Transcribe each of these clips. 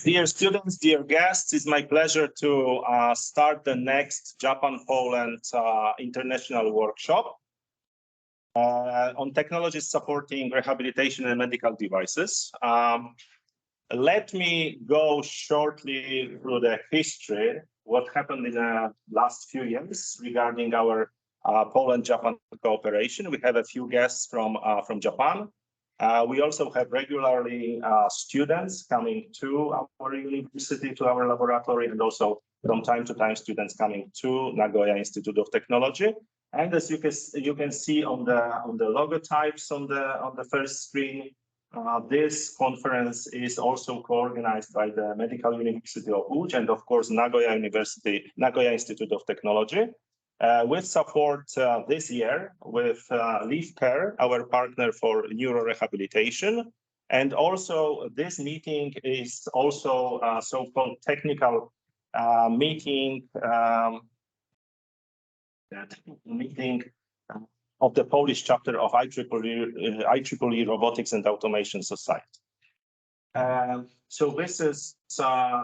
Dear students, dear guests, it's my pleasure to start the next Japan-Poland international workshop on technologies supporting rehabilitation and medical devices. Let me go shortly through the history, what happened in the last few years regarding our Poland-Japan cooperation. We have a few guests from Japan. We also have regularly students coming to our university, to our laboratory, and also from time to time students coming to Nagoya Institute of Technology. And as you can see on the logotypes on the first screen, this conference is also co-organized by the Medical University of Łódź and of course Nagoya Institute of Technology. With support this year with Live Care, our partner for neurorehabilitation. And also this meeting is also a so-called technical meeting of the Polish chapter of IEEE Robotics and Automation Society. So this is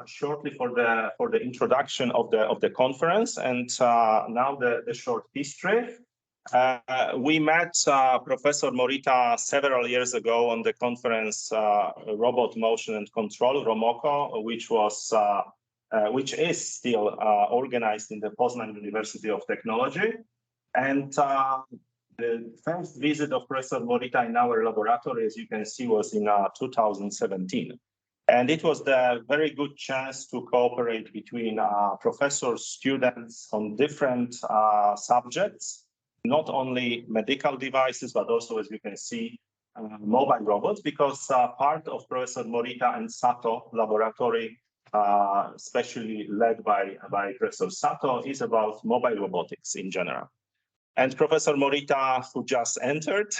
shortly for the introduction of the conference, and now the short history. We met Professor Morita several years ago on the conference Robot Motion and Control, ROMOCO, which is still organized in the Poznań University of Technology. And the first visit of Professor Morita in our laboratory, as you can see, was in 2017. And it was the very good chance to cooperate between professors, students on different subjects, not only medical devices, but also, as you can see, mobile robots, because part of Professor Morita and Sato laboratory, especially led by Professor Sato, is about mobile robotics in general. And Professor Morita, who just entered,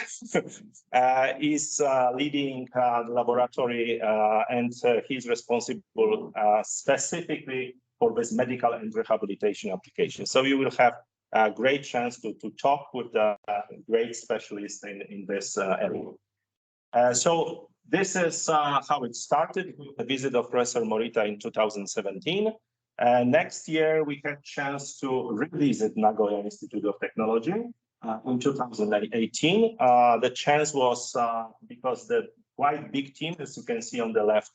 is leading the laboratory and he's responsible specifically for this medical and rehabilitation application. So you will have a great chance to talk with the great specialists in this area. So this is how it started with the visit of Professor Morita in 2017. Next year, we had a chance to revisit Nagoya Institute of Technology in 2018. The chance was because the quite big team, as you can see on the left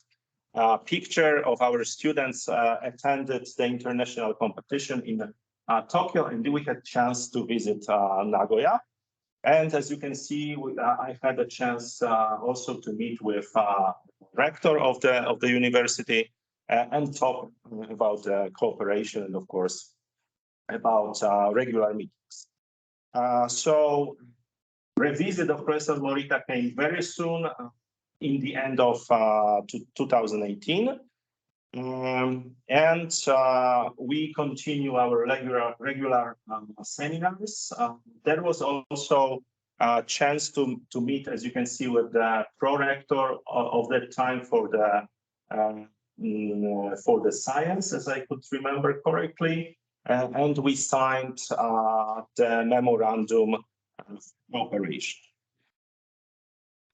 picture of our students, attended the international competition in Tokyo, and we had a chance to visit Nagoya. And as you can see, I had a chance also to meet with rector of the university, and talk about cooperation and, of course, about regular meetings. So revisit of Professor Morita came very soon in the end of 2018. And we continue our regular seminars. There was also a chance to meet, as you can see, with the pro-rector of that time for the science, as I could remember correctly, and we signed the memorandum of cooperation.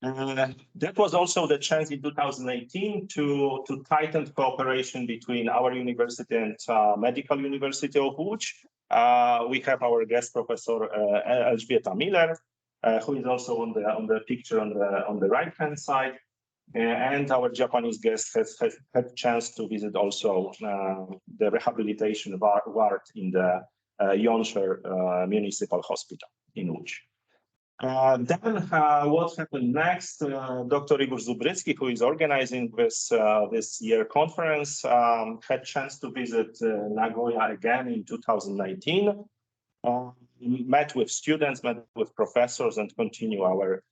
That was also the chance in 2018 to tighten cooperation between our university and Medical University of Łódź. We have our guest professor Elżbieta Miller, who is also on the picture on the right-hand side. And our Japanese guest has had a chance to visit also the rehabilitation ward in the Jąszer Municipal Hospital in Łódź. Then what happened next? Dr. Igor Zubrycki, who is organizing this year conference, had a chance to visit Nagoya again in 2019. Met with students, met with professors, and continue our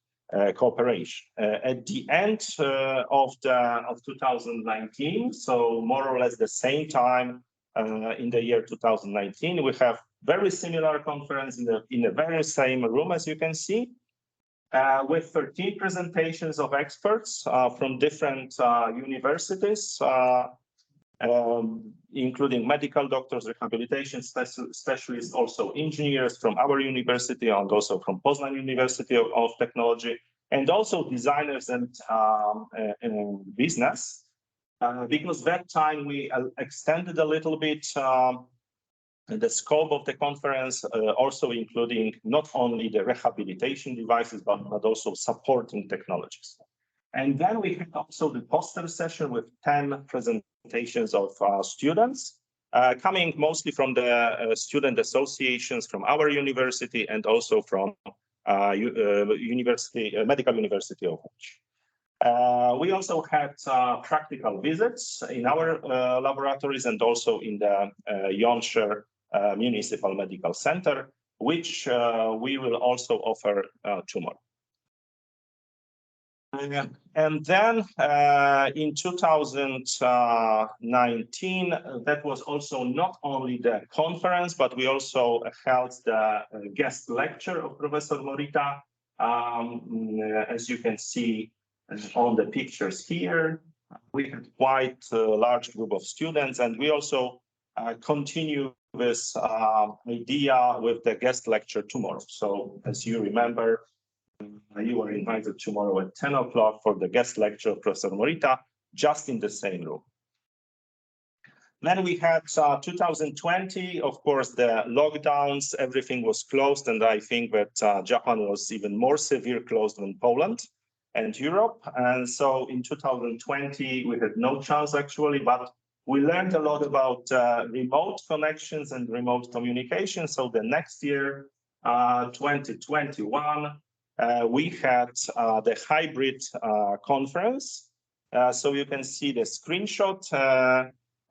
cooperation. At the end of 2019, so more or less the same time in the year 2019, we have very similar conference in the very same room, as you can see, with 13 presentations of experts from different universities, including medical doctors, rehabilitation specialists, also engineers from our university and also from Poznań University of Technology. and also designers and business, because that time we extended a little bit the scope of the conference, also including not only the rehabilitation devices, but also supporting technologies. And then we had also the poster session with 10 presentations of students, coming mostly from the student associations from our university and also from Medical University of Łódź. We also had practical visits in our laboratories and also in the Yonshire Municipal Medical Center, which we will also offer tomorrow. And then in 2019, that was also not only the conference, but we also held the guest lecture of Professor Morita. As you can see on the pictures here, we had quite a large group of students, and we also continue this idea with the guest lecture tomorrow. So as you remember, you are invited tomorrow at 10 o'clock for the guest lecture of Professor Morita, just in the same room. Then we had 2020, of course, the lockdowns, everything was closed, and I think that Japan was even more severe closed than Poland and Europe. And so in 2020, we had no chance actually, but we learned a lot about remote connections and remote communication. So the next year, 2021, we had the hybrid conference. So you can see the screenshot,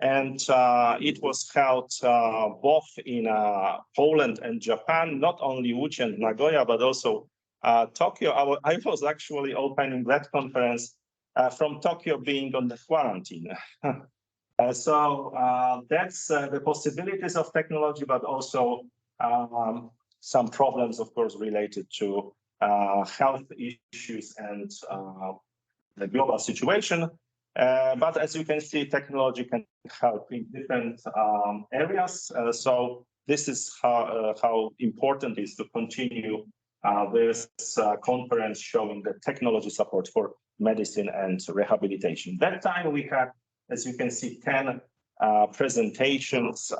and it was held both in Poland and Japan, not only Łódź and Nagoya, but also Tokyo. I was actually opening that conference from Tokyo being on the quarantine. So that's the possibilities of technology, but also some problems, of course, related to health issues and the global situation. But as you can see, technology can help in different areas. So this is how important it is to continue this conference showing the technology support for medicine and rehabilitation. That time we had, as you can see, 10 presentations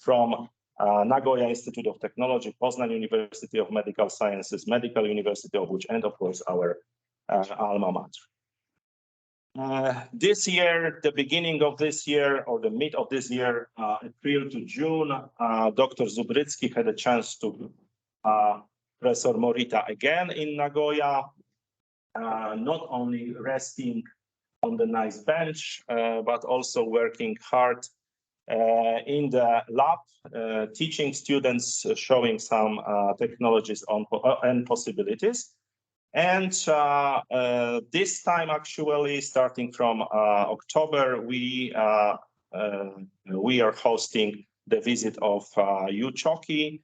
from Nagoya Institute of Technology, Poznań University of Medical Sciences, Medical University of Łódź, and of course our alma mater. This year, the beginning of this year, or the mid of this year, April to June, Dr. Zubrycki had a chance to Professor Morita again in Nagoya, not only resting on the nice bench, but also working hard in the lab, teaching students, showing some technologies and possibilities. And this time, actually, starting from October, we are hosting the visit of Yu Choki,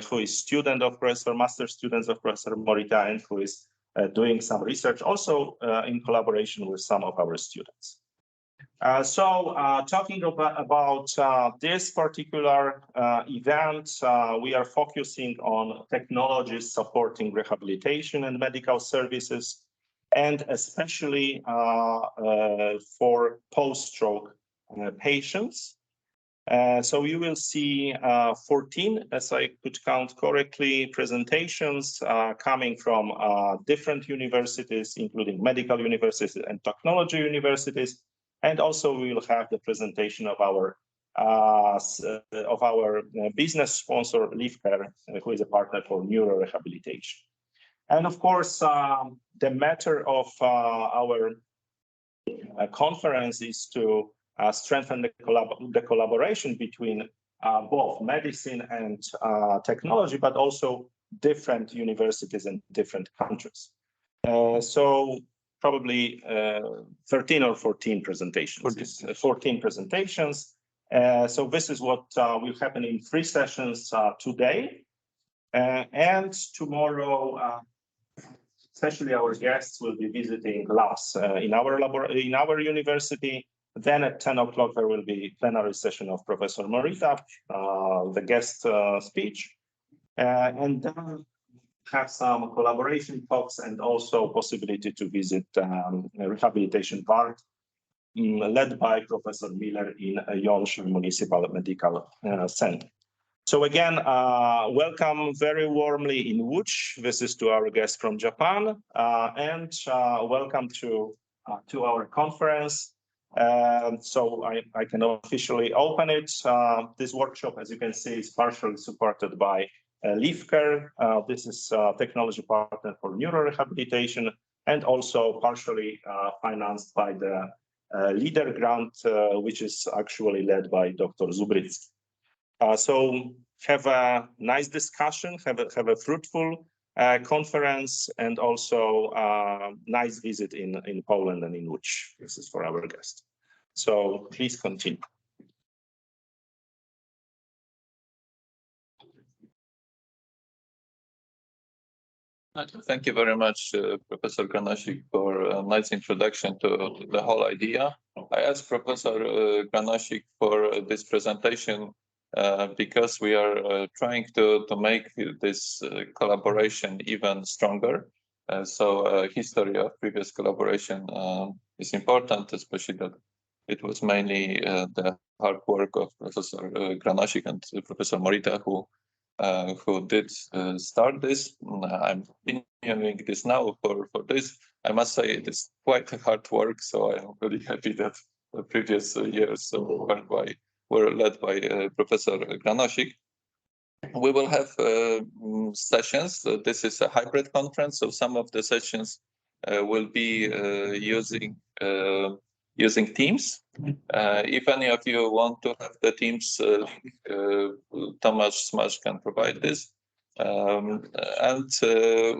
who is student of master students of Professor Morita, and who is doing some research also in collaboration with some of our students. So talking about this particular event, we are focusing on technologies supporting rehabilitation and medical services, and especially for post-stroke patients. So you will see 14, as I could count correctly, presentations coming from different universities, including medical universities and technology universities. And also we will have the presentation of our business sponsor, LiveCare, who is a partner for neurorehabilitation. And of course, the matter of our conference is to strengthen the collaboration between both medicine and technology, but also different universities in different countries. So probably 13 or 14 presentations. 14 presentations. So this is what will happen in 3 sessions today. And tomorrow, especially our guests will be visiting labs in our university. Then at 10 o'clock, there will be plenary session of Professor Morita, the guest speech. And then have some collaboration talks and also possibility to visit a rehabilitation part led by Professor Miller in Yonshu Municipal Medical Center. So again, welcome very warmly in Łódź. This is to our guest from Japan, and welcome to our conference. So I can officially open it. This workshop, as you can see, is partially supported by Leafcare. This is a technology partner for neurorehabilitation, and also partially financed by the LEADER grant, which is actually led by Dr. Zubrycki. So have a nice discussion, have a fruitful conference, and also nice visit in Poland and in Łódź. This is for our guest. So please continue. Thank you very much, Professor Granasik, for a nice introduction to the whole idea. I asked Professor Granasik for this presentation because we are trying to make this collaboration even stronger. So history of previous collaboration is important, especially that it was mainly the hard work of Professor Granasik and Professor Morita who did start this. I'm continuing this now for this. I must say it is quite hard work, so I'm really happy that the previous years were led by Professor Granasik. We will have sessions. This is a hybrid conference, so some of the sessions will be using Teams. If any of you want to have the Teams link, Tomasz Smash can provide this. And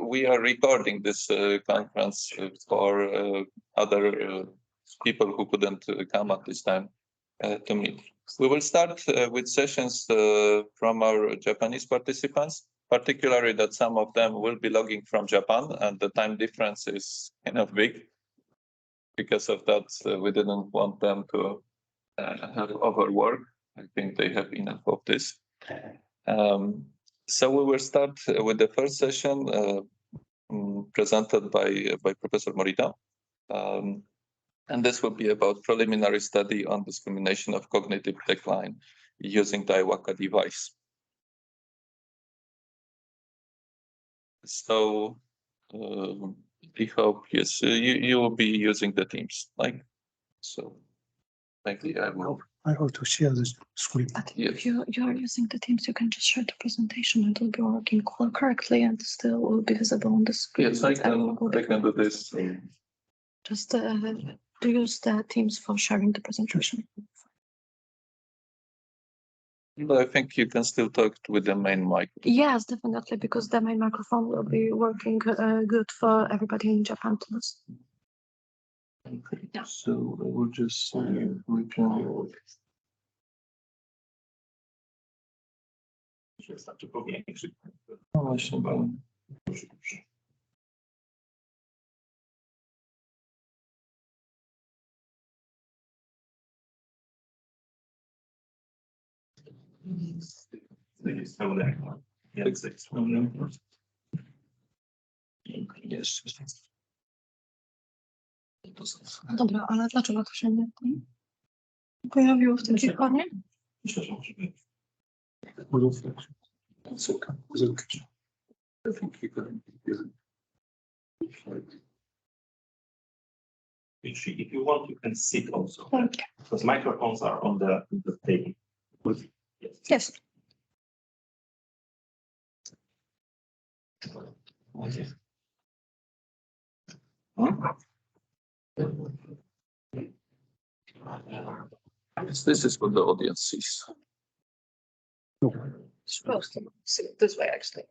we are recording this conference for other people who couldn't come at this time to meet. We will start with sessions from our Japanese participants, particularly that some of them will be logging from Japan, and the time difference is kind of big. Because of that, we didn't want them to have overwork. I think they have enough of this. So we will start with the first session presented by Professor Morita. And this will be about preliminary study on discrimination of cognitive decline using the IWACA device. So we hope, yes, you will be using the Teams, like so. Maybe I will. I have to share the screen. But if you are using the Teams, you can just share the presentation. It will be working correctly and still will be visible on the screen. Yes, I can do this. Just to use the Teams for sharing the presentation. But I think you can still talk with the main mic. Yes, definitely, because the main microphone will be working good for everybody in Japan to listen. Okay, yeah. So I will just say we can. Dobra, ale dlaczego to się nie pojawiło w tym ekranie? If you want, you can sit also. Okay. Because microphones are on the table. Yes. Okay. This is what the audience sees. Supposed to see it this way, actually.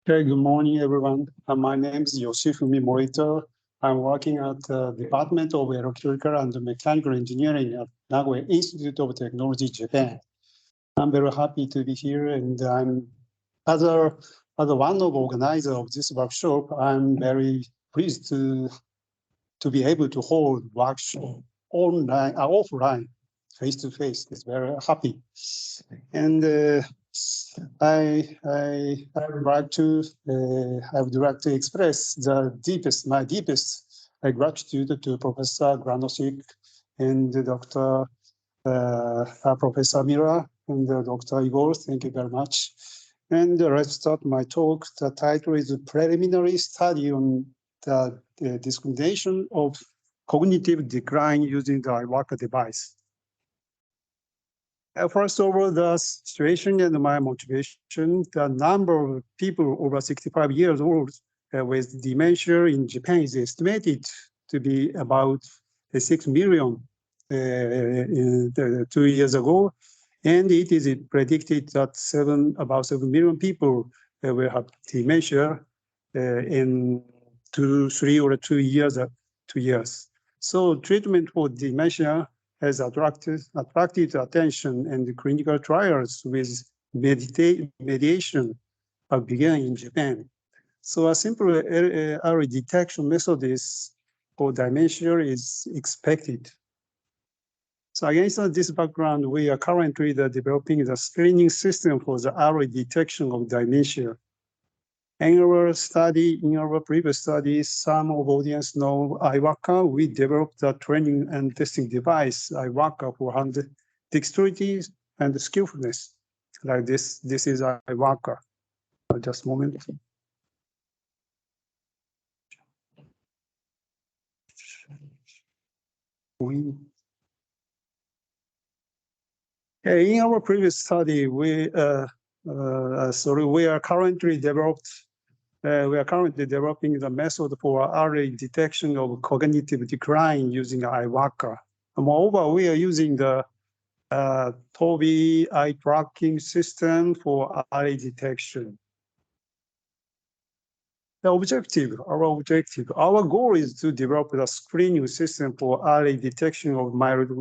Okay, good morning, everyone. My name is Yoshifumi Morita. I'm working at the Department of Electrical and Mechanical Engineering at Nagoya Institute of Technology, Japan. I'm very happy to be here, and I'm as one of the organizers of this workshop. I'm very pleased to be able to hold workshop online, offline. face to face. It's very happy. And I would like to express my deepest gratitude to Professor Granosik and Dr. Professor Mira and Dr. Igor. Thank you very much. And let's start my talk. The title is Preliminary Study on the Discrimination of Cognitive Decline using the iWalker device. First of all, the situation and my motivation, the number of people over 65 years old with dementia in Japan is estimated to be about 6 million 2 years ago. And it is predicted that about 7 million people will have dementia in 2 years. So treatment for dementia has attracted attention, and the clinical trials with mediation have begun in Japan. So a simple early detection method for dementia is expected. So against this background, we are currently developing the screening system for the early detection of dementia. In our previous studies, some of audience know iWalker. We developed a training and testing device, iWalker, for hand dexterity and skillfulness. Like this is iWalker. Just a moment. In our previous study, we are currently developing the method for early detection of cognitive decline using iWalker. Moreover, we are using the TOBI eye tracking system for early detection. Our goal is to develop a screening system for early detection of mild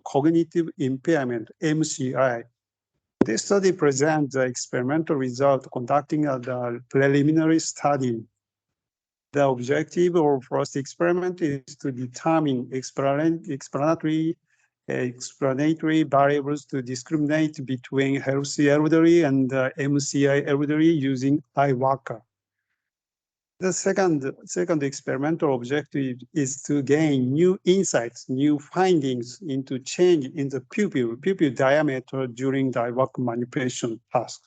cognitive impairment, MCI. This study presents the experimental result conducting the preliminary study. The objective of first experiment is to determine explanatory variables to discriminate between healthy elderly and MCI elderly using iWalker. The second experimental objective is to gain new insights, new findings into change in the pupil diameter during the iWalker manipulation task.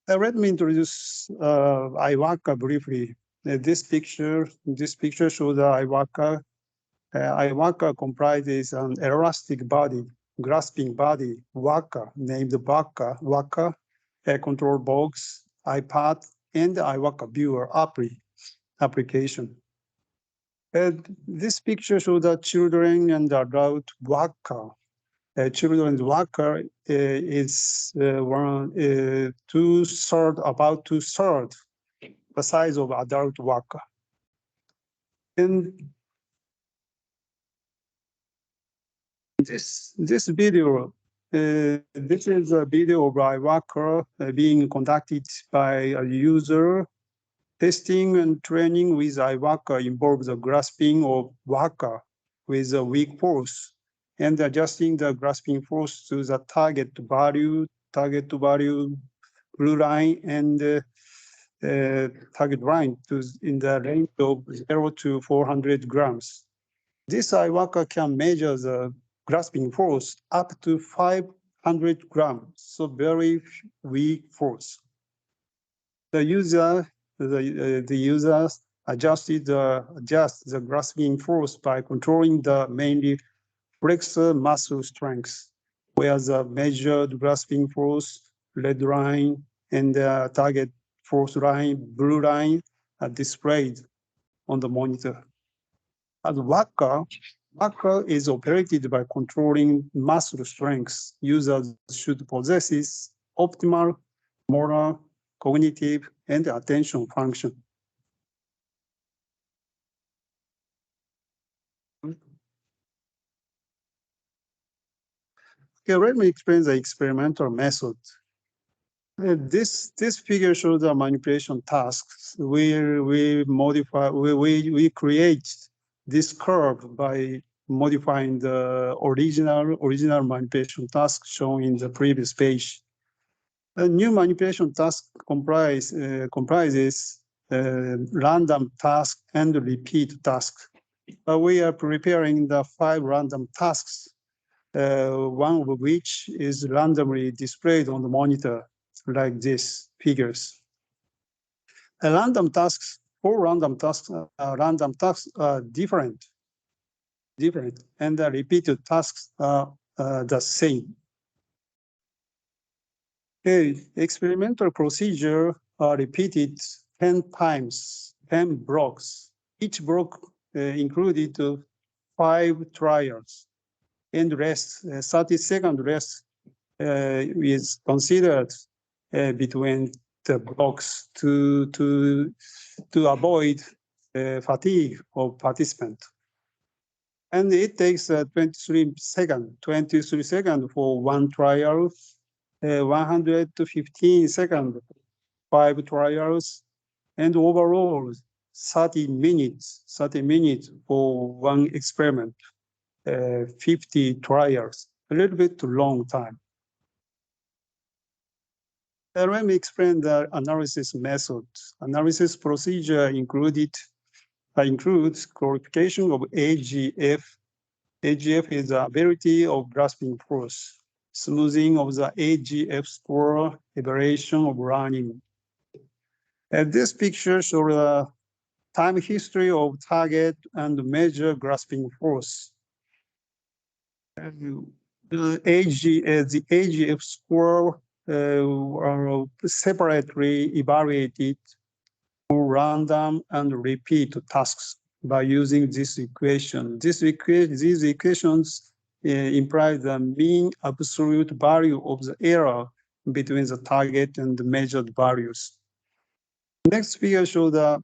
Let me introduce iWalker briefly. This picture shows the iWalker. iWalker comprises an elastic body, grasping body, walker named Walker, a control box, iPad, and the iWalker viewer application. And this picture shows the children and adult walker. Children's walker is about two-thirds the size of adult walker. And this video, this is a video of iWalker being conducted by a user. Testing and training with iWalker involves the grasping of walker with a weak force and adjusting the grasping force to the target value blue line and target line in the range of 0 to 400 grams. This iWalker can measure the grasping force up to 500 grams, so very weak force. The user adjusts the grasping force by controlling the mainly flexor muscle strength, where the measured grasping force, red line, and the target force line, blue line, are displayed on the monitor. As Walker is operated by controlling muscle strength. Users should possess optimal motor, cognitive, and attention function. Okay, let me explain the experimental method. This figure shows the manipulation tasks where we create this curve by modifying the original manipulation task shown in the previous page. A new manipulation task comprises random task and repeat task. We are preparing the 5 random tasks, one of which is randomly displayed on the monitor, like this figures. Random tasks, 4 random tasks are different, and the repeated tasks are the same. Okay, experimental procedure are repeated 10 times, 10 blocks. Each block included 5 trials, and rest, 30-second rest is considered between the blocks to avoid fatigue of participant. And it takes 23 seconds for one trial, 100 to 15 seconds, 5 trials, and overall 30 minutes for one experiment, 50 trials, a little bit long time. Let me explain the analysis method. Analysis procedure includes qualification of AGF. AGF is the ability of grasping force, smoothing of the AGF score, evaluation of running. This picture shows the time history of target and measure grasping force. The AGF score are separately evaluated for random and repeat tasks by using this equation. These equations imply the mean absolute value of the error between the target and the measured values. Next figure shows the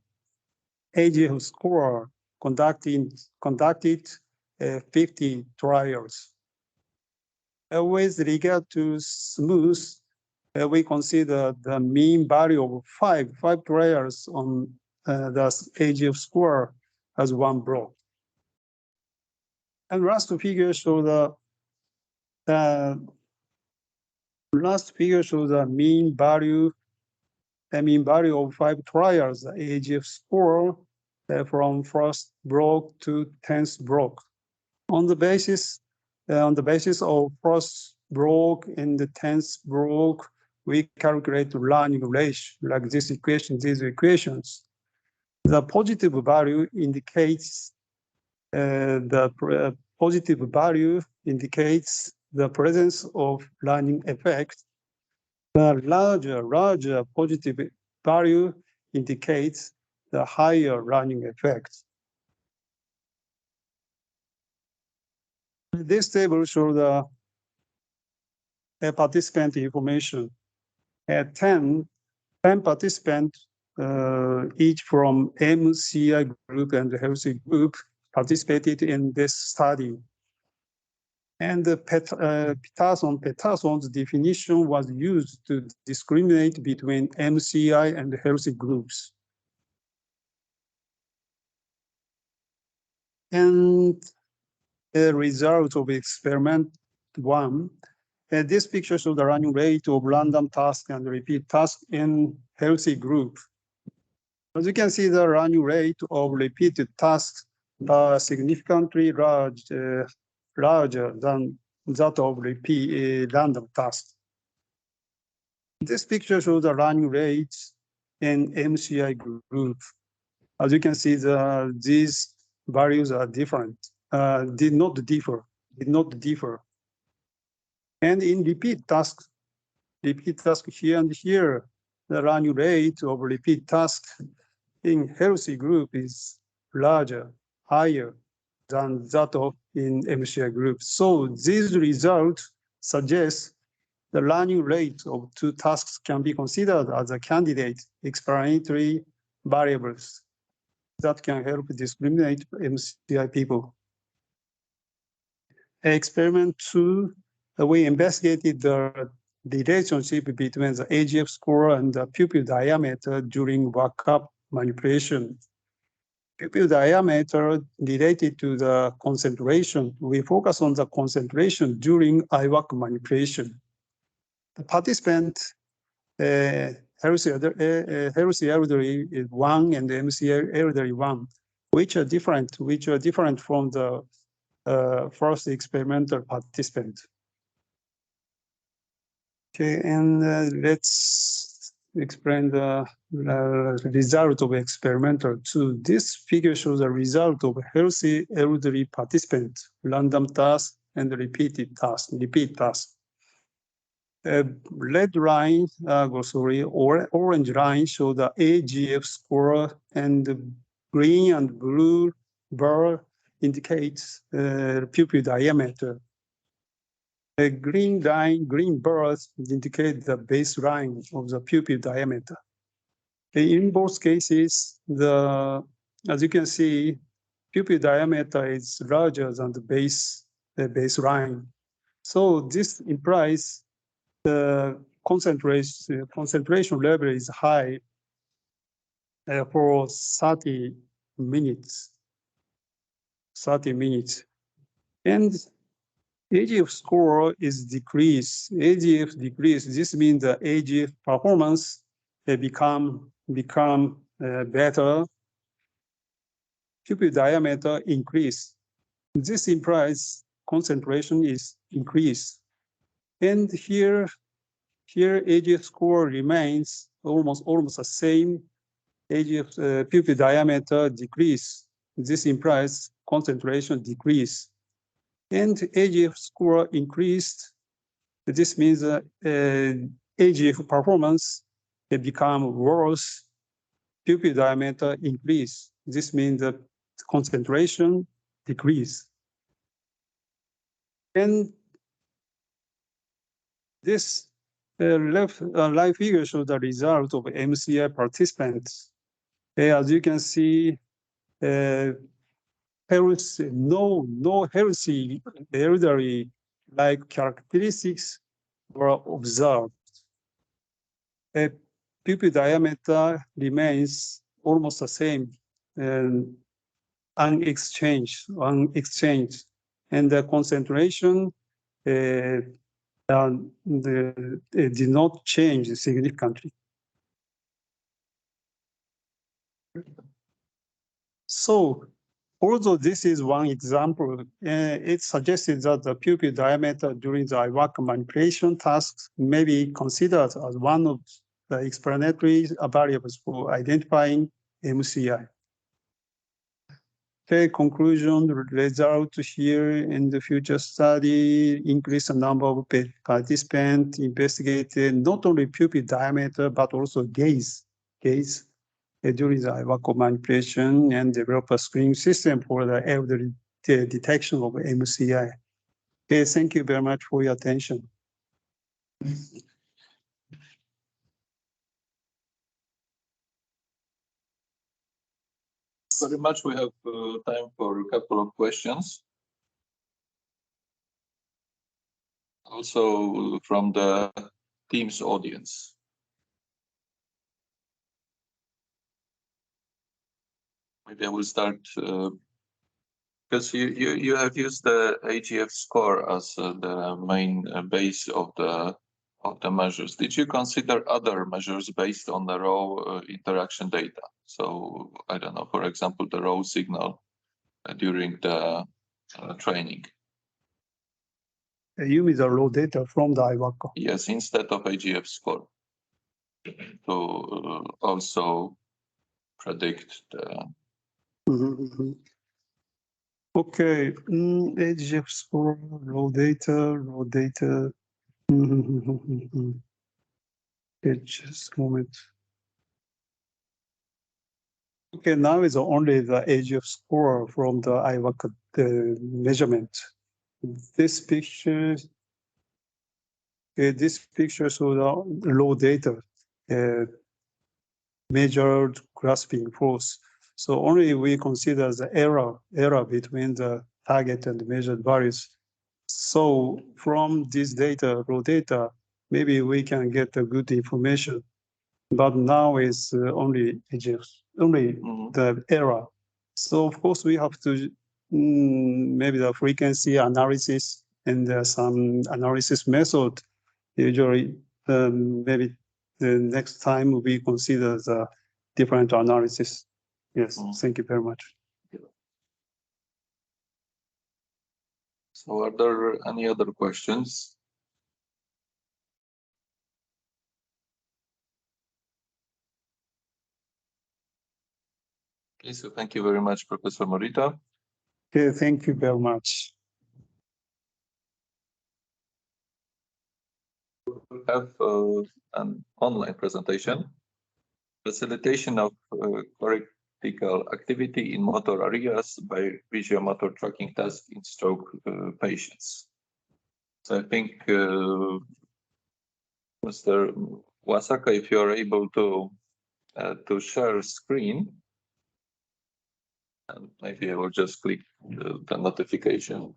AGF score conducted 50 trials. With regard to smooth, we consider the mean value of five trials on the AGF score as one block. And last figure shows the mean value of 5 trials, the AGF score from first block to 10th block. On the basis of first block and the 10th block, we calculate learning ratio like these equations. The positive value indicates the presence of learning effect. The larger positive value indicates the higher learning effect. This table shows the participant information. 10 participants, each from MCI group and the healthy group, participated in this study. And the Peterson's definition was used to discriminate between MCI and healthy groups. And the result of experiment 1, this picture shows the running rate of random task and repeat task in healthy group. As you can see, the running rate of repeated tasks are significantly larger than that of random tasks. This picture shows the running rates in MCI group. As you can see, these values are different, did not differ. And in repeat tasks here and here, the running rate of repeat tasks in healthy group is larger, higher than that of in MCI group. So these results suggest the learning rate of 2 tasks can be considered as a candidate explanatory variables that can help discriminate MCI people. Experiment 2, we investigated the relationship between the AGF score and the pupil diameter during workup manipulation. pupil diameter related to the concentration. We focus on the concentration during IWAC manipulation. The participant, healthy elderly 1 and MC elderly 1, which are different from the first experimental participant. Okay, and let's explain the result of experimental 2. This figure shows the result of healthy elderly participant, random task and repeat task. Red line, orange line show the AGF score, and the green and blue bar indicates pupil diameter. A green bars indicate the baseline of the pupil diameter. In both cases, as you can see, pupil diameter is larger than the baseline. So this implies the concentration level is high for 30 minutes. And AGF score is decreased. AGF decreased. This means the AGF performance become better. Pupil diameter increase. This implies concentration is increased. And here AGF score remains almost the same. AGF pupil diameter decrease. This implies concentration decrease. And AGF score increased. This means AGF performance become worse. Pupil diameter increase. This means the concentration decrease. And this right figure shows the result of MCI participants. As you can see, no healthy elderly like characteristics were observed. Pupil diameter remains almost the same and unexchanged, and the concentration did not change significantly. So, although this is one example, it suggested that the pupil diameter during the IWAC manipulation tasks may be considered as one of the explanatory variables for identifying MCI. Okay, conclusion, the result here in the future study increase the number of participants investigated not only pupil diameter, but also gaze during the IWAC manipulation, and develop a screening system for the elderly detection of MCI. Okay, thank you very much for your attention. Very much. We have time for a couple of questions. Also from the Teams audience. Maybe I will start because you have used the AGF score as the main base of the measures. Did you consider other measures based on the raw interaction data? So I don't know, for example, the raw signal during the training. You mean the raw data from the IWAC? Yes, instead of AGF score, to also predict the. Okay, AGF score, raw data. Just a moment. Okay, now is only the AGF score from the IWAC measurement. This picture shows the raw data measured grasping force. So only we consider the error between the target and the measured values. So from this data, raw data, maybe we can get a good information. But now is only AGF, only the error. So of course we have to maybe the frequency analysis and some analysis method. Usually, maybe the next time we consider the different analysis. Yes, thank you very much. So are there any other questions? Okay, so thank you very much, Professor Morita. Okay, thank you very much. We have an online presentation, facilitation of cortical activity in motor areas by visuomotor tracking task in stroke patients. So I think Mr. Wasaka, if you are able to share screen, and maybe I will just click the notification.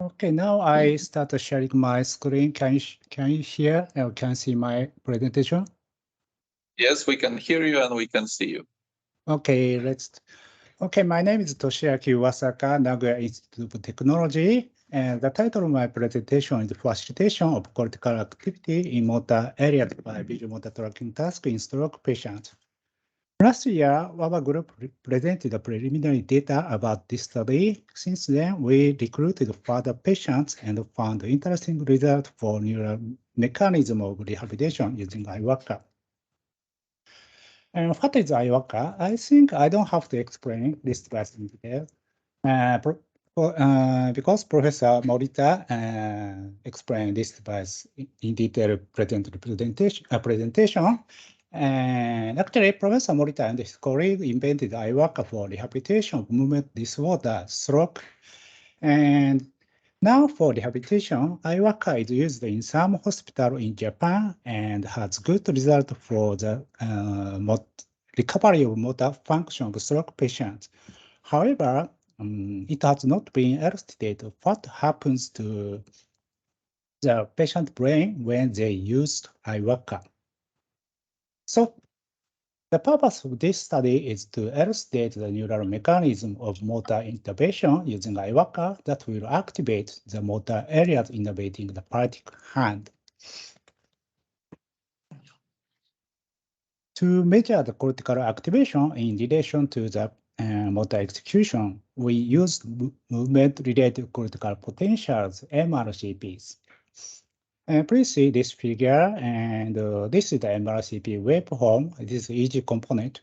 Okay, now I start sharing my screen. Can you hear or can see my presentation? Yes, we can hear you and we can see you. Okay, Okay, my name is Toshiaki Wasaka, Nagoya Institute of Technology, and the title of my presentation is Facilitation of Cortical Activity in Motor Areas by Visual Motor Tracking Task in Stroke Patients. Last year, our group presented the preliminary data about this study. Since then, we recruited further patients and found interesting results for neural mechanism of rehabilitation using IWACA. And what is IWACA? I think I don't have to explain this device in detail. Because Professor Morita explained this device in detail presentation. And actually, Professor Morita and his colleague invented IWACA for rehabilitation of movement disorder, stroke. And now for rehabilitation, IWACA is used in some hospitals in Japan and has good result for the recovery of motor function of stroke patients. However, it has not been elucidated what happens to the patient brain when they use IWACA. So the purpose of this study is to elucidate the neural mechanism of motor intervention using IWACA that will activate the motor areas innervating the paralytic hand. To measure the cortical activation in relation to the motor execution, we used movement-related cortical potentials, MRCPs. Please see this figure, and this is the MRCP waveform. This is easy component.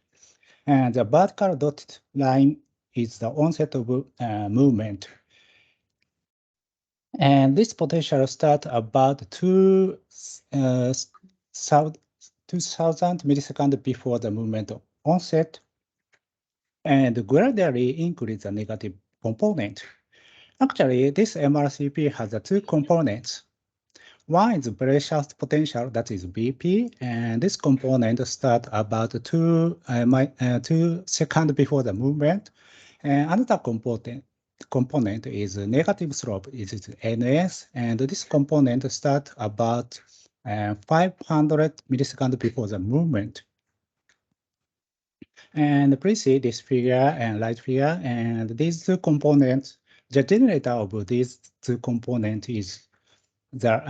And the vertical dotted line is the onset of movement. And this potential starts about 2000 milliseconds before the movement onset, and gradually increase the negative component. Actually, this MRCP has two components. One is pressure potential, that is BP, and this component starts about 2 seconds before the movement. And another component is negative slope, it is NS, and this component starts about 500 milliseconds before the movement. And please see this figure and right figure, and these two components, the generator of these two components is the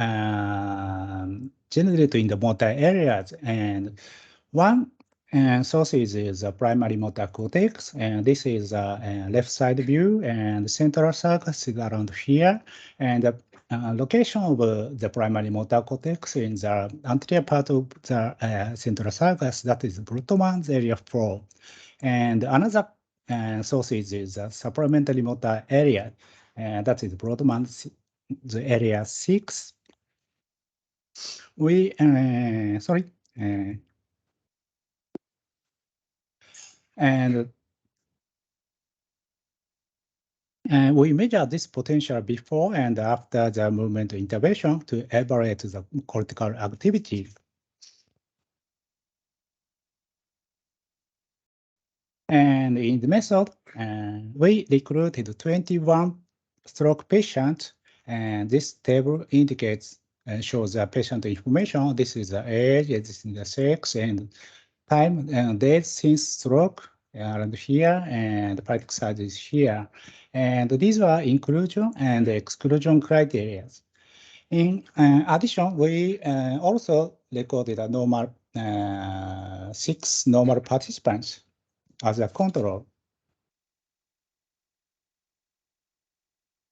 generated in the motor areas, and one source is the primary motor cortex, and this is a left side view, and central sulcus is around here, and the location of the primary motor cortex in the anterior part of the central sulcus, that is Brutman's area 4. And another source is the supplementary motor area, and that is Brutman's the area 6. We and And we measure this potential before and after the movement intervention to evaluate the cortical activity. And in the method, we recruited 21 stroke patients, and this table indicates and shows the patient information. This is the age, this is the sex, and time and date since stroke around here, and the particle size is here. And these are inclusion and exclusion criteria. In addition, we also recorded a normal 6 normal participants as a control.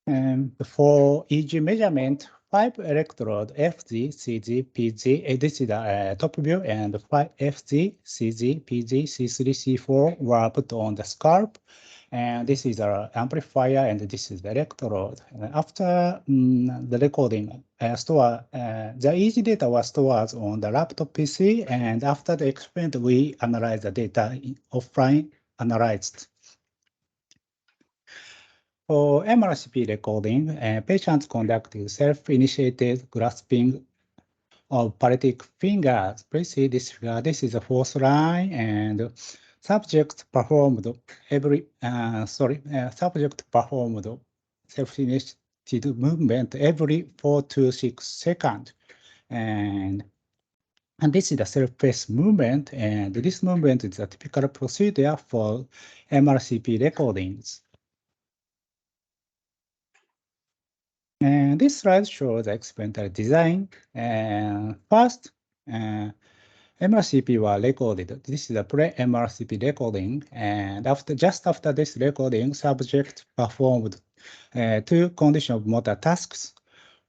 And for EG measurement, 5 electrode FZ, CZ, PZ, this is the top view, and 5 FZ, CZ, PZ, C3, C4 were put on the scalp. And this is our amplifier, and this is the electrode. And after the recording, the EG data was stored on the laptop PC, and after the experiment, we analyze the data offline analyzed. For MRCP recording, patients conducted self-initiated grasping of paralytic fingers. Please see this figure. This is the fourth line, and subject performed self-initiated movement every 4 to 6 seconds. And this is the self-paced movement, and this movement is a typical procedure for MRCP recordings. And this slide shows the experimental design. First, MRCP was recorded. This is a pre-MRCP recording, and just after this recording, subject performed 2 condition of motor tasks.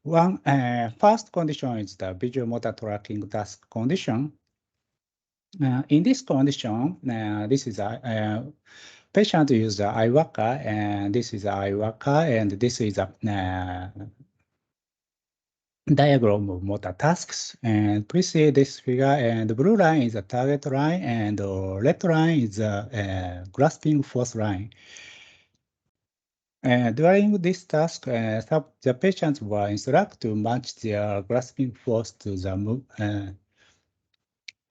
First condition is the visual motor tracking task condition. In this condition, this is a patient use the iWalker, and this is iWalker, and this is a diagram of motor tasks. And please see this figure, and the blue line is a target line, and the red line is a grasping force line. During this task, the patients were instructed to match their grasping force to the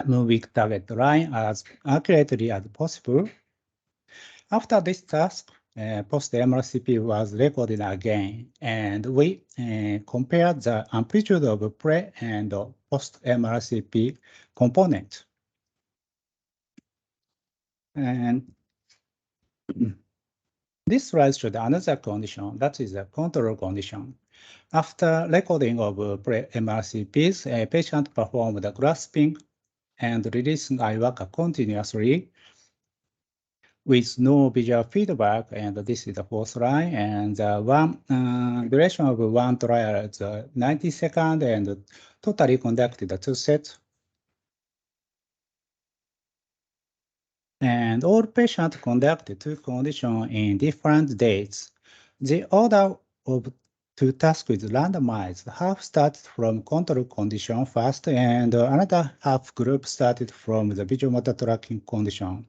moving target line as accurately as possible. After this task, post-MRCP was recorded again, and we compared the amplitude of pre- and post-MRCP component. And this slide shows another condition, that is a control condition. After recording of pre-MRCPs, a patient performed the grasping and releasing iWalker continuously with no visual feedback, and this is the fourth line, and the duration of one trial is 90 seconds, and totally conducted 2 sets. And all patients conducted 2 conditions in different dates. The order of 2 tasks is randomized. Half started from control condition first, and another half group started from the visual motor tracking condition.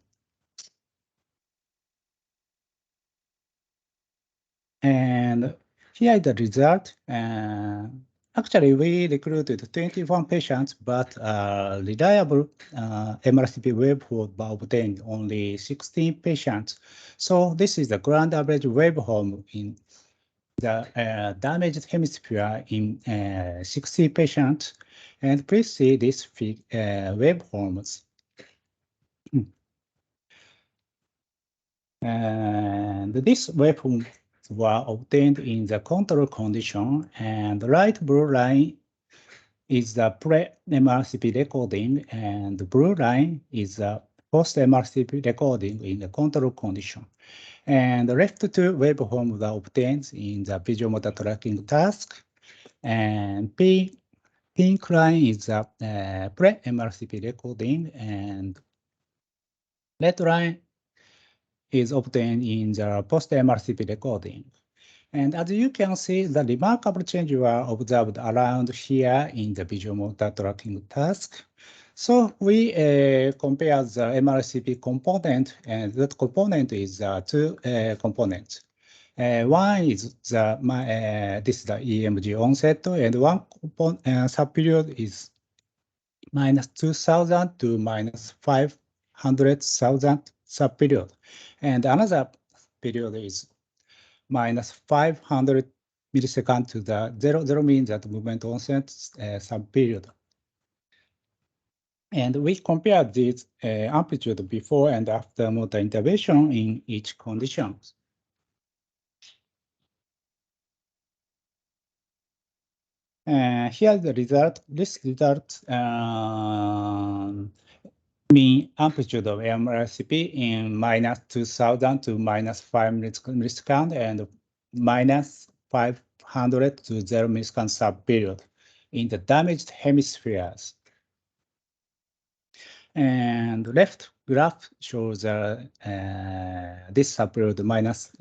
And here is the result. Actually, we recruited 21 patients, but reliable MRCP waveform obtained only 16 patients. So this is the ground average waveform in the damaged hemisphere in 60 patients. And please see these waveforms. And this waveform were obtained in the control condition, and the light blue line is the pre-MRCP recording, and the blue line is the post-MRCP recording in the control condition. And the left 2 waveforms were obtained in the visual motor tracking task, and pink line is the pre-MRCP recording, and red line is obtained in the post-MRCP recording. And as you can see, the remarkable changes were observed around here in the visual motor tracking task. So we compare the MRCP component, and that component is 2 components. One is this is the EMG onset, and one subperiod is minus 2,000 to minus 500,000 subperiod, and another period is minus 500 millisecond to the zero means that movement onset subperiod. And we compare this amplitude before and after motor intervention in each condition. Here the result. This result mean amplitude of MRCP in minus 2,000 to minus 5 millisecond and minus 500 to 0 millisecond subperiod in the damaged hemispheres. And left graph shows this subperiod minus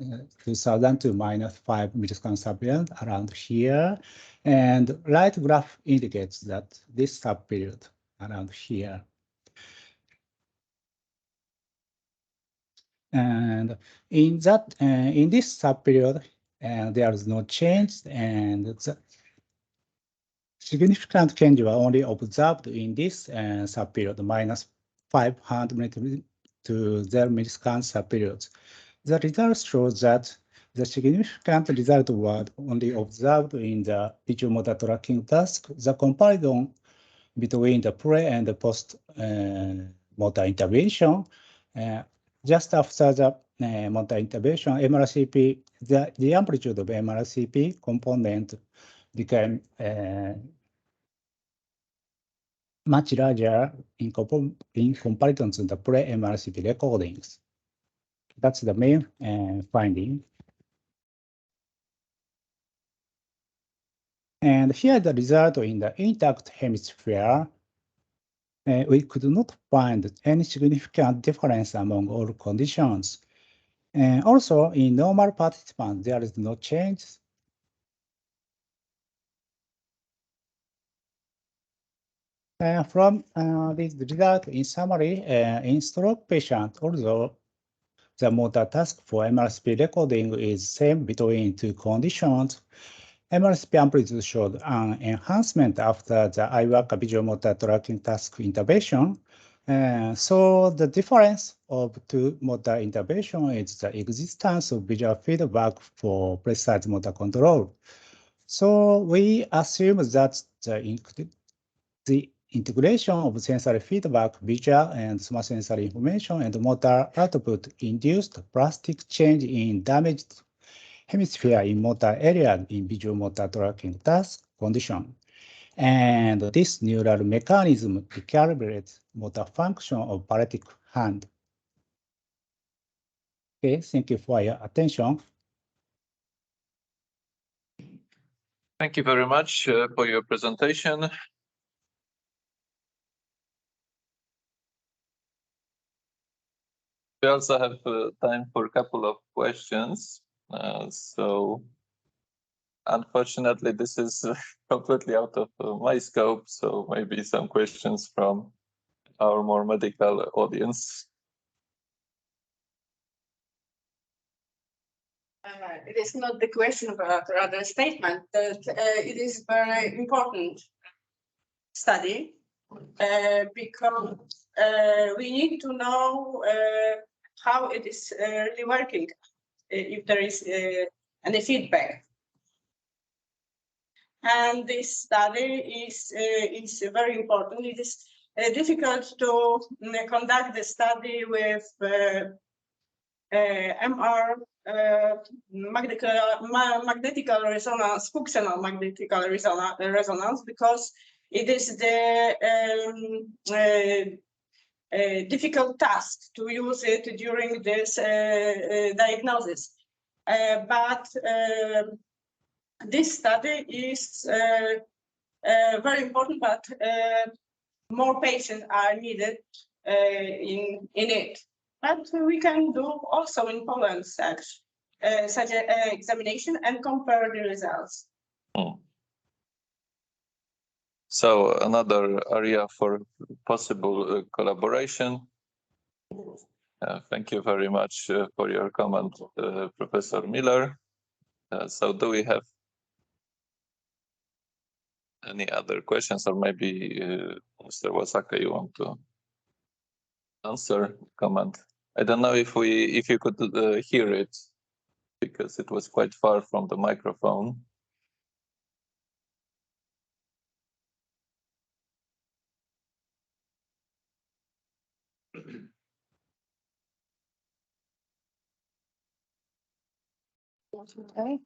2,000 to minus 5 millisecond subperiod around here. And right graph indicates that this subperiod around here. And in that, in this subperiod, there is no change, and the significant change was only observed in this subperiod, minus 500 to 0 millisecond subperiods. The results show that the significant result was only observed in the visual motor tracking task. The comparison between the pre and the post motor intervention, just after the motor intervention, MRCP, the amplitude of MRCP component became much larger in comparison to the pre-MRCP recordings. That's the main finding. And here the result in the intact hemisphere. We could not find any significant difference among all conditions. And also, in normal participants, there is no change. From this result, in summary, in stroke patient, although the motor task for MRCP recording is same between two conditions, MRCP amplitude showed an enhancement after the IWACA visual motor tracking task intervention. So the difference of two motor intervention is the existence of visual feedback for precise motor control. So we assume that the integration of sensory feedback, visual and smart sensory information, and motor output induced plastic change in damaged hemisphere in motor area in visual motor tracking task condition. And this neural mechanism recalibrates motor function of paralytic hand. Okay, thank you for your attention. Thank you very much for your presentation. We also have time for a couple of questions. So unfortunately, this is completely out of my scope. So maybe some questions from our more medical audience. It is not the question, but rather a statement that it is very important study because we need to know how it is really working, if there is any feedback. And this study is very important. It is difficult to conduct the study with MR magnetical resonance, functional magnetical resonance, because it is the difficult task to use it during this diagnosis. But this study is very important, but more patients are needed in it. But we can do also in Poland such an examination and compare the results. So another area for possible collaboration. Thank you very much for your comment, Professor Miller. So do we have any other questions, or maybe Mr. Wasaka, you want to answer, comment? I don't know if you could hear it, because it was quite far from the microphone. Okay.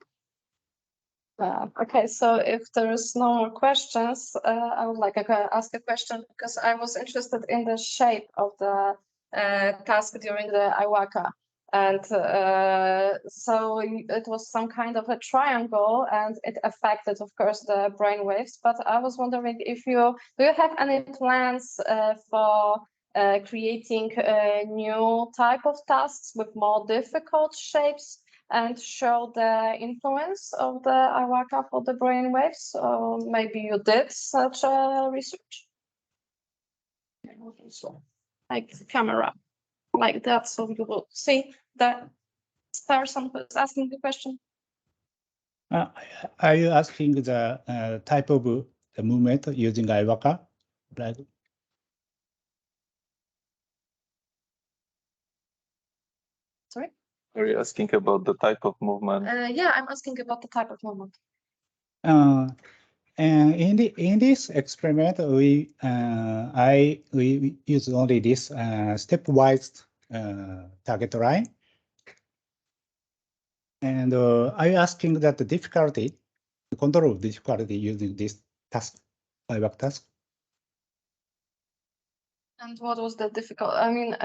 Okay, so if there is no more questions, I would like to ask a question because I was interested in the shape of the task during the IWACA. And so it was some kind of a triangle and it affected, of course, the brain waves. But I was wondering if do you have any plans for creating a new type of tasks with more difficult shapes and show the influence of the IWACA for the brain waves? Or maybe you did such a research? Like the camera, like that, so you will see the person who is asking the question. Are you asking the type of the movement using IWACA? Like, Sorry? Are you asking about the type of movement? Yeah, I'm asking about the type of movement. and in this experiment, we use only this stepwise target line. And are you asking that the difficulty, the control of difficulty using this task, IWACA task? And what was the difficult? I mean,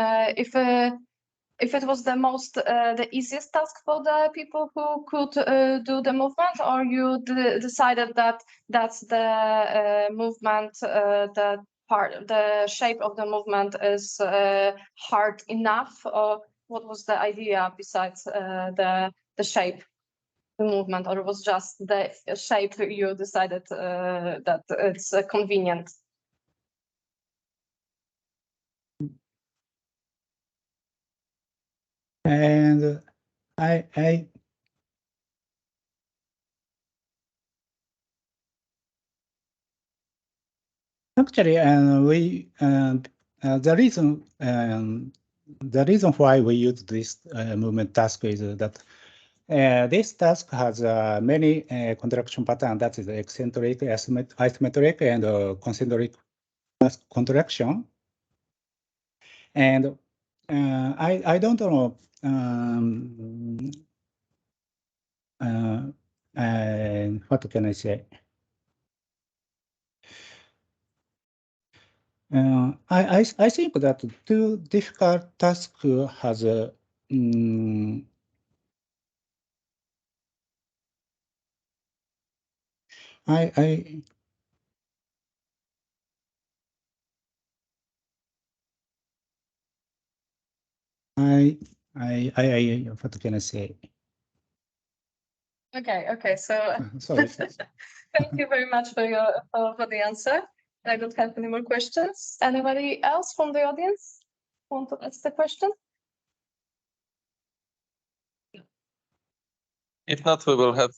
if it was the easiest task for the people who could do the movement, or you decided that that's the movement, the shape of the movement is hard enough, or what was the idea besides the shape, the movement, or it was just the shape you decided that it's convenient? And actually, the reason why we use this movement task is that this task has many contraction patterns. That is eccentric, isometric, and concentric contraction. And I don't know. What can I say? I think that two difficult tasks has a I what can I say? Okay, so Sorry. thank you very much for the answer. I don't have any more questions. Anybody else from the audience want to ask the question? If not, we will have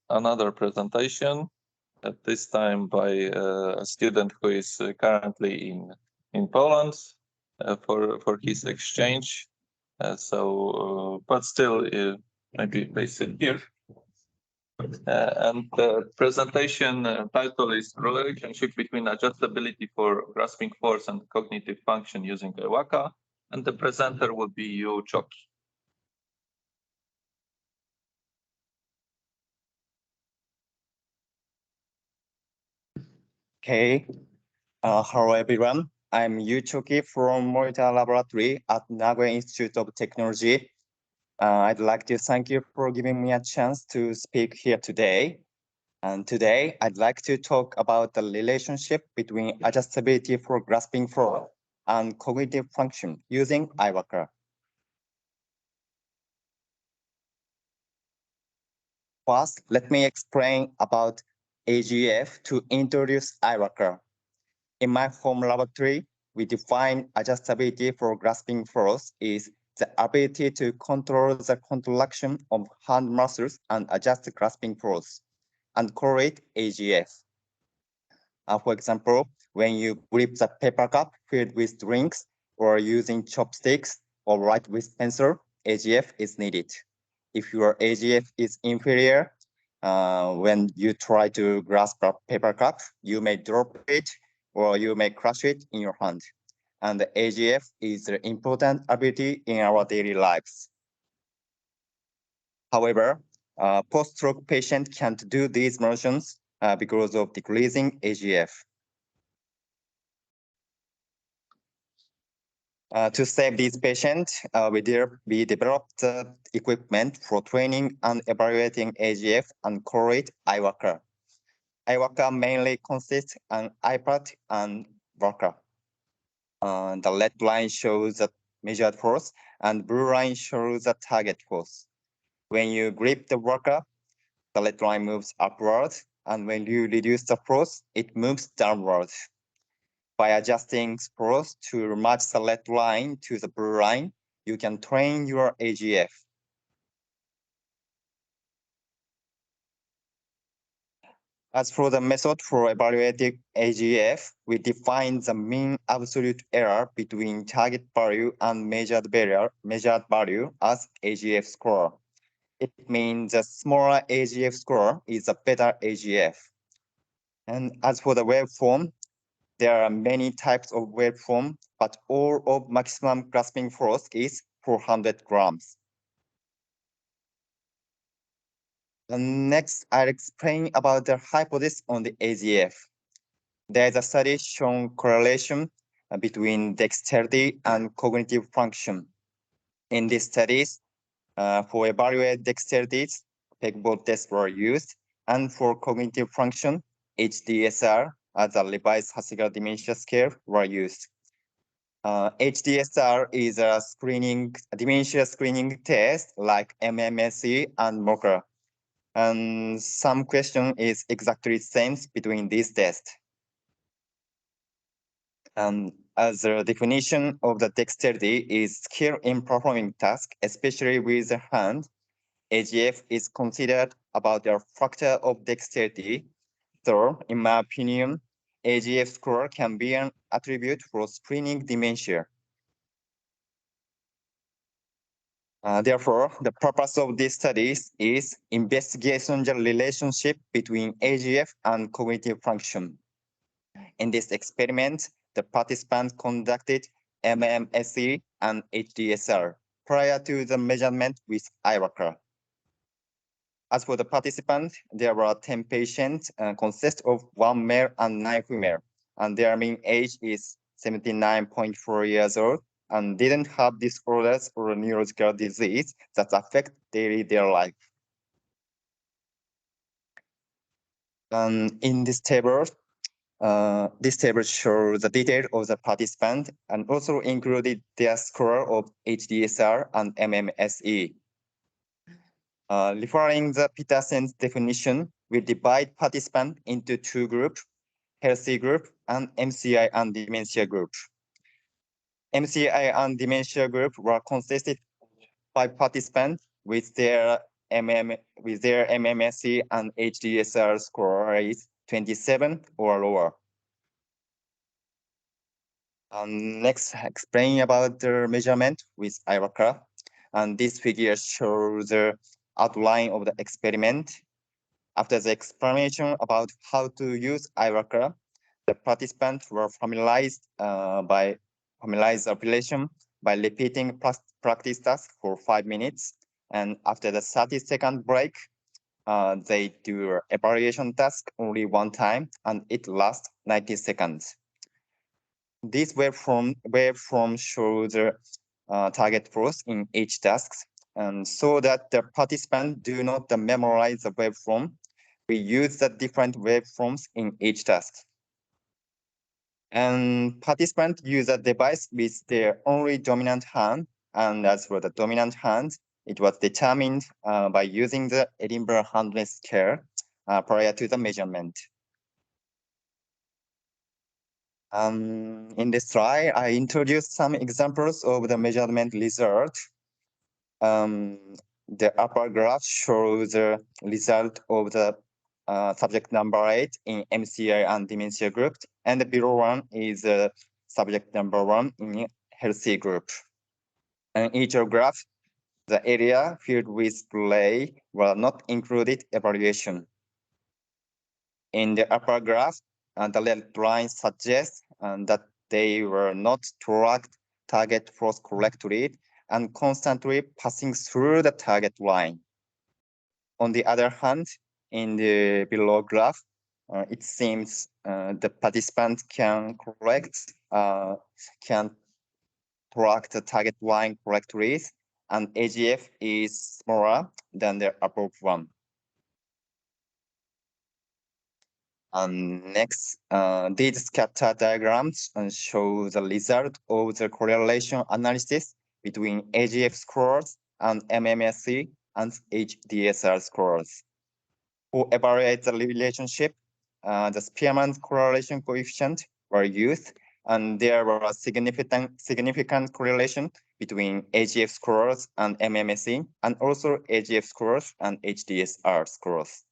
another presentation, at this time by a student who is currently in Poland for his exchange. But still maybe based here. And the presentation title is Relationship between Adjustability for Grasping Force and Cognitive Function using IWACA, and the presenter will be Yu Choki. Okay. Hello, everyone. I'm Yu Choki from Morita Laboratory at Nagoya Institute of Technology. I'd like to thank you for giving me a chance to speak here today. And today, I'd like to talk about the relationship between adjustability for grasping force and cognitive function using IWACA. First, let me explain about AGF to introduce IWACA. In my home laboratory, we define adjustability for grasping force is the ability to control the contraction of hand muscles and adjust the grasping force, and call it AGF. For example, when you grip the paper cup filled with drinks or using chopsticks or write with pencil, AGF is needed. If your AGF is inferior, when you try to grasp a paper cup, you may drop it or you may crush it in your hand. And the AGF is an important ability in our daily lives. However, post-stroke patient can't do these motions because of decreasing AGF. To save these patients, we developed equipment for training and evaluating AGF and call it iWalker. iWalker mainly consists an iPad and walker. The red line shows the measured force and blue line shows the target force. When you grip the walker, the red line moves upward, and when you reduce the force, it moves downward. By adjusting force to match the red line to the blue line, you can train your AGF. As for the method for evaluating AGF, we define the mean absolute error between target value and measured value as AGF score. It means the smaller AGF score is a better AGF. And as for the waveform, there are many types of waveform, but all of maximum grasping force is 400 grams. And next, I'll explain about the hypothesis on the AGF. There is a study showing correlation between dexterity and cognitive function. In these studies, for evaluate dexterities, pegboard tests were used, and for cognitive function, HDSR as a revised Hasegawa dementia scale were used. HDSR is a dementia screening test like MMSE and MOCA. And some question is exactly the same between these tests. As a definition of the dexterity is skill in performing tasks, especially with the hand, AGF is considered about a factor of dexterity. So, in my opinion, AGF score can be an attribute for screening dementia. Therefore, the purpose of these studies is investigation the relationship between AGF and cognitive function. In this experiment, the participants conducted MMSE and HDSR prior to the measurement with iWalker. As for the participants, there were 10 patients consist of 1 male and 9 female, and their mean age is 79.4 years old and didn't have disorders or neurological disease that affect their life. In this table shows the detail of the participant and also included their score of HDSR and MMSE. Referring the Peterson's definition, we divide participants into 2 groups, healthy group and MCI and dementia group. MCI and dementia group were consisted by participants with their MMSE and HDSR score is 27 or lower. Next, explain about the measurement with iWalker. And this figure shows the outline of the experiment. After the explanation about how to use iWalker, the participants were familiarized operation by repeating practice tasks for 5 minutes. And after the 30-second break, they do evaluation task only 1 time, and it lasts 90 seconds. This waveform shows the target force in each task, and so that the participants do not memorize the waveform, we use the different waveforms in each task. And participants use a device with their only dominant hand, and as for the dominant hand, it was determined by using the Edinburgh Handless Scale prior to the measurement. In this slide, I introduced some examples of the measurement result. The upper graph shows the result of the subject number 8 in MCI and dementia group, and the below one is subject number 1 in healthy group. And each graph, the area filled with gray were not included evaluation. In the upper graph, the red line suggests that they were not tracked target force correctly and constantly passing through the target line. On the other hand, in the below graph, it seems the participant can track the target line correctly, and AGF is smaller than the above one. And next, these scatter diagrams show the result of the correlation analysis between AGF scores and MMSE and HDSR scores. To evaluate the relationship, the Spearman correlation coefficient were used, and there was a significant correlation between AGF scores and MMSE, and also AGF scores and HDSR scores.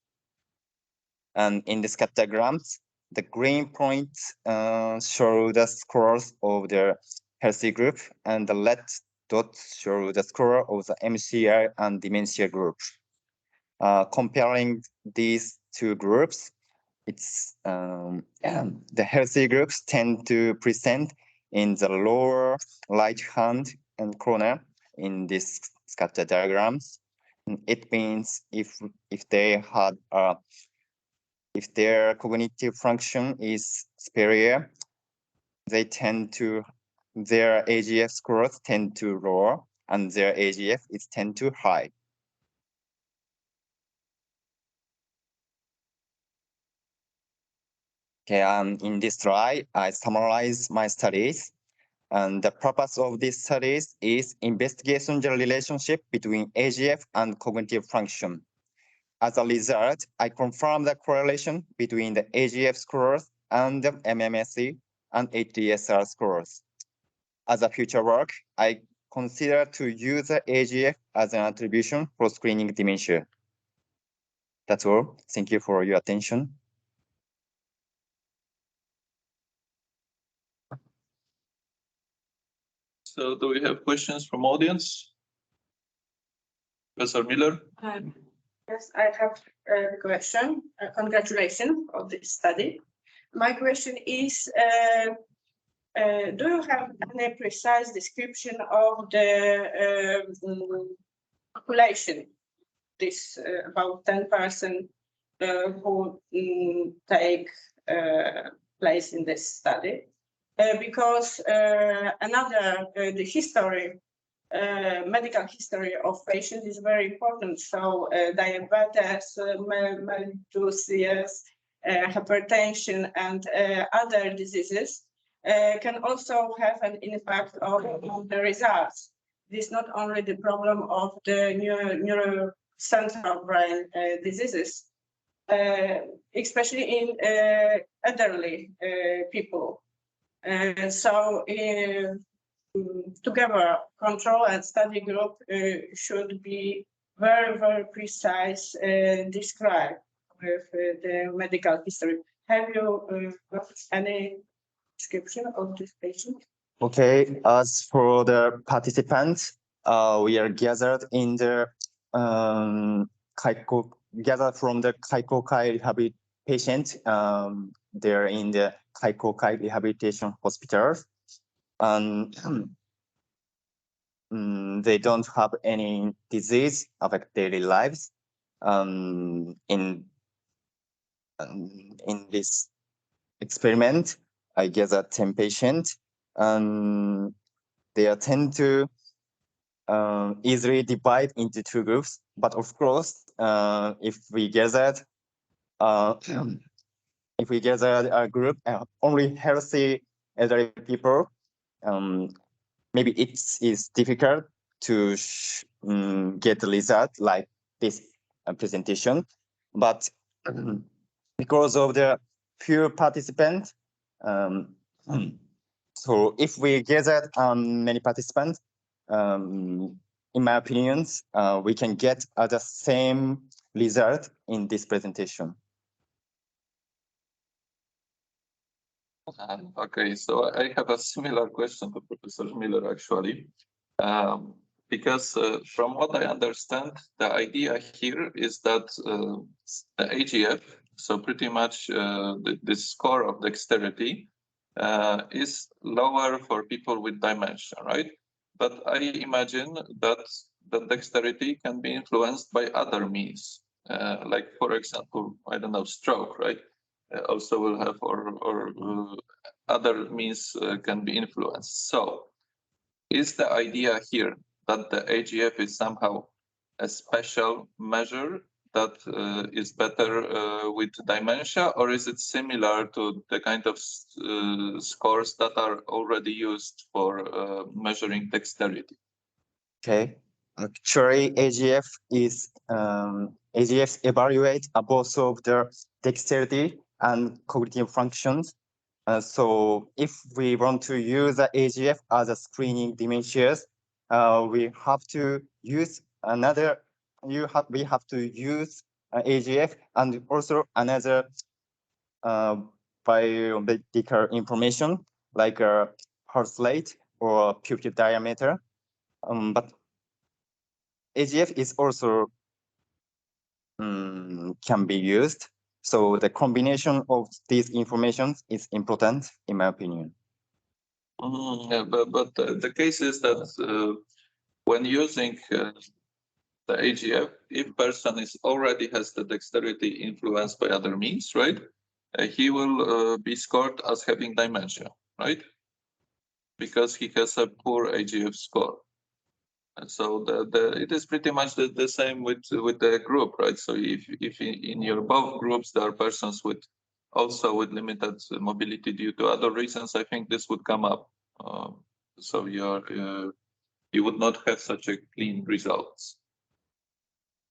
And in the scattergrams, the green points show the scores of the healthy group, and the red dots show the score of the MCI and dementia group. Comparing these two groups, it's the healthy groups tend to present in the lower right hand and corner in these scatter diagrams. It means if they had if their cognitive function is superior, they tend to their AGF scores tend to lower, and their AGF is tend to high. Okay, in this slide, I summarize my studies. And the purpose of these studies is investigation the relationship between AGF and cognitive function. As a result, I confirm the correlation between the AGF scores and the MMSE and HDSR scores. As a future work, I consider to use the AGF as an attribution for screening dementia. That's all. Thank you for your attention. So do we have questions from audience? Professor Miller? Yes, I have a question. Congratulations on this study. My question is, do you have any precise description of the population, this about 10% who take place in this study? Because another, the history, medical history of patients is very important. So diabetes, malnutrition, hypertension, and other diseases can also have an impact on the results. This is not only the problem of the neurocentral brain diseases, especially in elderly people. So together, control and study group should be very, very precise described with the medical history. Have you got any description of this patient? Okay, as for the participants, we are gathered in the gathered from the Kaikokai rehab patient. They're in the Kaikokai rehabilitation hospital, and they don't have any disease affect daily lives. In this experiment, I gathered 10 patients, and they tend to easily divide into two groups. But of course, if we gathered a group only healthy elderly people, maybe it is difficult to get the result like this presentation. But because of the few participants, So if we gather many participants, in my opinion, we can get the same result in this presentation. Okay, so I have a similar question to Professor Miller, actually. Because from what I understand, the idea here is that the AGF, so pretty much the score of dexterity, is lower for people with dementia, right? But I imagine that the dexterity can be influenced by other means, like, for example, I don't know, stroke, right? Also will have, or other means can be influenced. So is the idea here that the AGF is somehow a special measure that is better with dementia, or is it similar to the kind of scores that are already used for measuring dexterity? Okay, actually, AGF evaluate both of the dexterity and cognitive functions. So if we want to use the AGF as a screening dimensions, we have to use another. We have to use AGF and also another biomedical information like heart rate or pupil diameter. But AGF is also can be used. So the combination of these informations is important, in my opinion. Yeah, but the case is that when using the AGF, if person is already has the dexterity influenced by other means, right? He will be scored as having dementia, right? Because he has a poor AGF score. And so it is pretty much the same with the group, right? So if in your both groups there are persons with also with limited mobility due to other reasons, I think this would come up. So you would not have such a clean results.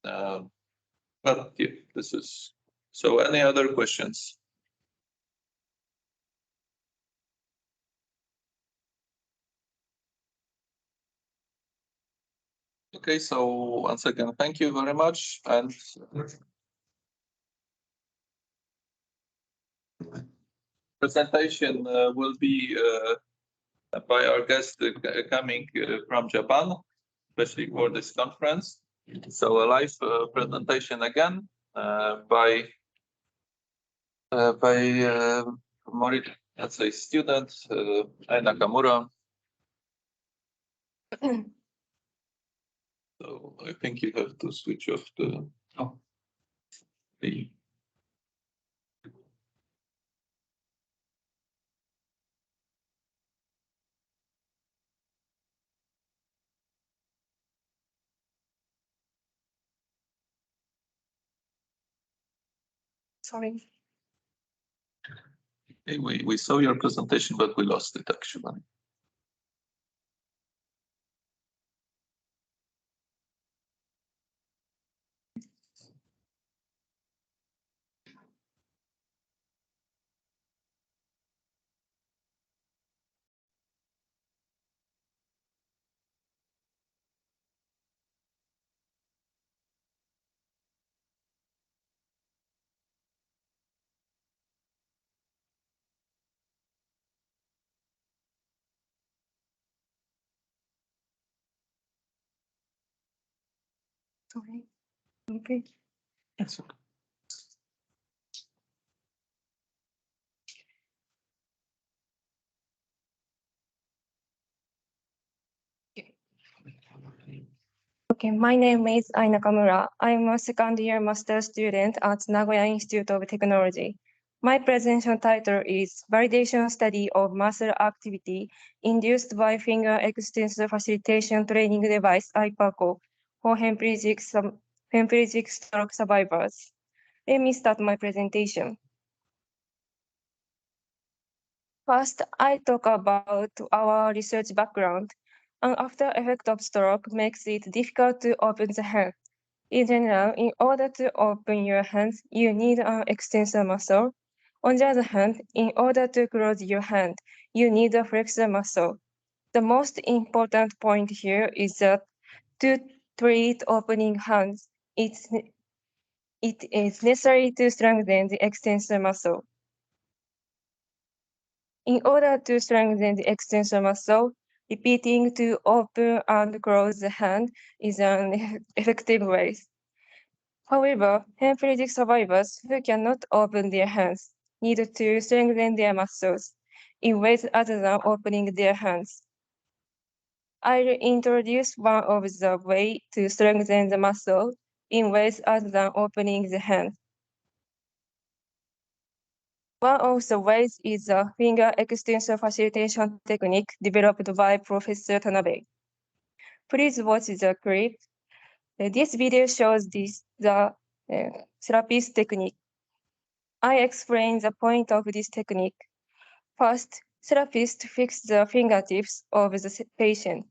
But yeah, this is so. Any other questions? Okay, so once again, thank you very much. And presentation will be by our guest coming from Japan, especially for this conference. So a live presentation again by Mori, let's say, student Ai Nakamura. So I think you have to switch off the. Sorry. We saw your presentation, but we lost it actually. Sorry. Okay. That's okay. Okay, my name is Ai Nakamura. I'm a second year master student at Nagoya Institute of Technology. My presentation title is Validation Study of Muscle Activity Induced by Finger Extensor Facilitation Training Device IPACO for hemiplegic stroke survivors. Let me start my presentation. First, I talk about our research background. An after effect of stroke makes it difficult to open the hand. In general, in order to open your hands, you need an extensor muscle. On the other hand, in order to close your hand, you need a flexor muscle. The most important point here is that to treat opening hands, it is necessary to strengthen the extensor muscle. In order to strengthen the extensor muscle, repeating to open and close the hand is an effective way. However, hemiplegic survivors who cannot open their hands need to strengthen their muscles in ways other than opening their hands. I'll introduce one of the ways to strengthen the muscle in ways other than opening the hand. One of the ways is the finger extension facilitation technique developed by Professor Tanabe. Please watch the clip. This video shows the therapist technique. I explain the point of this technique. First, therapist fix the fingertips of the patient.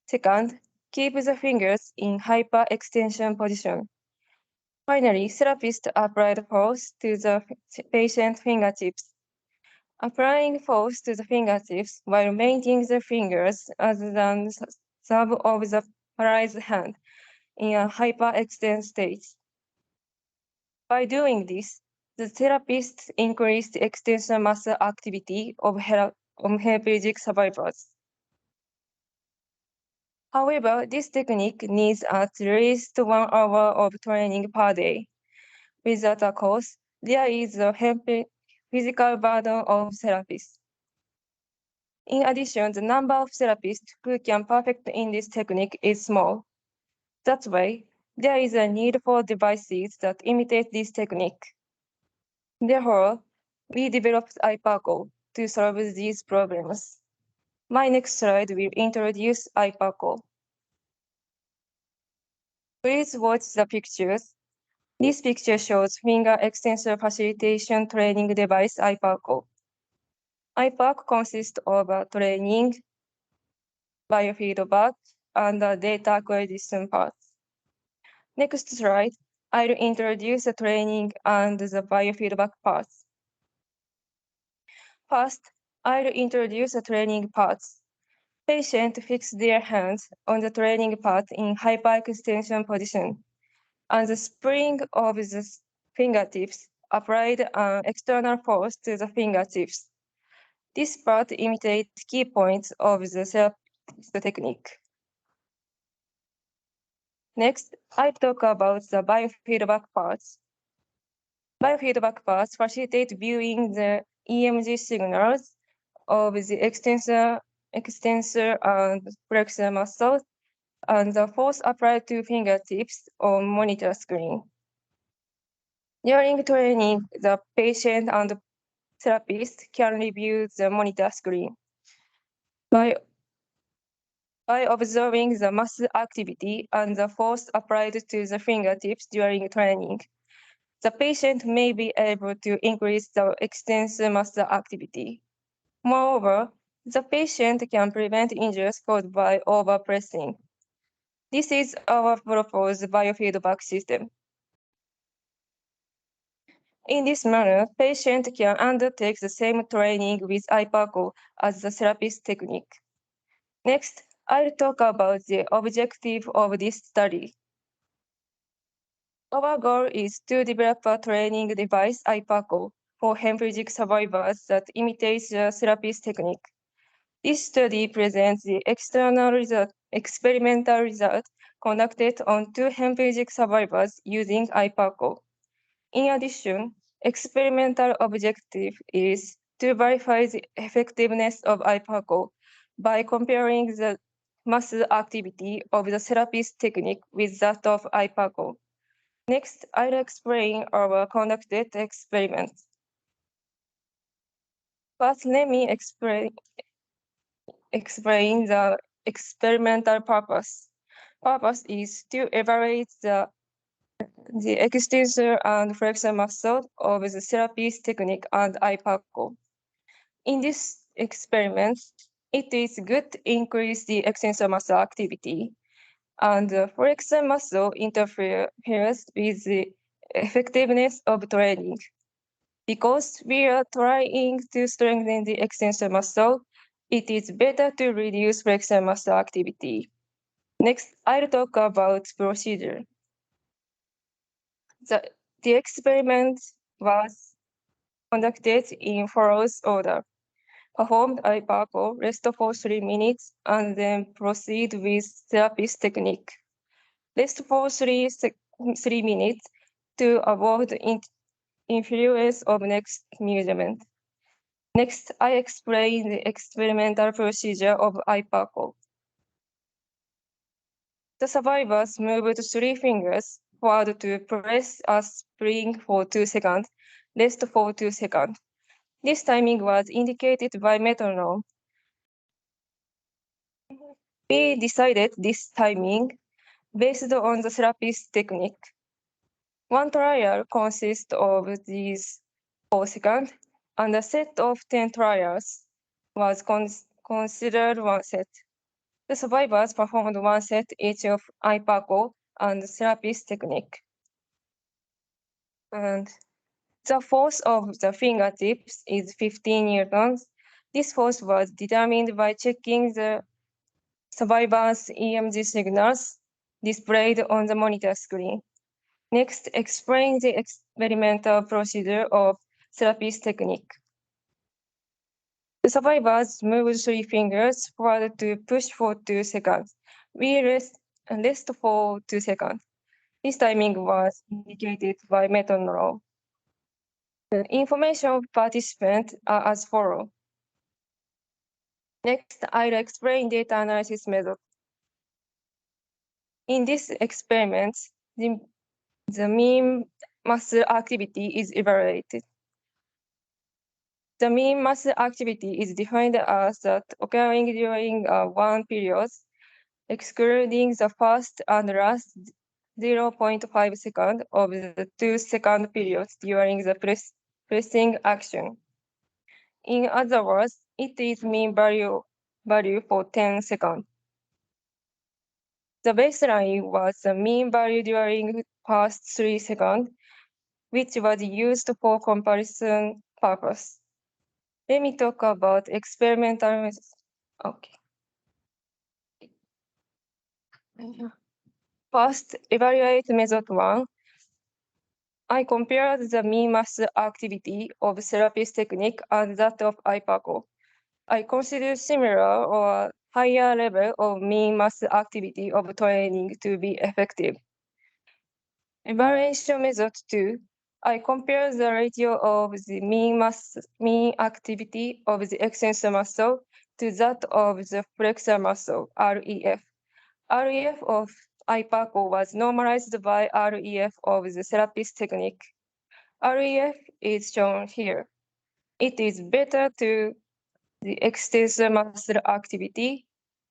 Second, keep the fingers in hyperextension position. Finally, therapist applied force to the patient fingertips. Applying force to the fingertips while maintaining the fingers other than the thumb of the paralyzed hand in a hyperextend state. By doing this, the therapist increased the extensor muscle activity of hemiplegic survivors. However, this technique needs at least 1 hour of training per day. Without a course, there is a physical burden of therapists. In addition, the number of therapists who can perfect in this technique is small. That way, there is a need for devices that imitate this technique. Therefore, we developed iParco to solve these problems. My next slide will introduce iParco. Please watch the pictures. This picture shows finger extensor facilitation training device iParco. iParc consists of a training, biofeedback, and a data acquisition parts. Next slide, I'll introduce the training and the biofeedback parts. First, I'll introduce the training parts. Patients fix their hands on the training part in hyperextension position, and the spring of the fingertips applied an external force to the fingertips. This part imitates key points of the therapist technique. Next, I talk about the biofeedback parts. Biofeedback parts facilitate viewing the EMG signals of the extensor and flexor muscles and the force applied to fingertips on monitor screen. During training, the patient and the therapist can review the monitor screen. By observing the muscle activity and the force applied to the fingertips during training, the patient may be able to increase the extensor muscle activity. Moreover, the patient can prevent injuries caused by overpressing. This is our proposed biofeedback system. In this manner, patient can undertake the same training with iParco as the therapist technique. Next, I'll talk about the objective of this study. Our goal is to develop a training device, iParco, for hemiplegic survivors that imitates the therapist technique. This study presents the experimental result conducted on 2 hemiplegic survivors using iParco. In addition, experimental objective is to verify the effectiveness of iParco by comparing the muscle activity of the therapist technique with that of iParco. Next, I'll explain our conducted experiments. First, let me explain the experimental purpose. Purpose is to evaluate the extensor and flexor muscle of the therapist technique and iParco. In this experiment, it is good to increase the extensor muscle activity, and the flexor muscle interferes with the effectiveness of training. Because we are trying to strengthen the extensor muscle, it is better to reduce flexor muscle activity. Next, I'll talk about procedure. The experiment was conducted in follows order. Performed IPACO, rest for 3 minutes, and then proceed with therapist technique. Rest for 3 minutes to avoid influence of next measurement. Next, I explain the experimental procedure of IPACO. The survivors moved 3 fingers forward to press a spring for 2 seconds, rest for 2 seconds. This timing was indicated by metronome. We decided this timing based on the therapist technique. One trial consists of these 4 seconds, and a set of 10 trials was considered one set. The survivors performed one set each of IPACO and therapist technique. And the force of the fingertips is 15 newtons. This force was determined by checking the survivors' EMG signals displayed on the monitor screen. Next, explain the experimental procedure of therapist technique. The survivors moved 3 fingers forward to push for 2 seconds. We rest for 2 seconds. This timing was indicated by metronome. The information of participants are as follows. Next, I'll explain data analysis method. In this experiment, the mean muscle activity is evaluated. The mean muscle activity is defined as that occurring during one period, excluding the first and last 0.5 seconds of the 2 second periods during the pressing action. In other words, it is mean value for 10 seconds. The baseline was the mean value during past 3 seconds, which was used for comparison purpose. Let me talk about experimental methods. Okay. First, evaluate method 1. I compared the mean muscle activity of therapist technique and that of IPACO. I consider similar or higher level of mean muscle activity of training to be effective. Evaluation method 2. I compare the ratio of the mean activity of the extensor muscle to that of the flexor muscle, REF. REF of IPACO was normalized by REF of the therapist technique. REF is shown here. It is better to the extensor muscle activity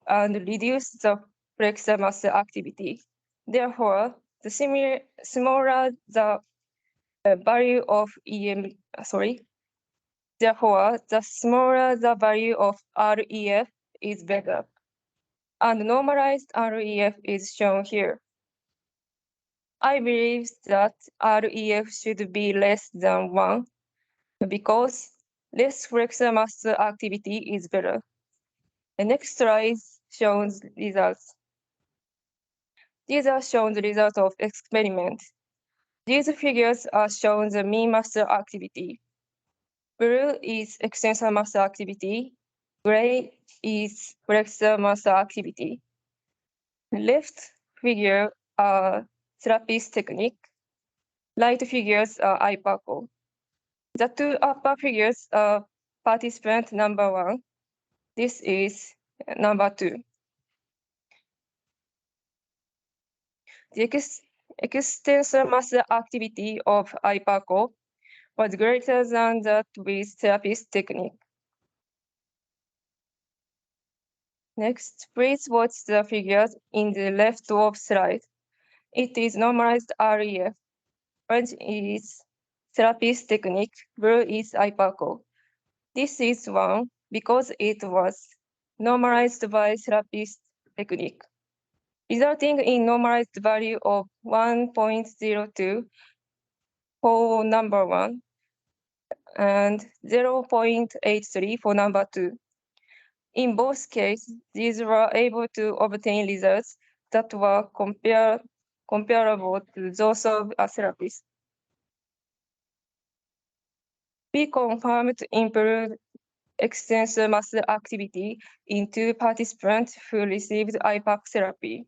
and reduce the flexor muscle activity. Therefore, the smaller the value of Therefore, the smaller the value of REF is better. And normalized REF is shown here. I believe that REF should be less than 1 because less flexor muscle activity is better. The next slide shows results. These are shown the results of experiment. These figures are shown the mean muscle activity. Blue is extensor muscle activity. Gray is flexor muscle activity. The left figure are therapist technique. Right figures are IPACO. The 2 upper figures are participant number 1. This is number 2. The extensor muscle activity of IPACO was greater than that with therapist technique. Next, please watch the figures in the left of slide. It is normalized REF. Orange is therapist technique, blue is IPACO. This is 1 because it was normalized by therapist technique, resulting in normalized value of 1.02 for number 1 and 0.83 for number 2. In both cases, these were able to obtain results that were comparable to those of a therapist. We confirmed improved extensor muscle activity in 2 participants who received IPAC therapy.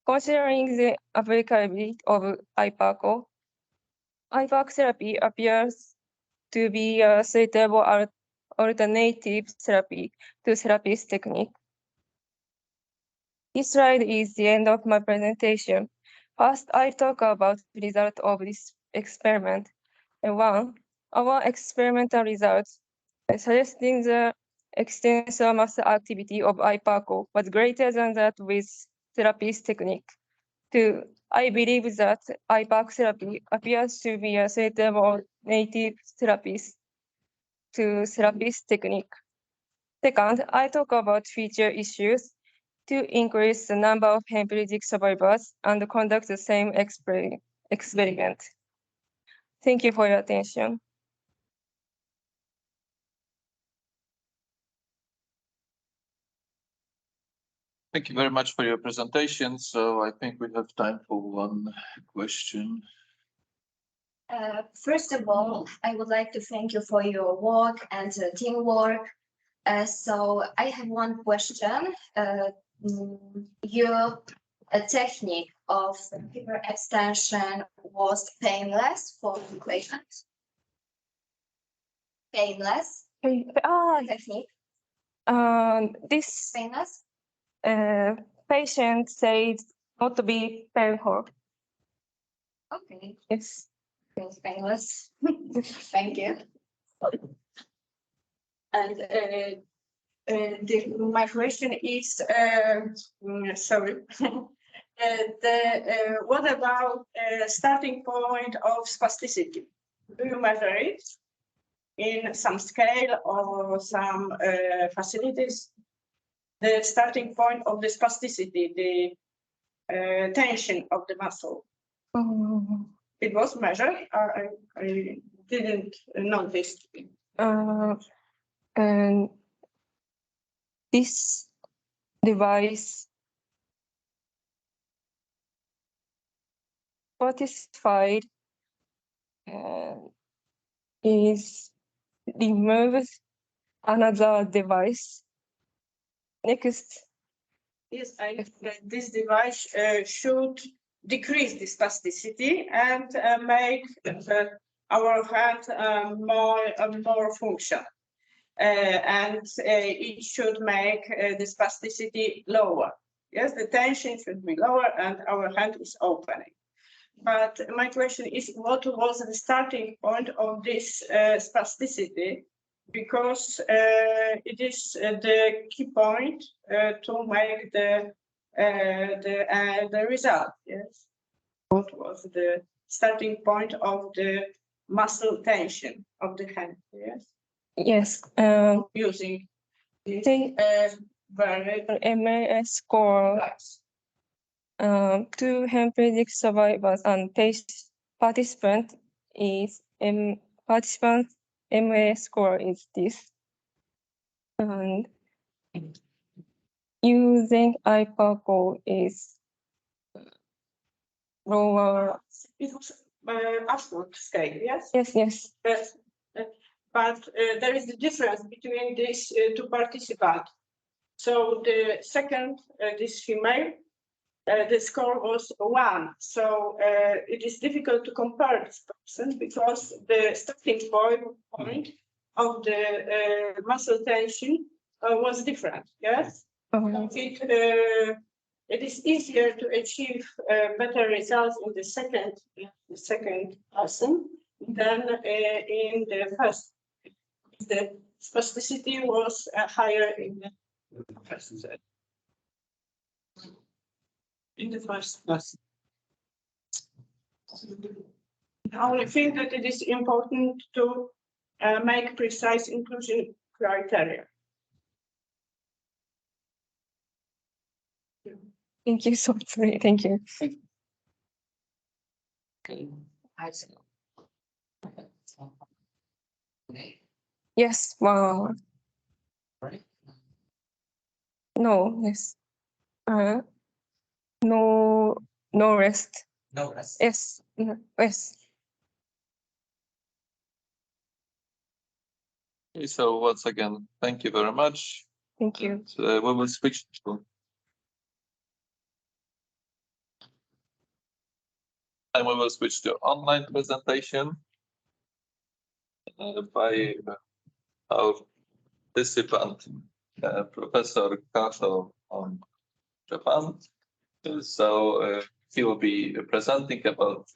Considering the applicability of IPAC therapy appears to be a suitable alternative therapy to therapist technique. This slide is the end of my presentation. First, I talk about the result of this experiment. One, our experimental results suggesting the extensor muscle activity of IPAC was greater than that with therapist technique. Two, I believe that IPAC therapy appears to be a suitable native therapist to therapist technique. Second, I talk about future issues to increase the number of hemiplegic survivors and conduct the same experiment. Thank you for your attention. Thank you very much for your presentation. So I think we have time for one question. First of all, I would like to thank you for your work and teamwork. So I have one question. Your technique of hyperextension was painless for the patient? Painless technique? This Painless? Patient said not to be painful. Okay, Yes. it's painless. Thank you. And my question is, sorry, what about starting point of spasticity? Do you measure it in some scale or some facilities? The starting point of the spasticity, the tension of the muscle. It was measured. I didn't notice. And this device satisfied is removed another device. Next. Yes, this device should decrease the spasticity and make our hand more functional. And it should make the spasticity lower. Yes, the tension should be lower and our hand is opening. But my question is, what was the starting point of this spasticity? Because it is the key point to make the result. Yes. What was the starting point of the muscle tension of the hand? Yes. Yes. Using this MAS score. To hemiplegic survivors and participant is participant MA score is this. And using IPAC is lower. It was absolute scale, yes? Yes, yes. Yes. But there is the difference between these two participants. So the second, this female, the score was 1. So it is difficult to compare this person because the starting point of the muscle tension was different. Yes. It is easier to achieve better results in the second person than in the first. The spasticity was higher in the first set. In the first person. The only thing that it is important to make precise inclusion criteria. Thank you so much. Thank you. Okay. Yes, well, no, yes. No, no rest. No rest. Yes, yes. Okay, so once again, thank you very much. Thank you. We will switch to online presentation by our participant, Professor Kato on Japan. So he will be presenting about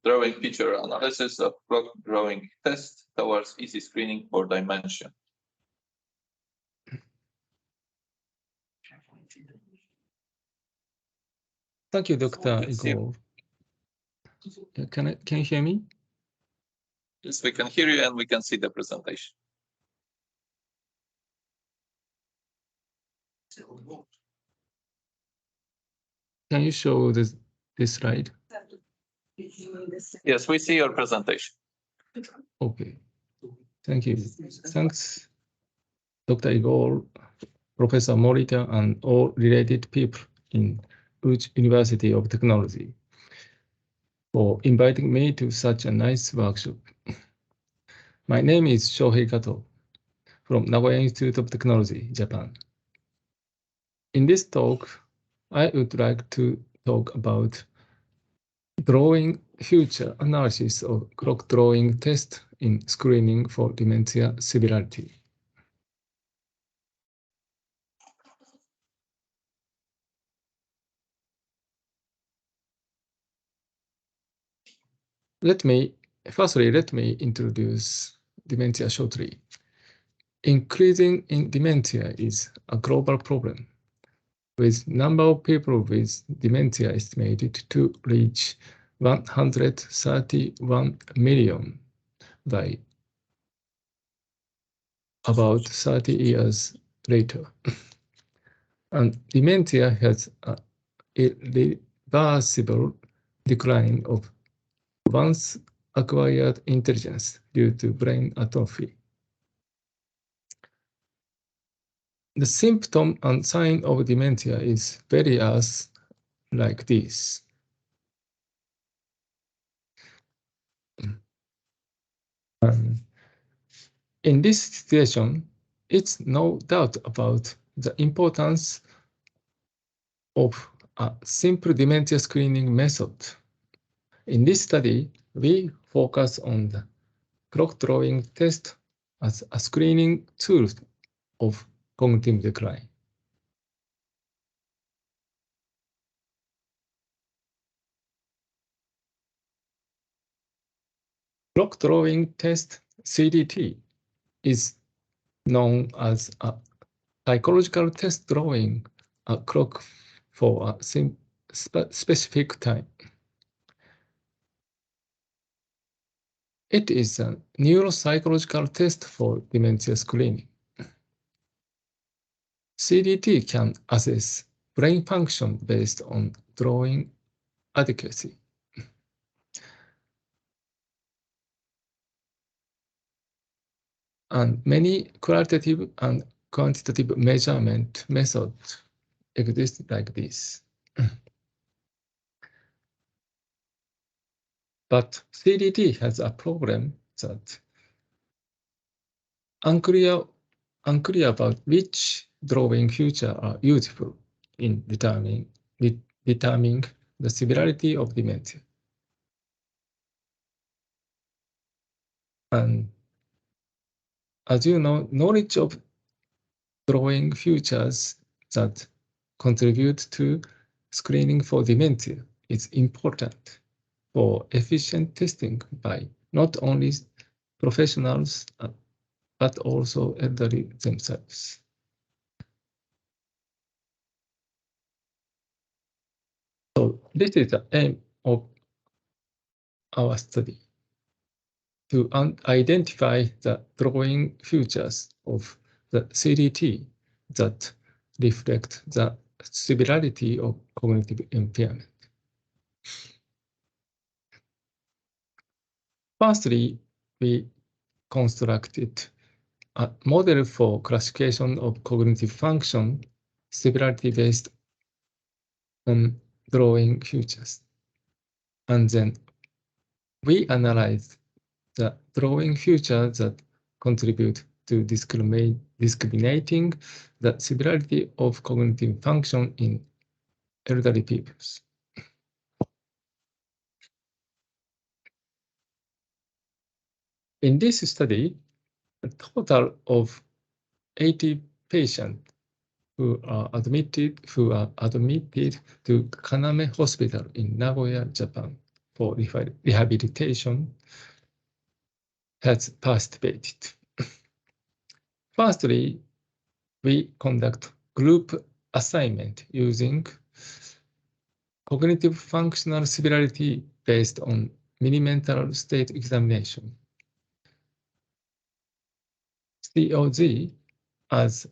drawing feature analysis of clock drawing test towards easy screening for dimension. Thank you, Dr. Igor. Can you hear me? Yes, we can hear you and we can see the presentation. Can you show this slide? Yes, we see your presentation. Okay. Thank you. Thanks, Dr. Igor, Professor Morita, and all related people in Uch University of Technology for inviting me to such a nice workshop. My name is Shohei Kato from Nagoya Institute of Technology, Japan. In this talk, I would like to talk about drawing future analysis of clock drawing test in screening for dementia severity. Let me introduce dementia shortly. Increasing in dementia is a global problem, with number of people with dementia estimated to reach 131 million by about 30 years later. And dementia has an irreversible decline of one's acquired intelligence due to brain atrophy. The symptom and sign of dementia is various like this. In this situation, it's no doubt about the importance of a simple dementia screening method. In this study, we focus on the clock drawing test as a screening tool of cognitive decline. Clock drawing test, CDT, is known as a psychological test drawing a clock for a specific time. It is a neuropsychological test for dementia screening. CDT can assess brain function based on drawing adequacy. And many qualitative and quantitative measurement methods exist like this. But CDT has a problem that unclear about which drawing features are useful in determining the severity of dementia. And as you know, knowledge of drawing features that contribute to screening for dementia is important for efficient testing by not only professionals, but also elderly themselves. So this is the aim of our study, to identify the drawing features of the CDT that reflect the severity of cognitive impairment. Firstly, we constructed a model for classification of cognitive function severity based on drawing features. And then we analyzed the drawing features that contribute to discriminating the severity of cognitive function in elderly people. In this study, a total of 80 patients who are admitted to Kaname Hospital in Nagoya, Japan for rehabilitation has participated. Firstly, we conduct group assignment using cognitive functional severity based on mini-mental state examination. COG as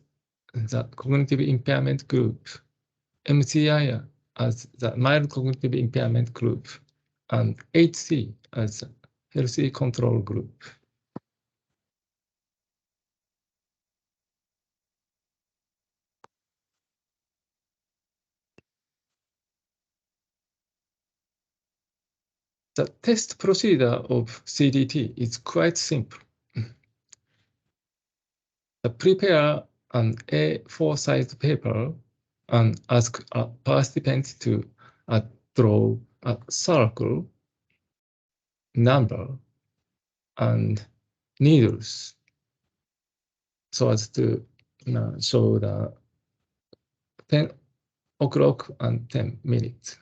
the cognitive impairment group, MCI as the mild cognitive impairment group, and HC as the healthy control group. The test procedure of CDT is quite simple. Prepare an A4-sized paper and ask a participant to draw a circle, number, and needles so as to show the 10 o'clock and 10 minutes.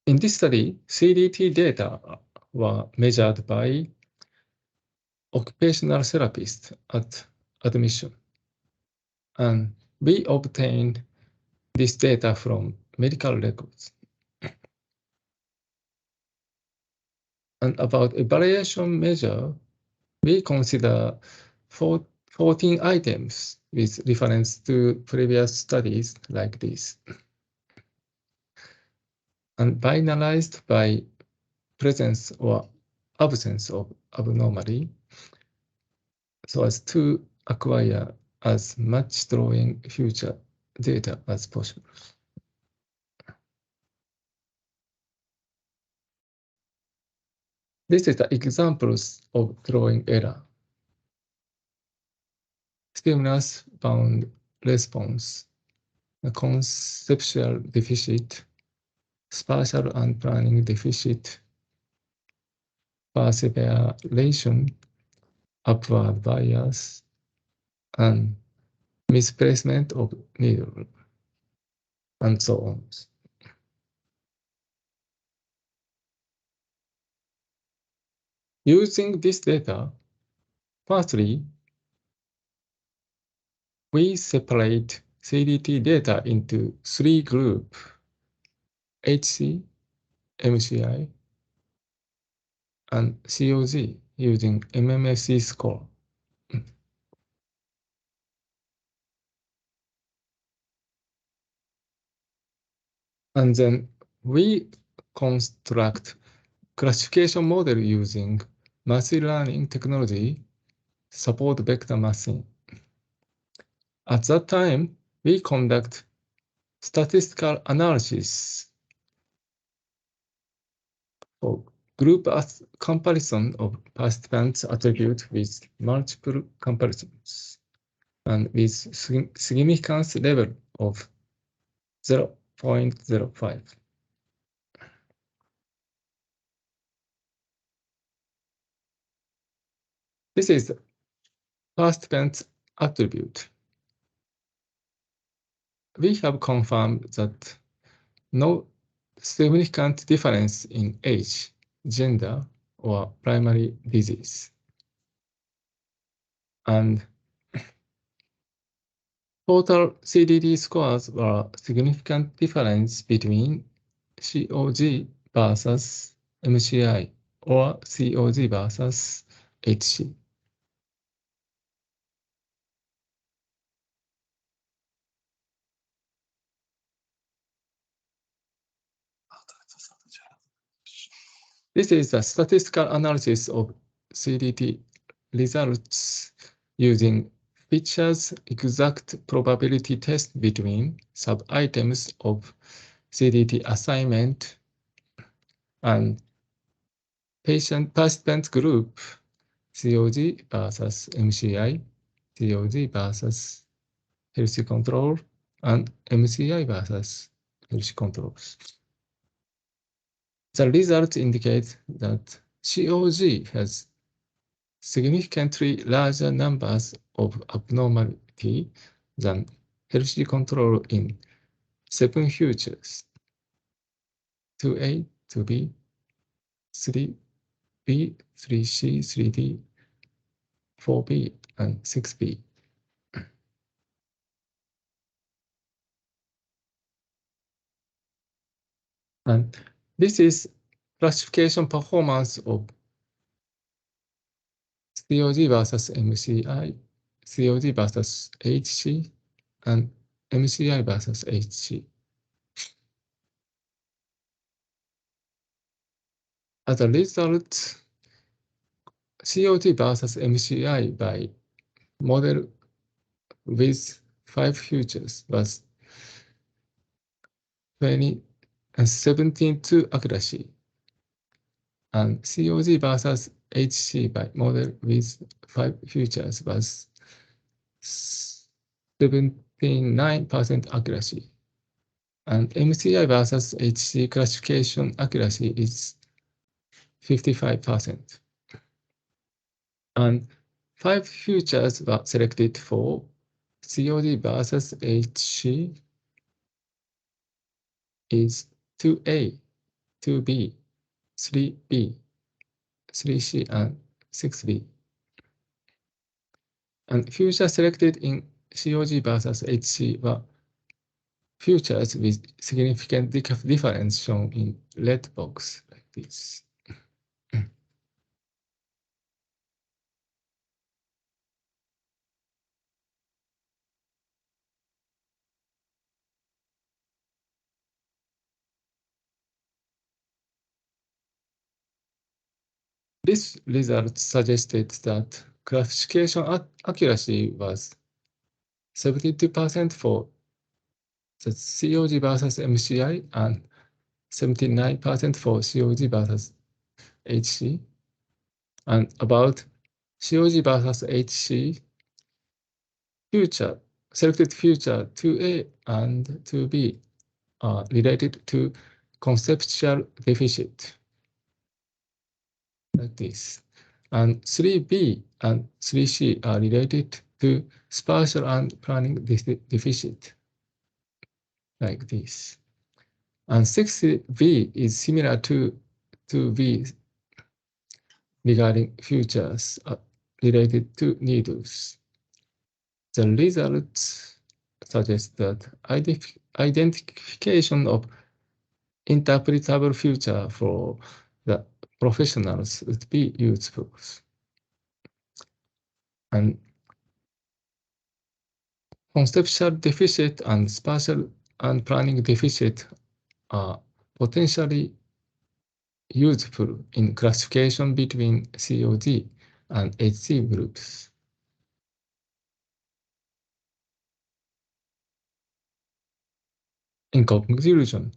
In this study, CDT data were measured by occupational therapists at admission. And we obtained this data from medical records. And about evaluation measure, we consider 14 items with reference to previous studies like this. And binariized by presence or absence of abnormality so as to acquire as much drawing future data as possible. This is the examples of drawing error. Stimulus bound response, a conceptual deficit, spatial and planning deficit, perseveration, upward bias, and misplacement of needle, and so on. Using this data, firstly, we separate CDT data into 3 groups, HC, MCI, and COG using MMSE score. And then we construct classification model using machine learning technology support vector machine. At that time, we conduct statistical analysis for group comparison of participants' attribute with multiple comparisons and with significance level of 0.05. This is participant's attribute. We have confirmed that no significant difference in age, gender, or primary disease. And total CDT scores were significant difference between COG versus MCI or COG versus HC. This is a statistical analysis of CDT results using Fisher's exact probability test between sub-items of CDT assignment and participant group COG versus MCI, COG versus healthy control, and MCI versus healthy controls. The results indicate that COG has significantly larger numbers of abnormality than healthy control in 7 features: 2A, 2B, 3B, 3C, 3D, 4B, and 6B. And this is classification performance of COG versus MCI, COG versus HC, and MCI versus HC. As a result, COG versus MCI by model with 5 features was 17.2 accuracy, and COG versus HC by model with 5 features was 79% accuracy, and MCI versus HC classification accuracy is 55%. And 5 features were selected for COG versus HC is 2A, 2B, 3B, 3C, and 6B. And features selected in COG versus HC were features with significant difference shown in red box like this. This result suggested that classification accuracy was 72% for the COG versus MCI and 79% for COG versus HC. And about COG versus HC, selected feature 2A and 2B are related to conceptual deficit, like this. And 3B and 3C are related to spatial and planning deficit, like this. And 6B is similar to 2B regarding features related to needles. The results suggest that identification of interpretable feature for the professionals would be useful. And conceptual deficit and spatial and planning deficit are potentially useful in classification between COG and HC groups. In conclusion,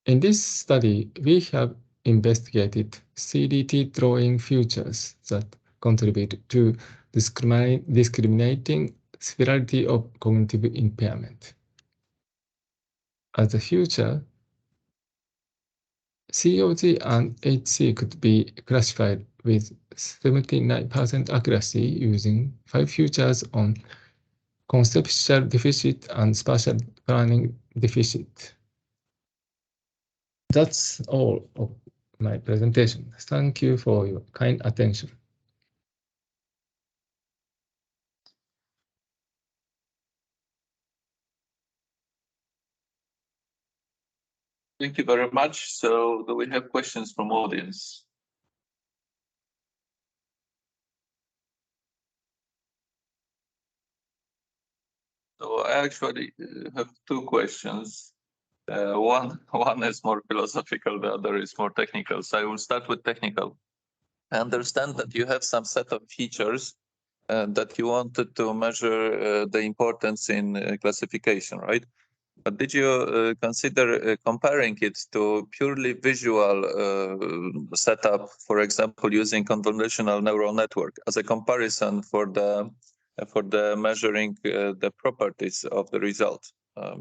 in this study, we have investigated CDT drawing features that contribute to discriminating severity of cognitive impairment. As a feature, COG and HC could be classified with 79% accuracy using 5 features on conceptual deficit and spatial planning deficit. That's all of my presentation. Thank you for your kind attention. Thank you very much. So do we have questions from audience? So I actually have 2 questions. One is more philosophical, the other is more technical. So I will start with technical. I understand that you have some set of features that you wanted to measure the importance in classification, right? But did you consider comparing it to purely visual setup, for example, using convolutional neural network as a comparison for the measuring the properties of the result?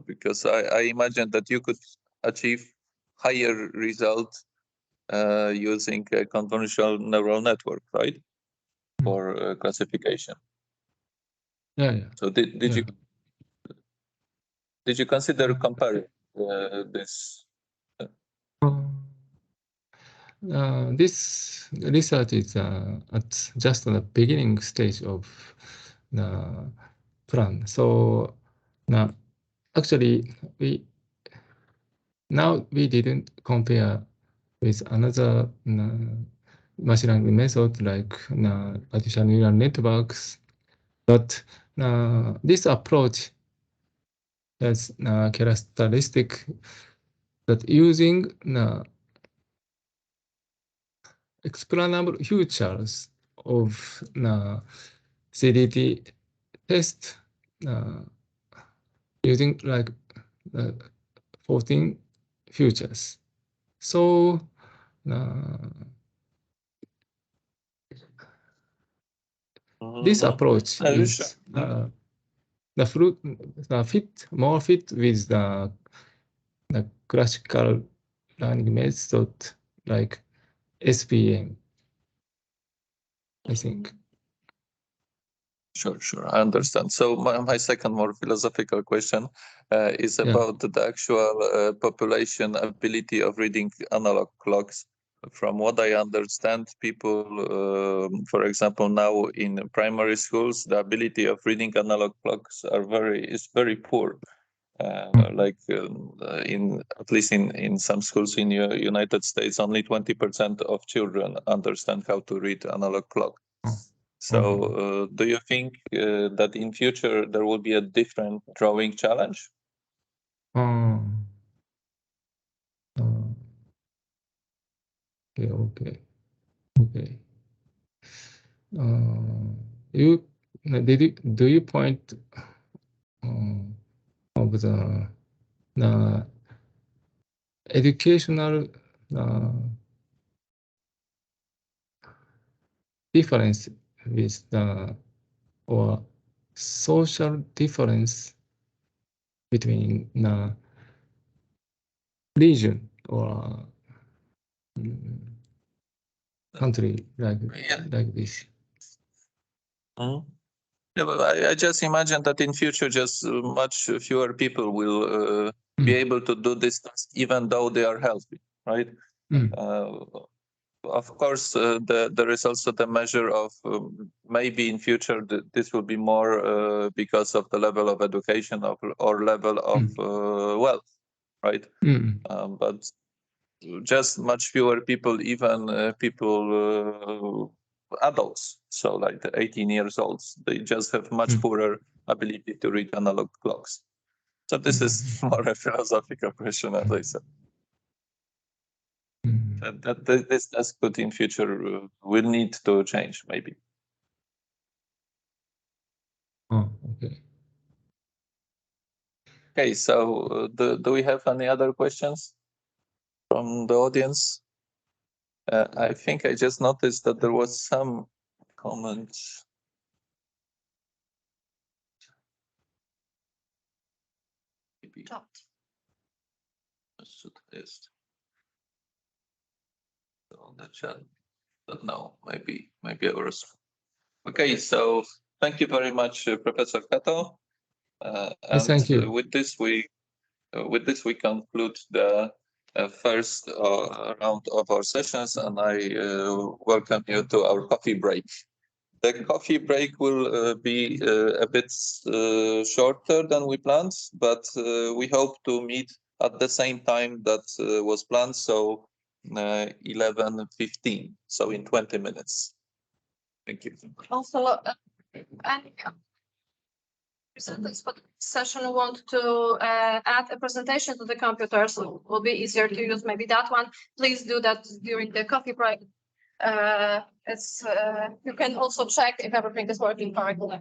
Because I imagine that you could achieve higher result using a convolutional neural network, right? For classification. Yeah. So did you consider comparing this? This research is at just the beginning stage of the plan. So actually, we didn't compare with another machine learning method like artificial neural networks, but this approach has characteristic that using explainable features of CDT test using like 14 features. So this approach is more fit with the classical learning method like SPM, I think. Sure, I understand. So my second more philosophical question is about the actual population ability of reading analog clocks. From what I understand, people, for example, now in primary schools, the ability of reading analog clocks is very poor. Like at least in some schools in the United States, only 20% of children understand how to read analog clock. So do you think that in future there will be a different drawing challenge? Okay. Do you point of the educational difference with or social difference between the region or country like this? Yeah, but I just imagine that in future, just much fewer people will be able to do this task, even though they are healthy, right? Of course, there is also the measure of maybe in future this will be more because of the level of education or level of wealth, right? But just much fewer people, even people, adults, so like the 18 years olds, they just have much poorer ability to read analog clocks. So this is more a philosophical question, as I said. That this task could in future will need to change, maybe. Okay. Okay, so do we have any other questions from the audience? I think I just noticed that there was some comments. Maybe on the chat. Don't know. Maybe I was. Okay, so thank you very much, Professor Kato. Thank you. With this we conclude the first round of our sessions, and I welcome you to our coffee break. The coffee break will be a bit shorter than we planned, but we hope to meet at the same time that was planned, so 11:15, so in 20 minutes. Thank you. Also, presenters for the session want to add a presentation to the computer, so it will be easier to use maybe that one. Please do that during the coffee break. You can also check if everything is working correctly.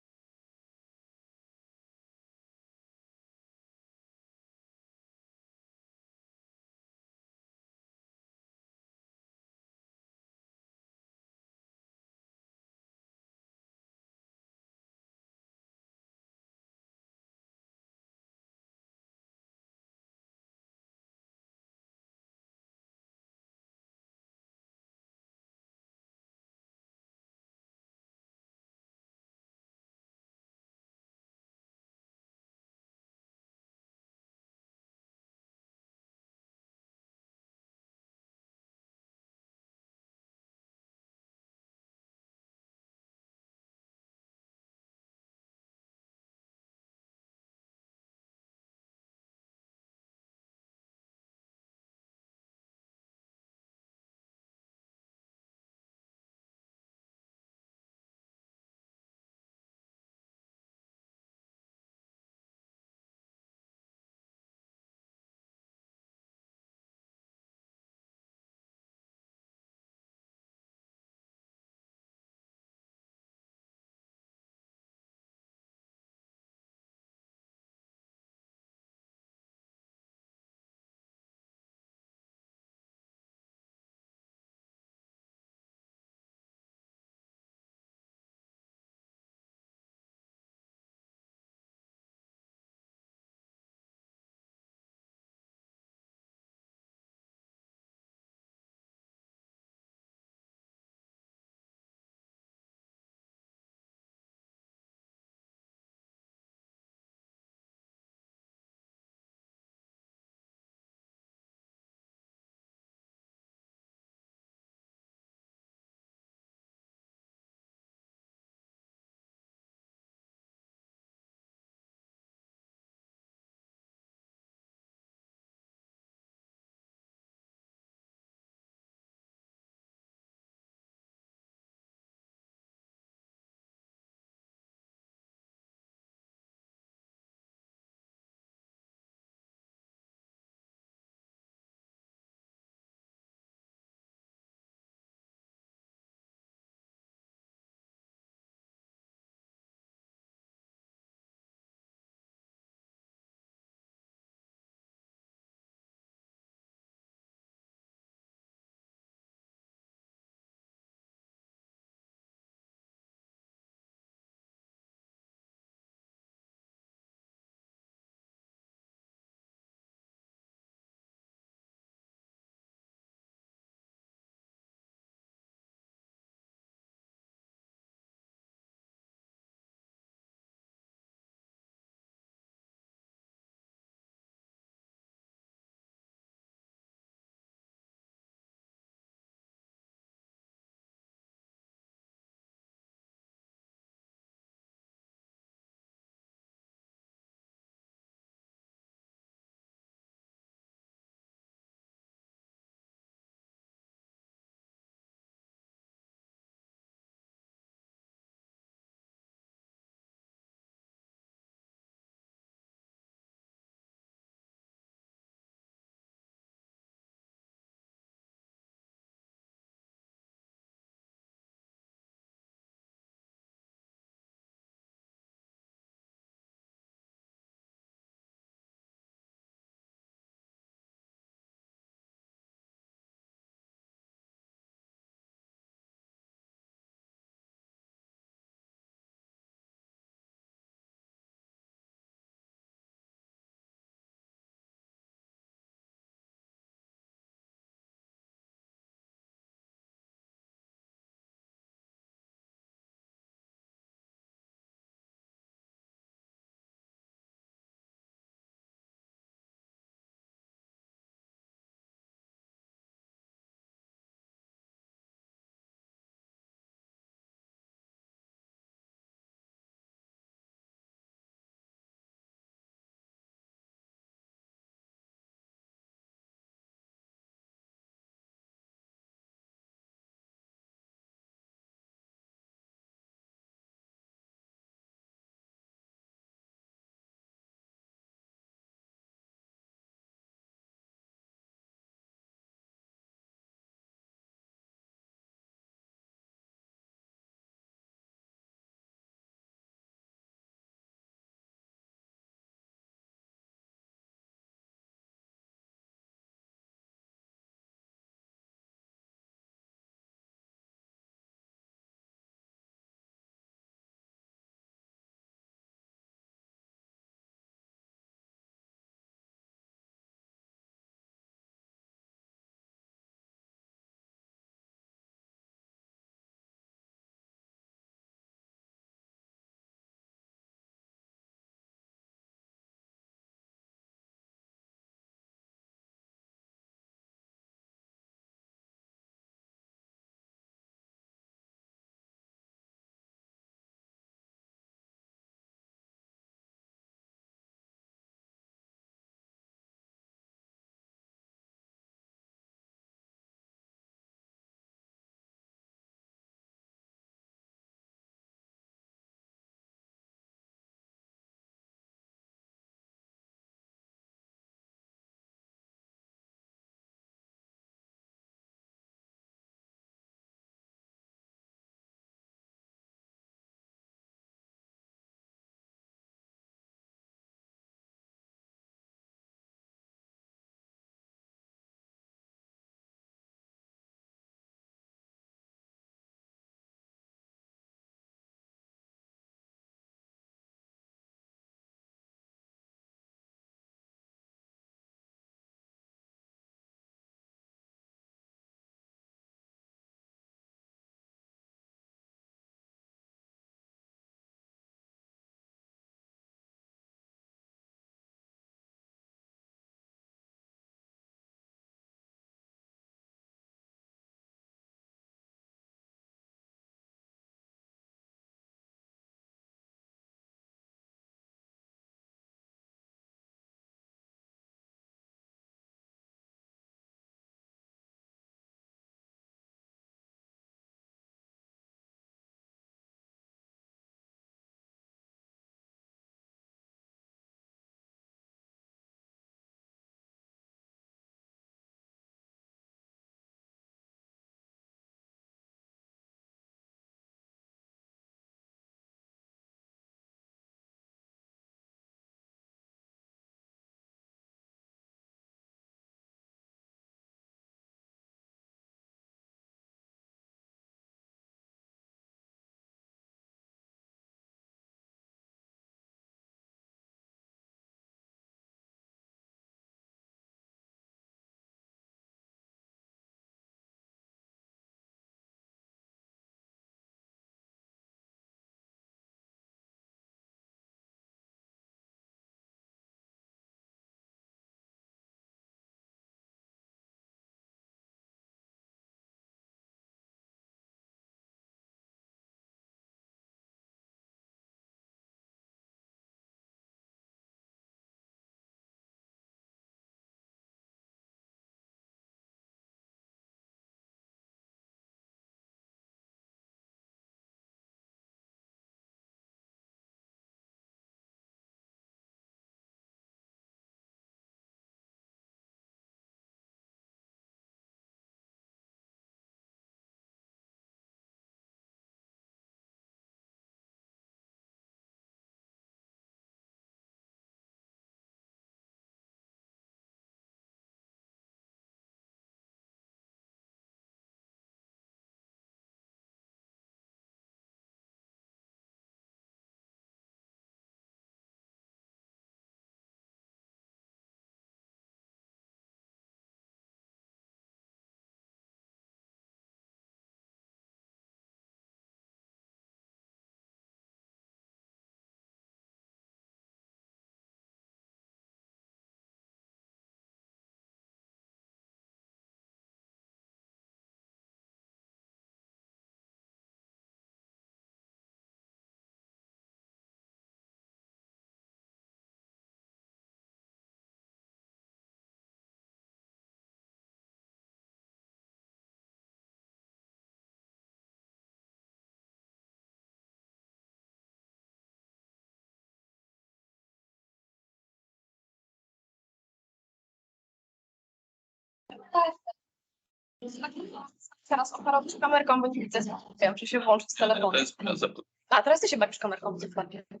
Teraz operować kamerką, bo nie widzę. Wiem, czy się włączyć z telefonu. To jest plaza. A, teraz ty się bawisz kamerką, będzie lepiej.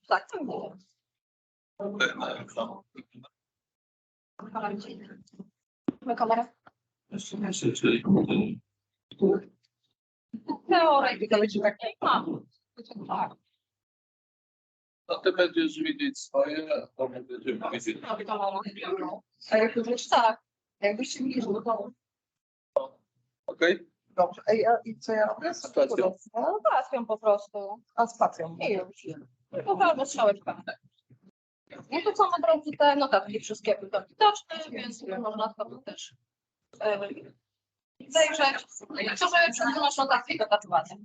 Tak, tak. My kamerę. Teoretycznie takiej mam. No ty będziesz widzieć swoje, a to my będziemy widzieć. A jak już tak, jakbyście mi to. Okej? Dobrze. I co ja robię? Spacją. No, załatwiam po prostu. A spacją. I już. Albo strzałeczka. No to co, na drodze te notatki wszystkie będą widoczne, więc można to też zajrzeć. Co, że przeglądasz notatki do tatuaży.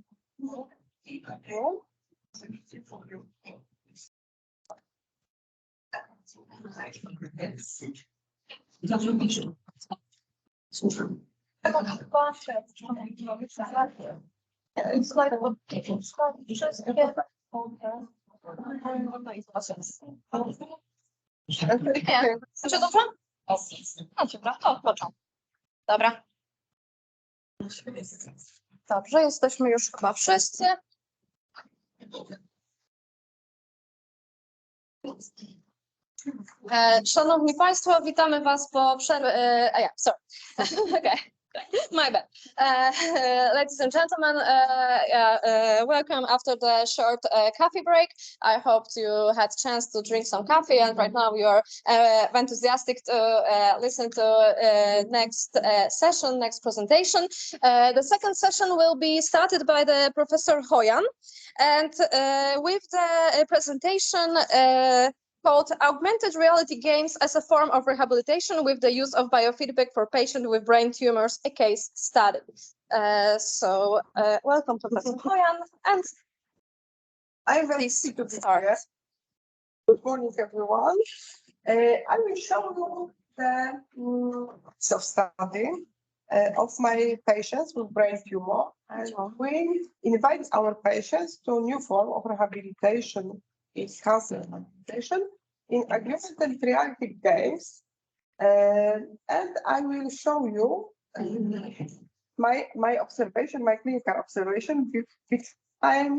Znaczy dobrze? No dobra, to odpoczął. Dobra. Dobrze, jesteśmy już chyba wszyscy. Szanowni Państwo, witamy Was po przerwie. Sorry. Okay. My bad. Ladies and gentlemen, welcome after the short coffee break. I hope you had a chance to drink some coffee, and right now you are enthusiastic to listen to next session, next presentation. The second session will be started by the Professor Hoyan, and with the presentation called Augmented Reality Games as a Form of Rehabilitation with the Use of Biofeedback for Patients with Brain Tumors, a Case Study. Welcome, Professor Hoyan, and I'm very please happy to start. here. Good morning, everyone. I will show you the self-study of my patients with brain tumor. And we invite our patients to a new form of rehabilitation. Is cancer rehabilitation in augmented reality games, and I will show you my observation, my clinical observation. Because I'm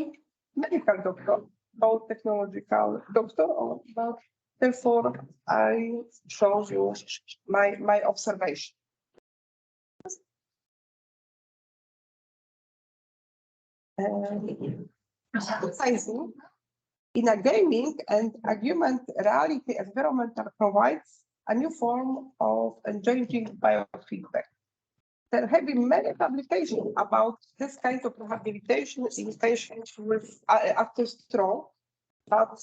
medical doctor, not technological doctor, but therefore I show you my observation. Precisely. In a gaming and augmented reality environment provides a new form of engaging biofeedback. There have been many publications about this kind of rehabilitation in patients with after stroke, but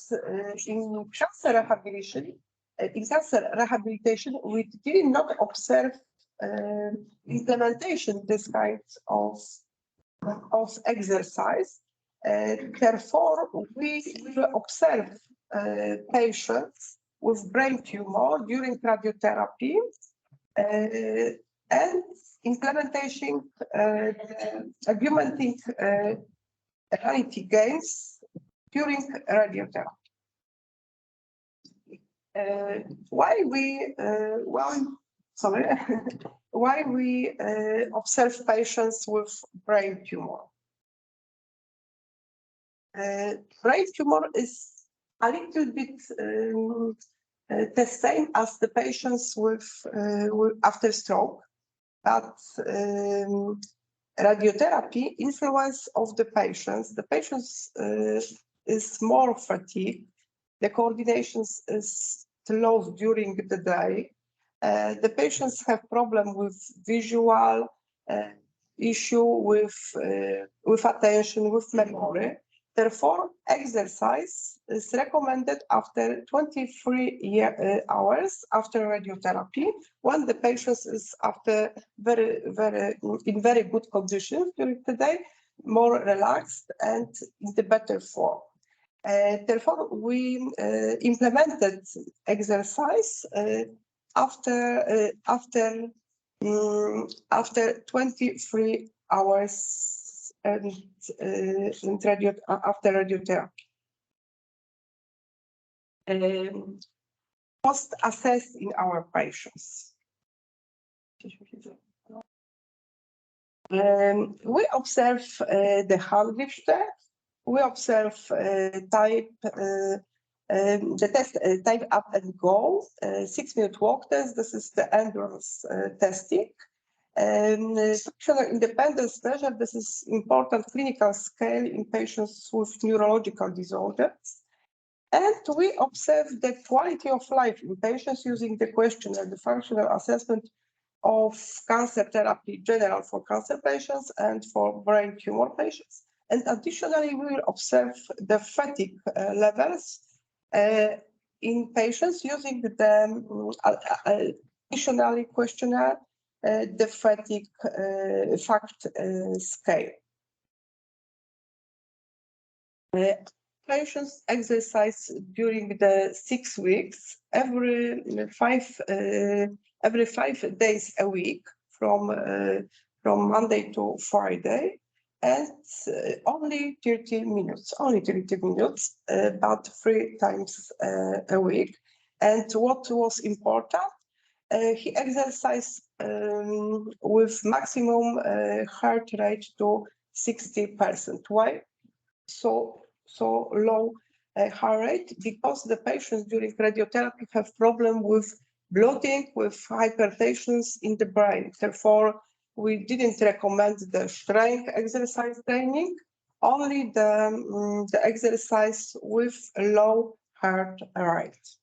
in cancer rehabilitation, we did not observe implementation this kind of exercise. Therefore, we will observe patients with brain tumor during radiotherapy and implementing augmenting reality games during radiotherapy. Why we observe patients with brain tumor? Brain tumor is a little bit the same as the patients with after stroke, but radiotherapy influence of the patients. The patients is more fatigued. The coordination is slow during the day. The patients have problem with visual issue, with attention, with memory. Therefore, exercise is recommended after 23 hours after radiotherapy, when the patient is after in very good condition during the day, more relaxed and in the better form. Therefore, we implemented exercise after 23 hours and after radiotherapy. Post assessed in our patients. We observe the hand grip strength. We observe the test type up and go, 6-minute walk test. This is the endurance testing. Functional independence measure. This is important clinical scale in patients with neurological disorders. And we observe the quality of life in patients using the questionnaire, the functional assessment of cancer therapy general for cancer patients and for brain tumor patients. And additionally, we will observe the fatigue levels in patients using the additionally questionnaire, the fatigue fact scale. Patients exercise during the 6 weeks, every 5 days a week from Monday to Friday, and only 30 minutes, but 3 times a week. And what was important, he exercised with maximum heart rate to 60%. Why so low heart rate? Because the patients during radiotherapy have problem with bloating, with hypertensions in the brain. Therefore, we didn't recommend the strength exercise training, only the exercise with low heart rate.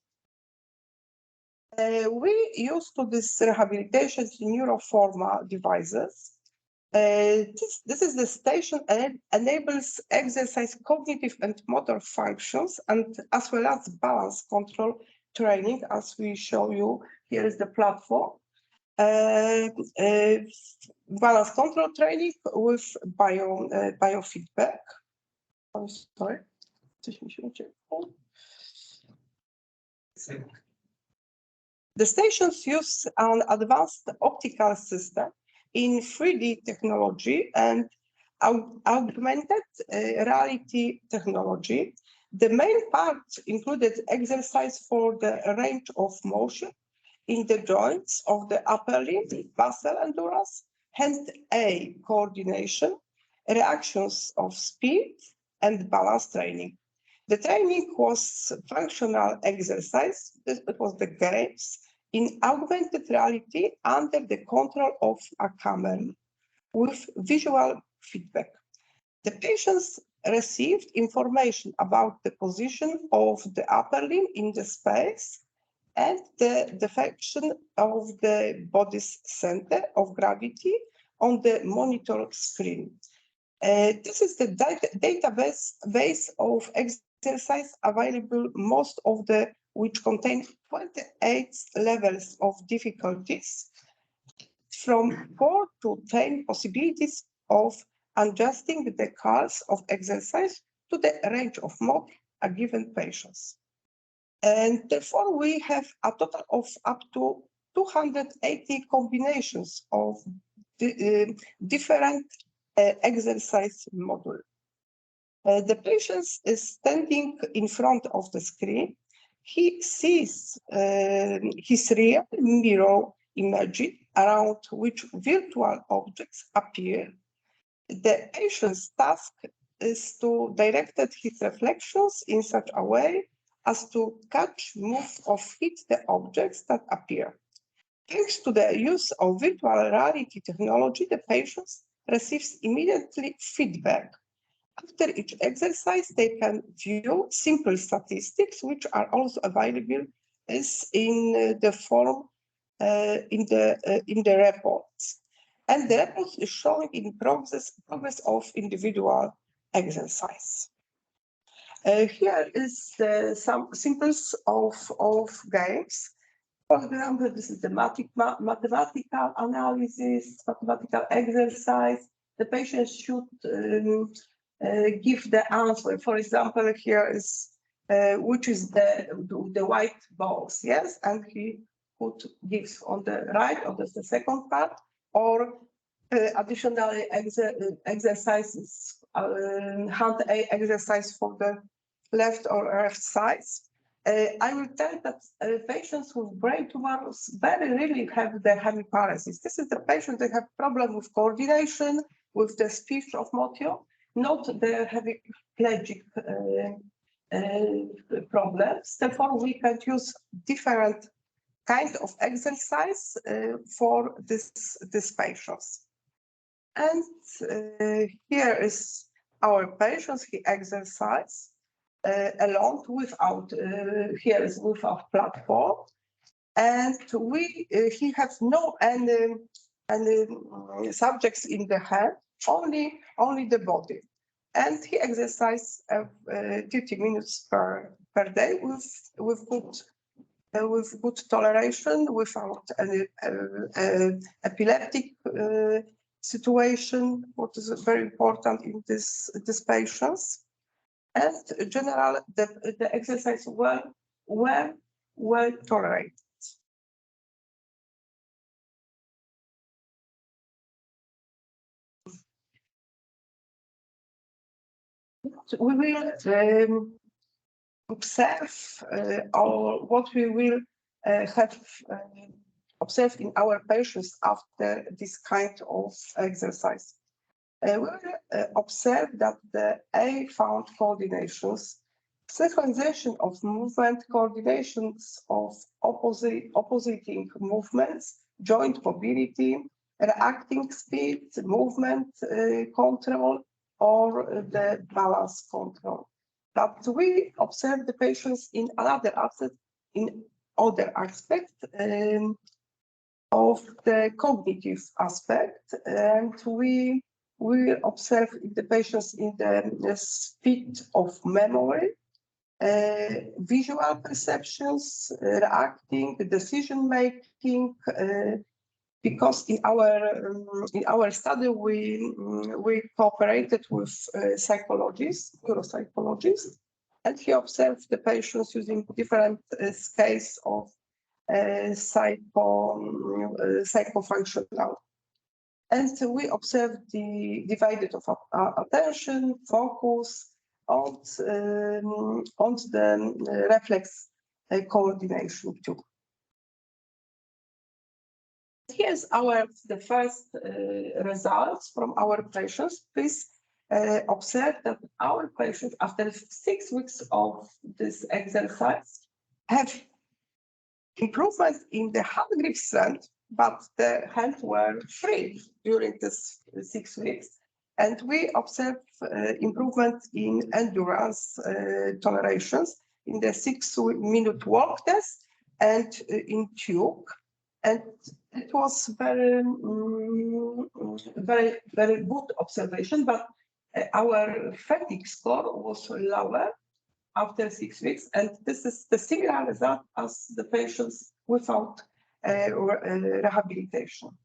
We used to this rehabilitation neuroforma devices. This is the station and enables exercise cognitive and motor functions, and as well as balance control training, as we show you. Here is the platform. Balance control training with biofeedback. I'm sorry. The stations use an advanced optical system in 3D technology and augmented reality technology. The main part included exercise for the range of motion in the joints of the upper limb, muscle endurance, hand-eye coordination, reactions of speed, and balance training. The training was functional exercise. It was the games in augmented reality under the control of a camera with visual feedback. The patients received information about the position of the upper limb in the space and the deflection of the body's center of gravity on the monitor screen. This is the database of exercise available, most of the which contain 28 levels of difficulties, from 4 to 10 possibilities of adjusting the course of exercise to the range of motion a given patients. And therefore, we have a total of up to 280 combinations of different exercise model. The patient is standing in front of the screen. He sees his real mirror image around which virtual objects appear. The patient's task is to direct his reflections in such a way as to catch, move, or hit the objects that appear. Thanks to the use of virtual reality technology, the patient receives immediately feedback. After each exercise, they can view simple statistics, which are also available as in the form in the reports. And the report is showing in progress of individual exercise. Here is some samples of games. For example, this is the mathematical analysis, mathematical exercise. The patient should give the answer. For example, here is which is the white balls, yes, and he could give on the right, or the second part, or additionally exercises, hand-eye exercise for the left or right sides. I will tell that patients with brain tumors very rarely have the hemiparesis. This is the patient that have problem with coordination, with the speech of motor, not the hemiplegic problems. Therefore, we can use different kind of exercise for this patients. And here is our patients. He exercise alone without here is without platform, and he has no any subjects in the head, only the body, and he exercises 30 minutes per day with good toleration, without any epileptic situation, what is very important in this patients. And general, the exercise well tolerated. We will observe, or what we will have observed in our patients after this kind of exercise. We will observe that the A-found coordinations, synchronization of movement, coordinations of opposing movements, joint mobility, reacting speed, movement control, or the balance control. But we observe the patients in other aspect of the cognitive aspect, and we observe the patients in the speed of memory, visual perceptions, reacting, decision making, because in our study we cooperated with psychologists, neuropsychologists, and he observed the patients using different scales of psychofunctional. And we observed the divided of attention, focus, on the reflex coordination too. Here's the first results from our patients. Please observe that our patients, after 6 weeks of this exercise, have improvement in the hand grip strength, but the hands were free during this 6 weeks. And we observe improvement in endurance tolerations in the 6-minute walk test and in tube. And it was very good observation, but our fatigue score was lower after 6 weeks. And this is the similar result as the patients without rehabilitation.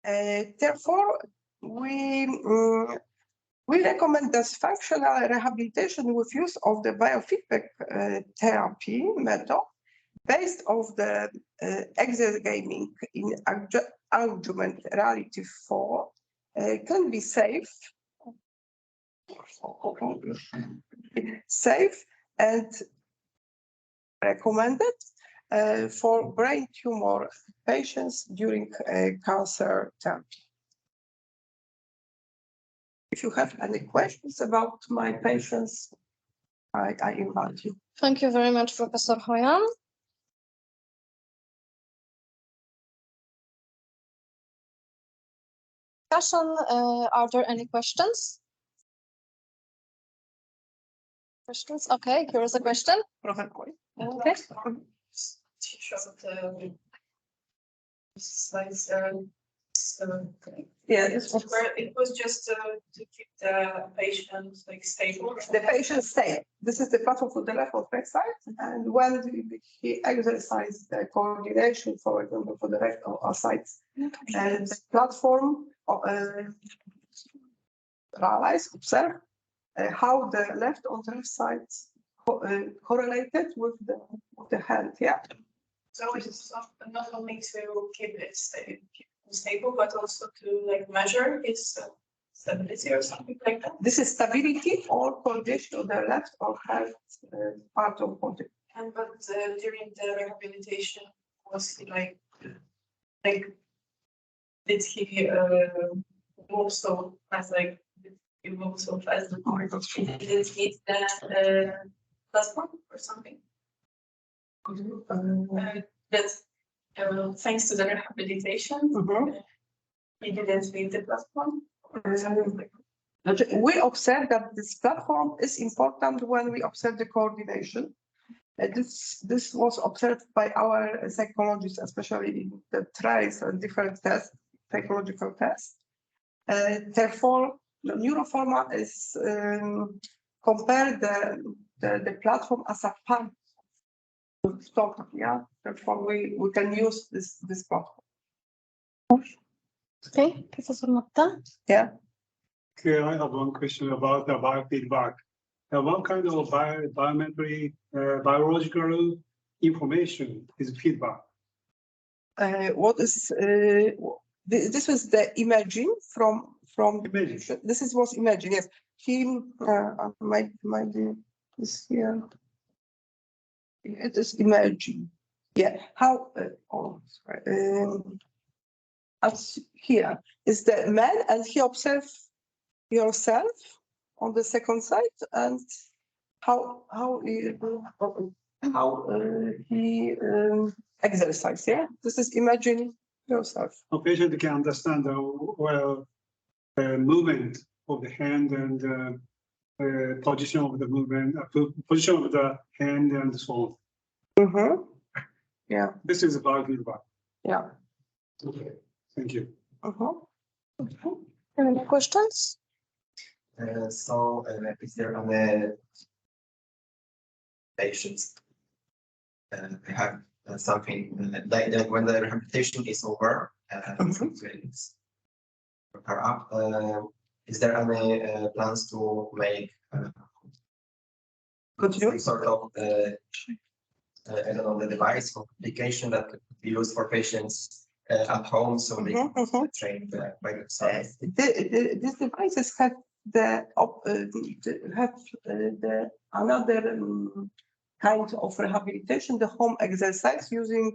Therefore, we recommend this functional rehabilitation with use of the biofeedback therapy method based on the exergaming in argument reality 4 can be safe and recommended for brain tumor patients during cancer therapy. If you have any questions about my patients, I invite you. Thank you very much, Professor Hoyan. Discussion, are there any questions? Questions? Okay, here is a question. Okay. Slides. Yeah, it was just to keep the patient stable. The patient stay. This is the platform for the left of right side, and when he exercises the coordination, for example, for the right sides, and the platform realize, observe how the left on the left side correlated with the hand. Yeah. So it's not only to keep it stable, but also to measure its stability or something like that. This is stability or congestion on the left or right part of body. And but during the rehabilitation, was he like did he move so fast? Like did he move so fast? Oh my gosh. He didn't hit the platform or something. That thanks to the rehabilitation, he didn't leave the platform. We observe that this platform is important when we observe the coordination. This was observed by our psychologists, especially in the trials and different tests, psychological tests. Therefore, the neuroforma is compare the platform as a part of total. Yeah, therefore we can use this platform. Okay, Professor Motta. Yeah. Okay, I have one question about the biofeedback. What kind of biological information is feedback? What is this was the imaging from Imaging. this was imaging, yes. Him might be this here. It is imaging. Yeah. How as here is the man and he observe yourself on the second side and how he exercise. Yeah, this is imagine yourself. A patient can understand the movement of the hand and position of the movement, position of the hand and so on. Yeah. This is about feedback. Yeah. Okay, thank you. Any more questions? Is there any patients have something like when the rehabilitation is over it's up, is there any plans to make some sort of I don't know, the device or application that could be used for patients at home so they can train by themselves? These devices have the another kind of rehabilitation, the home exercise using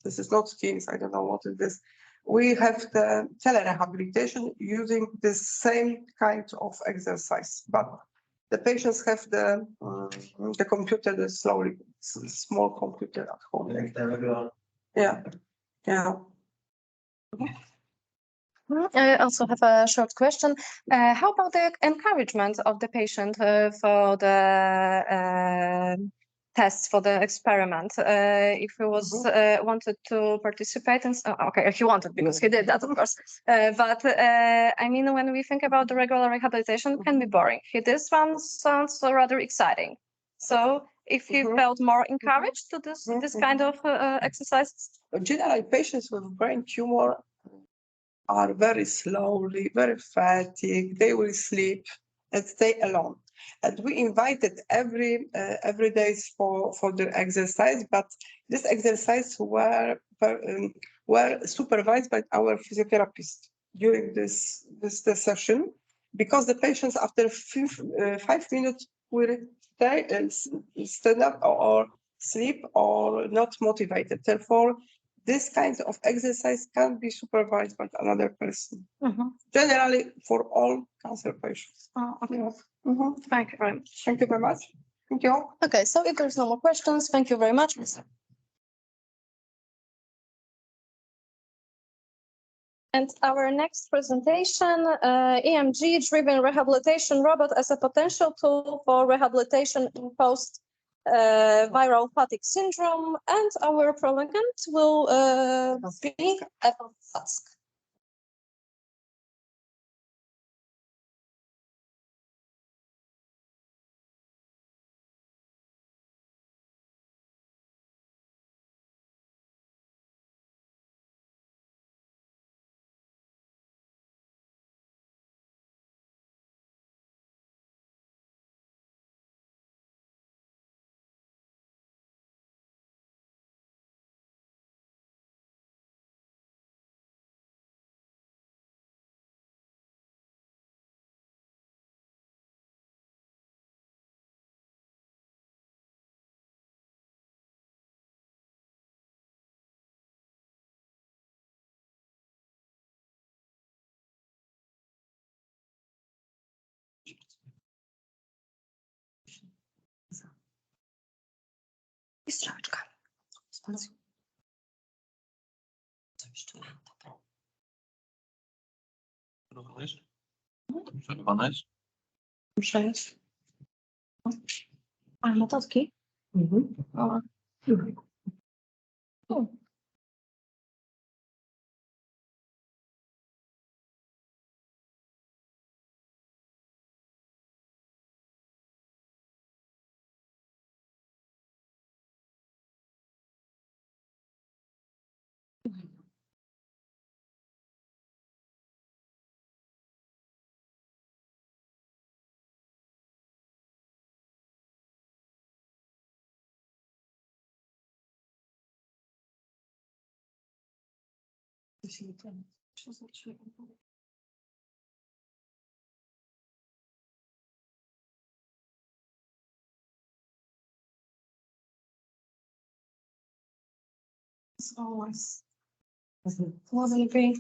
this is not skills, I don't know what it is. We have the telerehabilitation using the same kind of exercise, but the patients have the computer, the small computer at home. Like the regular. Yeah, yeah. I also have a short question. How about the encouragement of the patient for the tests for the experiment? If he was wanted to participate, and okay, he wanted because he did that, of course. But I mean, when we think about the regular rehabilitation, it can be boring. This one sounds rather exciting. So, if he felt more encouraged to this kind of exercises, Generally, patients with brain tumor are very slowly, very fatigued. They will sleep and stay alone. And we invited every day for the exercise, but this exercise were supervised by our physiotherapist during this session, because the patients after 5 minutes will stand up or sleep or not motivated. Therefore, this kind of exercise can be supervised by another person. Generally, for all cancer patients. Okay. Yeah. Thank you very much. Thank you very much. Thank you. Okay, so if there's no more questions, thank you very much. And our next presentation, EMG-driven rehabilitation robot as a potential tool for rehabilitation in post viral fatigue syndrome, and our prolongant will be Evan Fusk. Zdroweczka. Spacją. Co jeszcze mam? Dobra. Dobrze jest. A, notatki? O. O. As always. Was lepiej.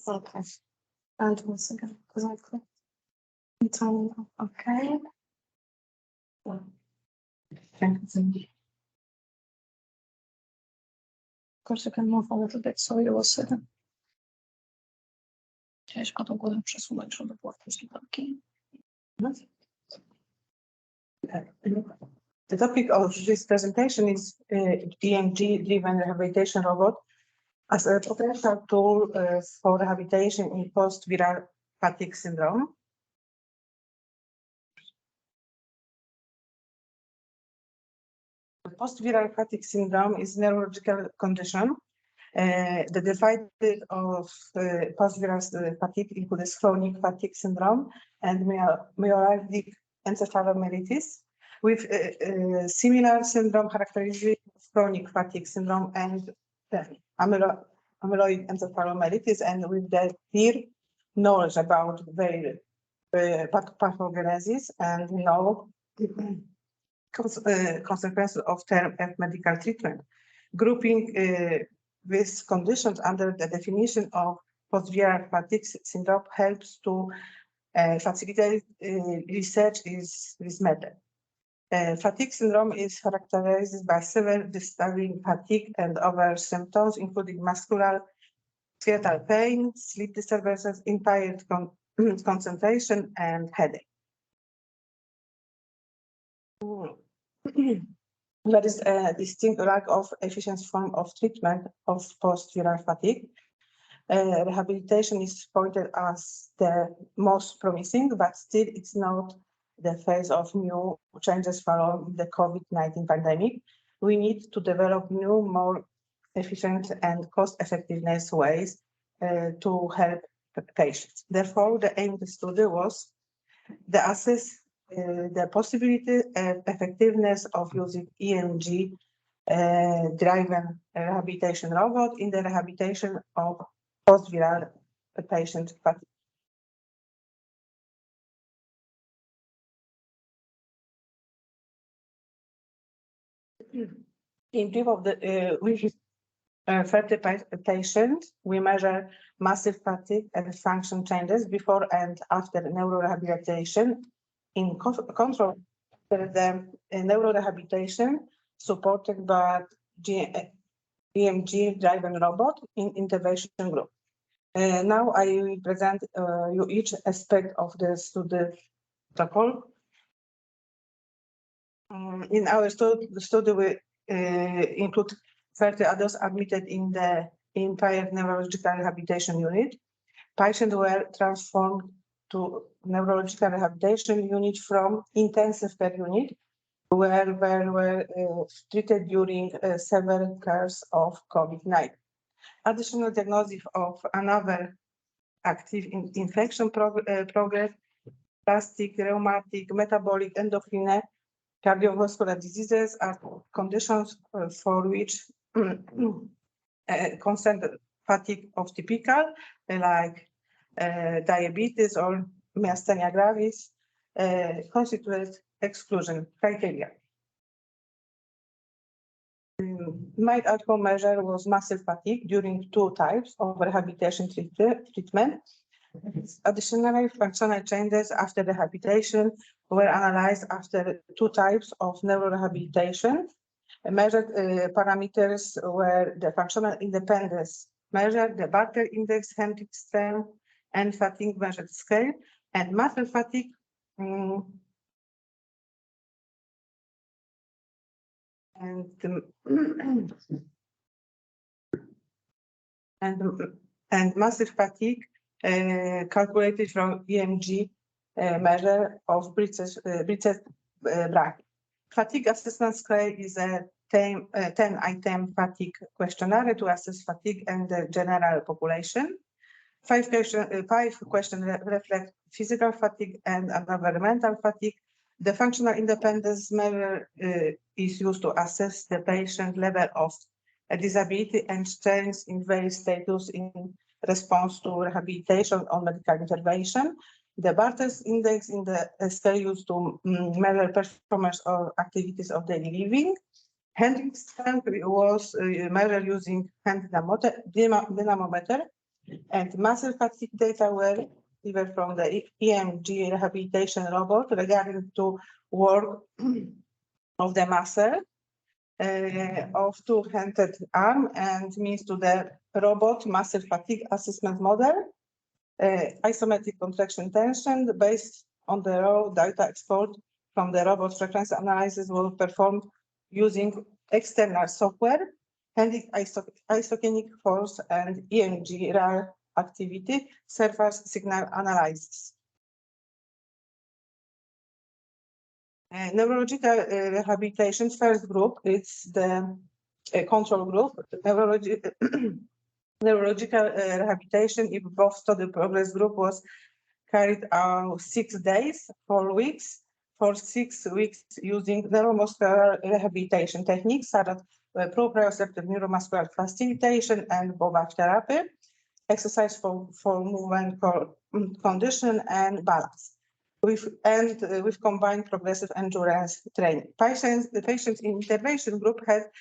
Okay. And once again, because I clicked. Okay. Of course, I can move a little bit, so you will see them. Chciałeś go do góry przesunąć, żeby było wcześniej taki. The topic of this presentation is EMG-driven rehabilitation robot as a potential tool for rehabilitation in post-viral fatigue syndrome. Post-viral fatigue syndrome is a neurological condition. The divided of post-viral fatigue includes chronic fatigue syndrome and myalgic encephalomyelitis, with similar syndrome characteristic of chronic fatigue syndrome and amyloid encephalomyelitis, and with the clear knowledge about their pathogenesis and no consequences of term and medical treatment. Grouping these conditions under the definition of post-viral fatigue syndrome helps to facilitate research in this method. Fatigue syndrome is characterized by several distinct fatigue and other symptoms, including muscular, skeletal pain, sleep disturbances, impaired concentration, and headache. There is a distinct lack of efficient form of treatment of post-viral fatigue. Rehabilitation is pointed as the most promising, but still it's not the phase of new changes following the COVID-19 pandemic. We need to develop new, more efficient and cost-effectiveness ways to help patients. Therefore, the aim of the study was to assess the possibility and effectiveness of using EMG driven rehabilitation robot in the rehabilitation of post-viral patient fatigue. In view of the 30 patients, we measure massive fatigue and function changes before and after neurorehabilitation. In control, the neurorehabilitation supported by EMG-driven robot in intervention group. Now I will present you each aspect of the study protocol. In our study, the study will include 30 adults admitted in the impaired neurological rehabilitation unit. Patients were transformed to neurological rehabilitation unit from intensive care unit, where they were treated during several cases of COVID-19. Additional diagnosis of another active infection progress, plastic, rheumatic, metabolic, endocrine, cardiovascular diseases are conditions for which constant fatigue of typical, like diabetes or myasthenia gravis, constitute exclusion criteria. My outcome measure was massive fatigue during 2 types of rehabilitation treatment. Additionally, functional changes after rehabilitation were analyzed after two types of neurorehabilitation. Measured parameters were the functional independence measure, the Barker index, hand strength, and fatigue measured scale, and muscle fatigue. And muscle fatigue calculated from EMG measure of British bracket. Fatigue assessment scale is a 10-item fatigue questionnaire to assess fatigue and the general population. Five questions reflect physical fatigue and environmental fatigue. The functional independence measure is used to assess the patient level of disability and change in various status in response to rehabilitation or medical intervention. The Bartels index in the scale used to measure performance or activities of daily living. Hand strength was measured using hand dynamometer, and muscle fatigue data were given from the EMG rehabilitation robot regarding to work of the muscle of two-handed arm and means to the robot muscle fatigue assessment model. Isometric contraction tension based on the raw data export from the robot frequency analysis was performed using external software, handling isochronic force and EMG RAR activity surface signal analysis. Neurological rehabilitation first group, it's the control group. Neurological rehabilitation in both study progress group was carried out 6 days, 4 weeks, for 6 weeks using neuromuscular rehabilitation techniques such as proprioceptive neuromuscular facilitation and BOBAC therapy, exercise for movement condition and balance. With combined progressive endurance training. The patients in intervention group had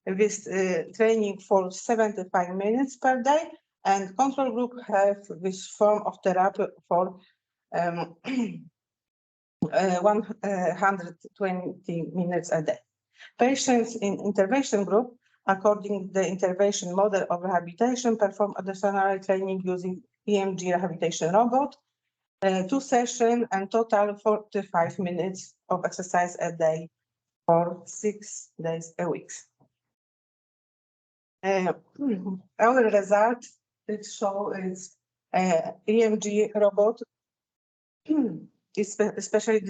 this training for 75 minutes per day, and control group have this form of therapy for 120 minutes a day. Patients in intervention group, according to the intervention model of rehabilitation, perform additional training using EMG rehabilitation robot, 2 sessions and total 45 minutes of exercise a day for 6 days a week. Our result it shows EMG robot is especially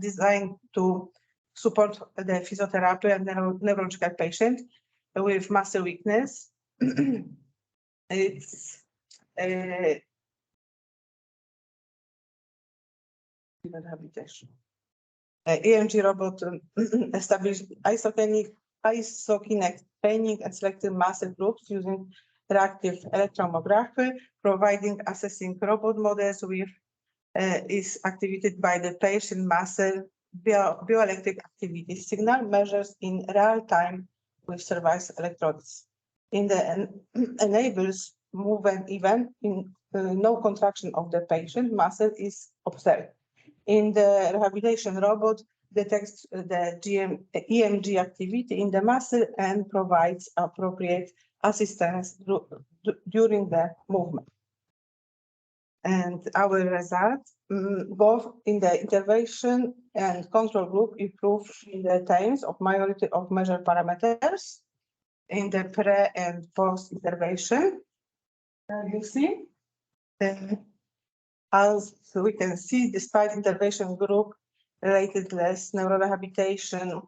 designed to support the physiotherapy and neurological patient with muscle weakness. It's rehabilitation. EMG robot established isokinetic training and selected muscle groups using reactive electromyography, providing assessing robot models with is activated by the patient muscle bioelectric activity signal measures in real time with service electrodes. In the enables movement event in no contraction of the patient muscle is observed. In the rehabilitation robot, detects the EMG activity in the muscle and provides appropriate assistance during the movement. And our results, both in the intervention and control group, improved in the times of majority of measured parameters in the pre and post intervention. You see, as we can see, despite intervention group related less neurorehabilitation,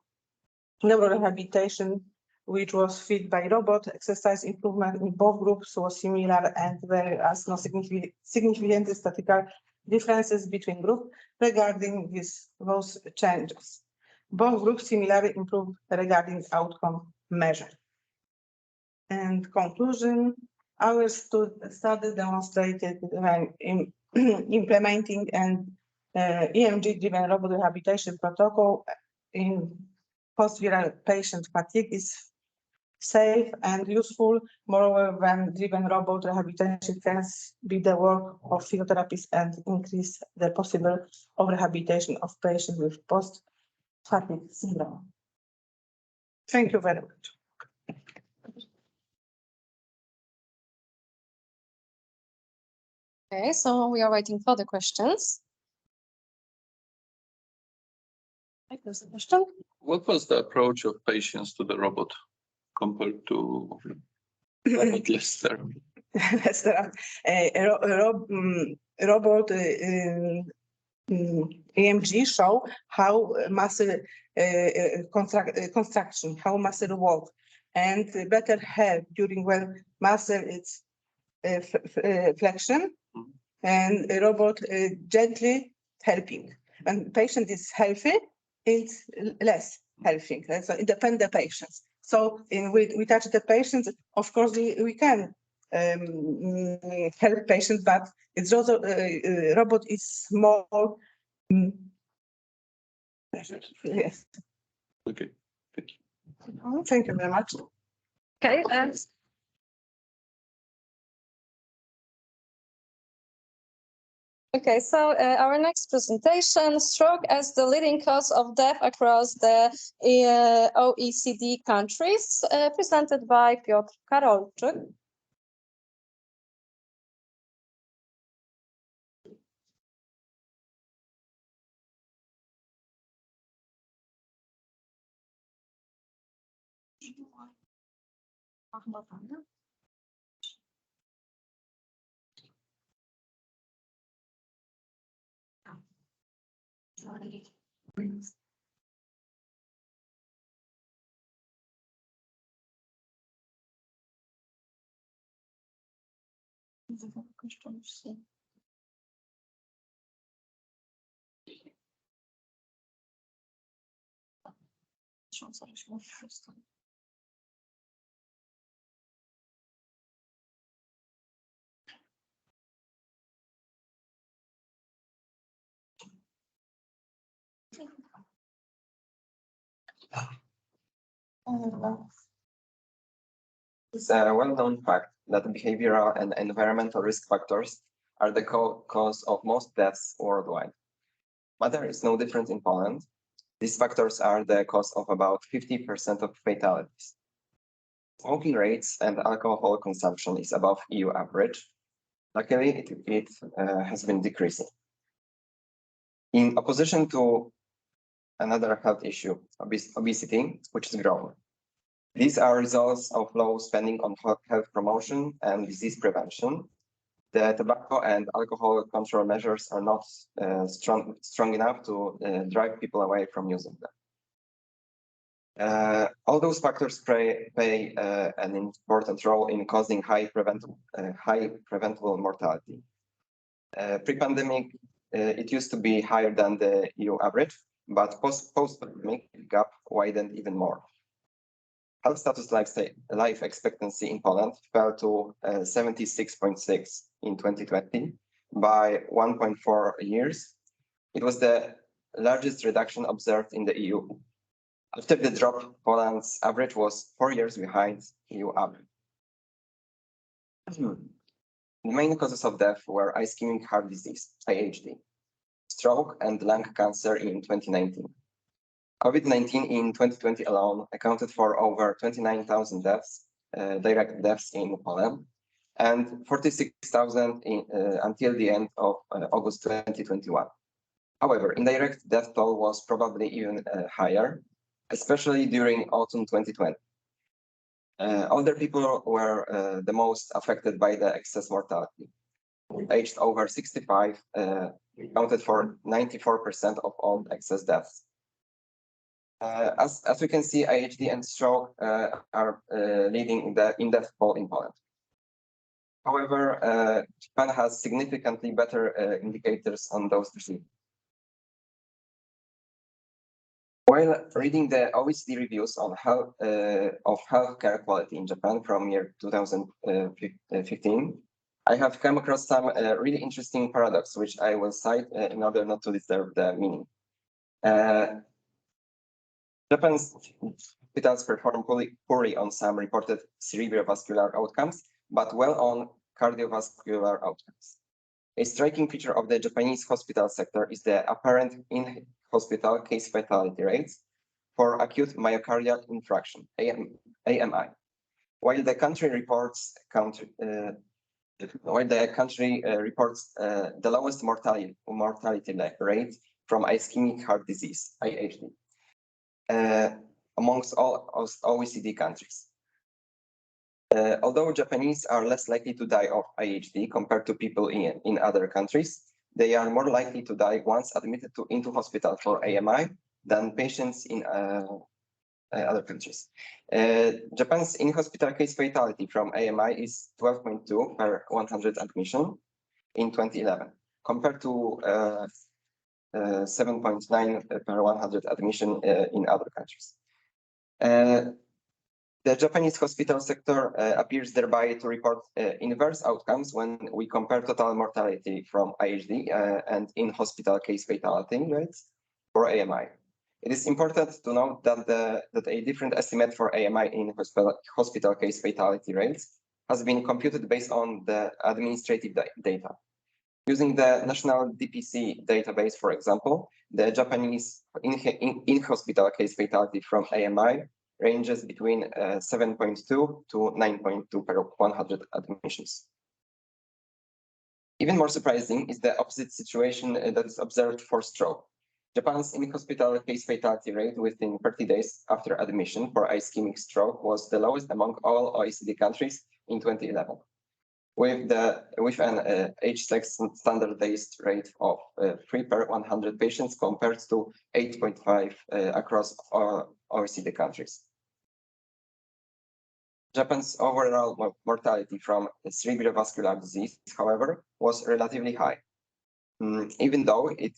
which was fed by robot, exercise improvement in both groups was similar and there are no significant statistical differences between groups regarding those changes. Both groups similarly improved regarding outcome measure. And conclusion, our study demonstrated in implementing an EMG-driven robot rehabilitation protocol in post-viral patient fatigue is safe and useful. Moreover, when driven robot rehabilitation can be the work of physiotherapists and increase the possible of rehabilitation of patients with post-fatigue syndrome. Thank you very much. Okay, so we are waiting for the questions. Okay, there's a question. What was the approach of patients to the robot compared to robotless therapy? Robot EMG show how muscle contraction, how muscle work, and better help during when muscle is flexion, and a robot gently helping. When patient is healthy, it's less helping. So it depends on the patients. So we touch the patients. Of course, we can help patients, but it's also robot is more. Yes. Okay, thank you. Thank you very much. Okay, okay, so our next presentation, stroke as the leading cause of death across the OECD countries, presented by Piotr Karolczyk. It's a well-known fact that behavioral and environmental risk factors are the cause of most deaths worldwide. But there is no difference in Poland. These factors are the cause of about 50% of fatalities. Smoking rates and alcohol consumption is above EU average. Luckily, it has been decreasing. In opposition to another health issue, obesity, which is growing. These are results of low spending on health promotion and disease prevention. The tobacco and alcohol control measures are not strong enough to drive people away from using them. All those factors play an important role in causing high preventable mortality. Pre-pandemic, it used to be higher than the EU average, but post-pandemic, the gap widened even more. Health status life expectancy in Poland fell to 76.6 in 2020 by 1.4 years. It was the largest reduction observed in the EU. After the drop, Poland's average was 4 years behind EU average. The main causes of death were ischemic heart disease, IHD, stroke, and lung cancer in 2019. COVID-19 in 2020 alone accounted for over 29,000 deaths, direct deaths in Poland, and 46,000 until the end of August 2021. However, indirect death toll was probably even higher, especially during autumn 2020. Older people were the most affected by the excess mortality. Aged over 65 accounted for 94% of all excess deaths. As we can see, IHD and stroke are leading in death toll in Poland. However, Japan has significantly better indicators on those diseases. While reading the OECD reviews on health of healthcare quality in Japan from year 2015, I have come across some really interesting paradox, which I will cite in order not to disturb the meaning. hospitals perform poorly on some reported cerebrovascular outcomes, but well on cardiovascular outcomes. A striking feature of the Japanese hospital sector is the apparent in-hospital case fatality rates for acute myocardial infarction, AMI. While the country reports the lowest mortality rate from ischemic heart disease, IHD, amongst all OECD countries. Although Japanese are less likely to die of IHD compared to people in other countries, they are more likely to die once admitted into hospital for AMI than patients in other countries. Japan's in-hospital case fatality from AMI is 12.2 per 100 admission in 2011, compared to 7.9 per 100 admission in other countries. The Japanese hospital sector appears thereby to report inverse outcomes when we compare total mortality from IHD and in-hospital case fatality rates for AMI. It is important to note that a different estimate for AMI in hospital case fatality rates has been computed based on the administrative data. Using the national DPC database, for example, the Japanese in-hospital case fatality from AMI ranges between 7.2 to 9.2 per 100 admissions. Even more surprising is the opposite situation that is observed for stroke. Japan's in-hospital case fatality rate within 30 days after admission for ischemic stroke was the lowest among all OECD countries in 2011, with an age-sex standardized rate of 3 per 100 patients compared to 8.5 across all OECD countries. Japan's overall mortality from cerebrovascular disease, however, was relatively high, even though it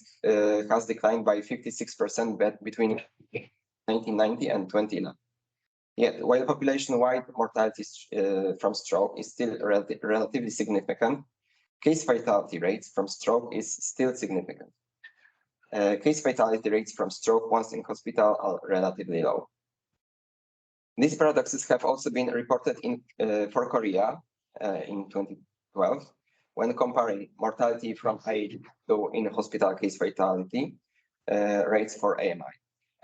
has declined by 56% between 1990 and 2011. Yet, while population-wide mortality from stroke is still relatively significant, case fatality rates from stroke is still significant. Case fatality rates from stroke once in hospital are relatively low. These paradoxes have also been reported for Korea in 2012, when comparing mortality from IHD to in-hospital case fatality rates for AMI,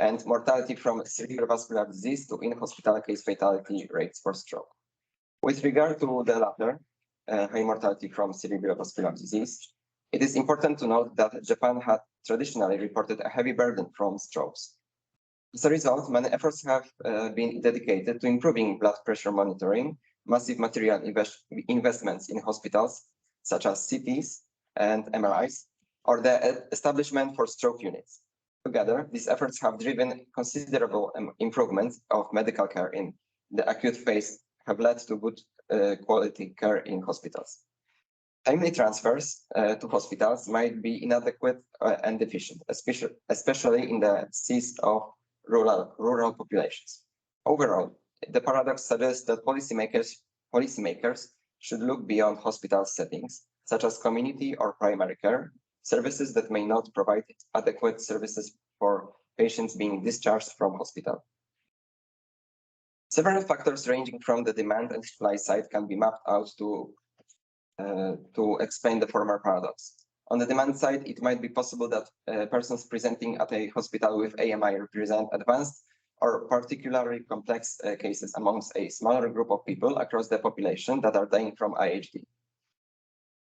and mortality from cerebrovascular disease to in-hospital case fatality rates for stroke. With regard to the latter, high mortality from cerebrovascular disease, it is important to note that Japan had traditionally reported a heavy burden from strokes. As a result, many efforts have been dedicated to improving blood pressure monitoring, massive material investments in hospitals, such as CTs and MRIs, or the establishment for stroke units. Together, these efforts have driven considerable improvements of medical care in the acute phase, have led to good quality care in hospitals. Timely transfers to hospitals might be inadequate and deficient, especially in the seized of rural populations. Overall, the paradox suggests that policymakers should look beyond hospital settings, such as community or primary care, services that may not provide adequate services for patients being discharged from hospital. Several factors ranging from the demand and supply side can be mapped out to explain the former paradox. On the demand side, it might be possible that persons presenting at a hospital with AMI represent advanced or particularly complex cases amongst a smaller group of people across the population that are dying from IHD.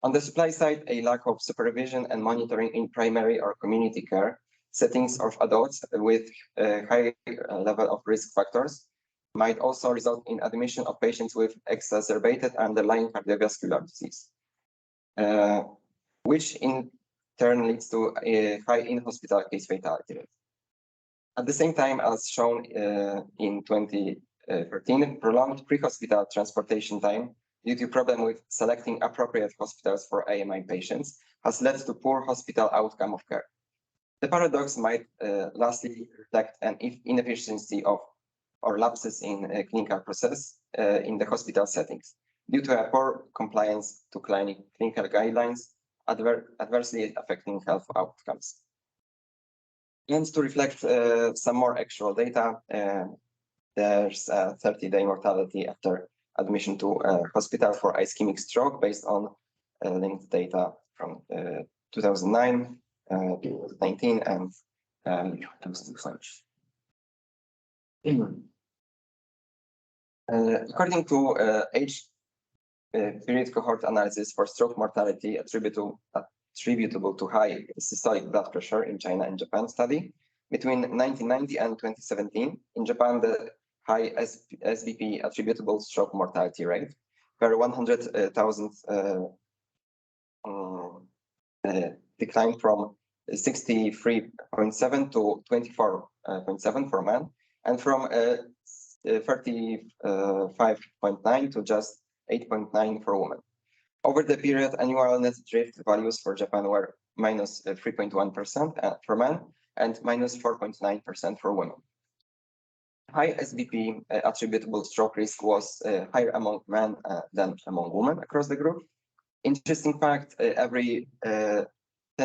On the supply side, a lack of supervision and monitoring in primary or community care settings of adults with a high level of risk factors might also result in admission of patients with exacerbated underlying cardiovascular disease, which in turn leads to a high in-hospital case fatality rate. At the same time, as shown in 2013, prolonged pre-hospital transportation time due to problem with selecting appropriate hospitals for AMI patients has led to poor hospital outcome of care. The paradox might lastly reflect an inefficiency of or lapses in a clinical process in the hospital settings due to a poor compliance to clinical guidelines, adversely affecting health outcomes. And to reflect some more actual data, there's a 30-day mortality after admission to a hospital for ischemic stroke based on linked data from 2009, 2019, and 2005. According to age period cohort analysis for stroke mortality attributable to high systolic blood pressure in China and Japan study, between 1990 and 2017, in Japan, the high SBP attributable stroke mortality rate per 100,000 declined from 63.7 to 24.7 for men, and from 35.9 to just 8.9 for women. Over the period, annual net drift values for Japan were minus 3.1% for men and minus 4.9% for women. High SBP attributable stroke risk was higher among men than among women across the group. Interesting fact, every 10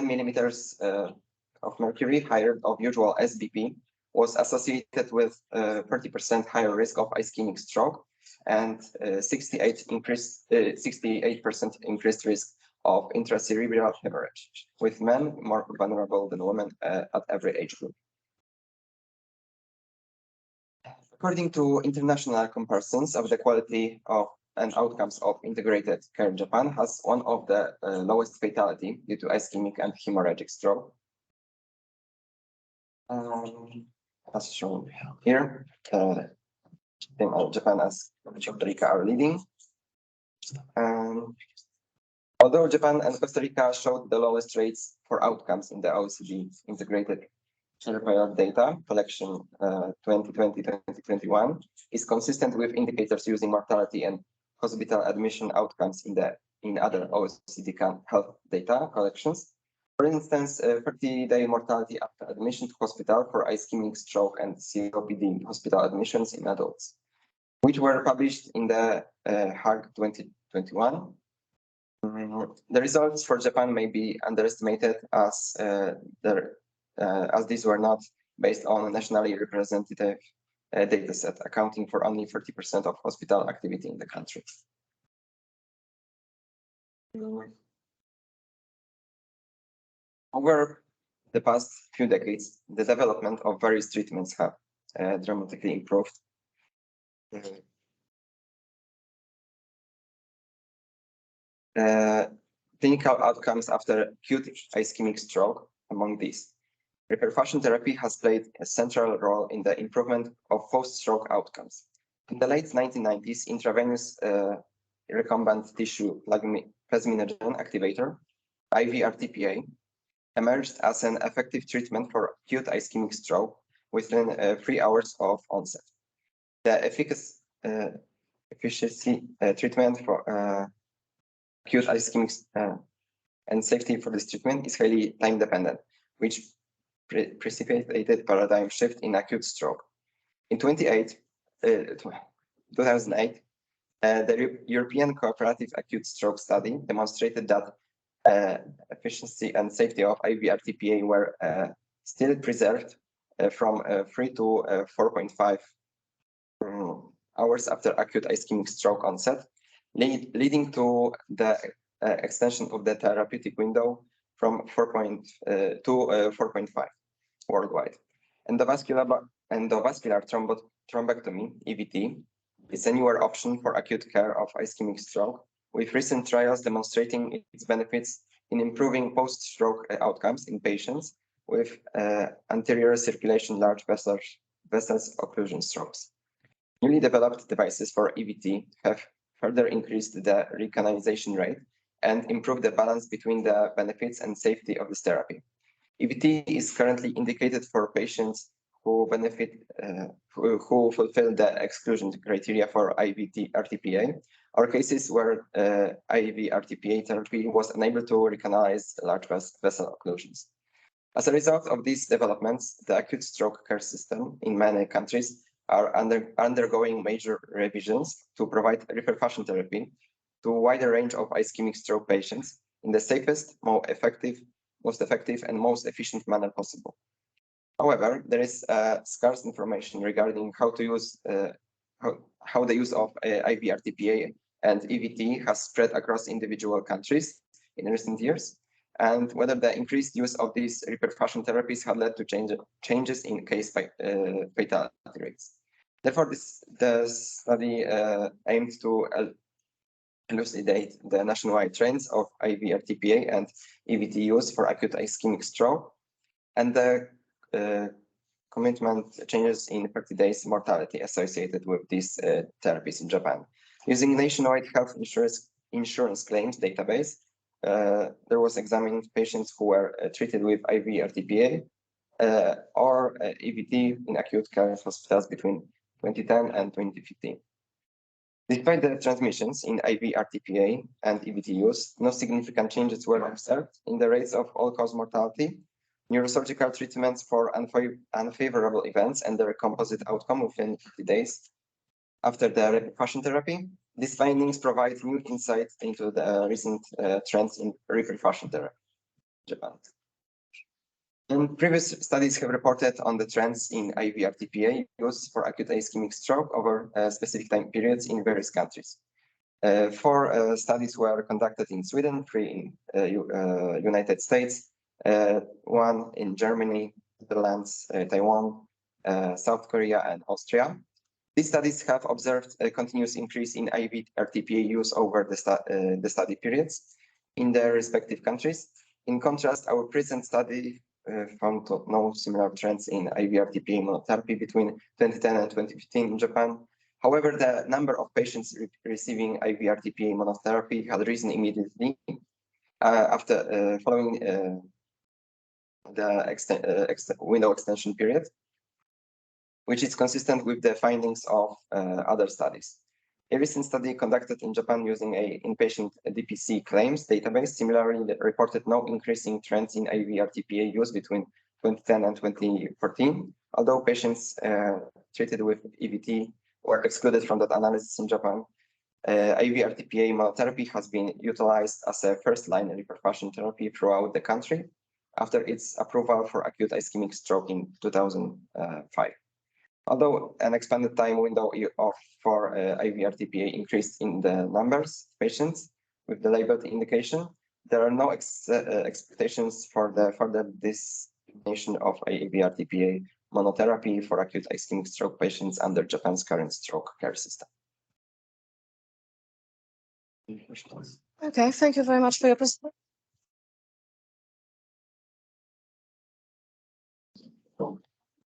millimeters of mercury higher of usual SBP was associated with 30% higher risk of ischemic stroke and 68% increased risk of intracerebral hemorrhage, with men more vulnerable than women at every age group. According to international comparisons of the quality of and outcomes of integrated care, Japan has one of the lowest fatality due to ischemic and hemorrhagic stroke. As shown here, Japan as Costa Rica are leading. Although Japan and Costa Rica showed the lowest rates for outcomes in the OECD integrated care data collection 2020-2021 is consistent with indicators using mortality and hospital admission outcomes in other OECD health data collections. For instance, 30-day mortality after admission to hospital for ischemic stroke and COPD hospital admissions in adults, which were published in the HAG 2021. The results for Japan may be underestimated as these were not based on a nationally representative data set, accounting for only 30% of hospital activity in the country. Over the past few decades, the development of various treatments have dramatically improved. Clinical outcomes after acute ischemic stroke among these. Reperfusion therapy has played a central role in the improvement of post-stroke outcomes. In the late 1990s, intravenous recombinant tissue plasminogen activator, IV-RTPA, emerged as an effective treatment for acute ischemic stroke within 3 hours of onset. The efficacy treatment for acute ischemic and safety for this treatment is highly time-dependent, which precipitated paradigm shift in acute stroke. In 2008, the European Cooperative Acute Stroke Study demonstrated that efficiency and safety of IV-RTPA were still preserved from 3 to 4.5 hours after acute ischemic stroke onset, leading to the extension of the therapeutic window from 4.2 to 4.5 worldwide. Endovascular thrombectomy, EVT, is a newer option for acute care of ischemic stroke, with recent trials demonstrating its benefits in improving post-stroke outcomes in patients with anterior circulation large vessels occlusion strokes. Newly developed devices for EVT have further increased the recanalization rate and improved the balance between the benefits and safety of this therapy. EVT is currently indicated for patients who who fulfill the exclusion criteria for IV-RTPA, or cases where IV-RTPA therapy was unable to recanalize large vessel occlusions. As a result of these developments, the acute stroke care system in many countries are undergoing major revisions to provide reperfusion therapy to a wider range of ischemic stroke patients in the safest, most effective, and most efficient manner possible. However, there is scarce information regarding how to use how the use of IV-RTPA and EVT has spread across individual countries in recent years, and whether the increased use of these reperfusion therapies had led to changes in case fatality rates. Therefore, the study aimed to elucidate the nationwide trends of IV-RTPA and EVT use for acute ischemic stroke, and the commitment changes in 30 days mortality associated with these therapies in Japan. Using nationwide health insurance claims database, there was examined patients who were treated with IV-RTPA or EVT in acute care hospitals between 2010 and 2015. Despite the transmissions in IV-RTPA and EVT use, no significant changes were observed in the rates of all-cause mortality, neurosurgical treatments for unfavorable events, and their composite outcome within 50 days after the reperfusion therapy. These findings provide new insight into the recent trends in reperfusion therapy in Japan. And previous studies have reported on the trends in IV-RTPA use for acute ischemic stroke over specific time periods in various countries. 4 studies were conducted in Sweden, 3 in United States, 1 in Germany, Netherlands, Taiwan, South Korea, and Austria. These studies have observed a continuous increase in IV-RTPA use over the study periods in their respective countries. In contrast, our present study found no similar trends in IV-RTPA monotherapy between 2010 and 2015 in Japan. However, the number of patients receiving IV-RTPA monotherapy had risen immediately after following the window extension period, which is consistent with the findings of other studies. A recent study conducted in Japan using a inpatient DPC claims database similarly reported no increasing trends in IV-RTPA use between 2010 and 2014, although patients treated with EVT were excluded from that analysis in Japan. IV-RTPA monotherapy has been utilized as a first-line reperfusion therapy throughout the country after its approval for acute ischemic stroke in 2005. Although an expanded time window for IV-RTPA increased in the numbers of patients with the labeled indication, there are no expectations for the further dissemination of IV-RTPA monotherapy for acute ischemic stroke patients under Japan's current stroke care system. Okay, thank you very much for your presentation.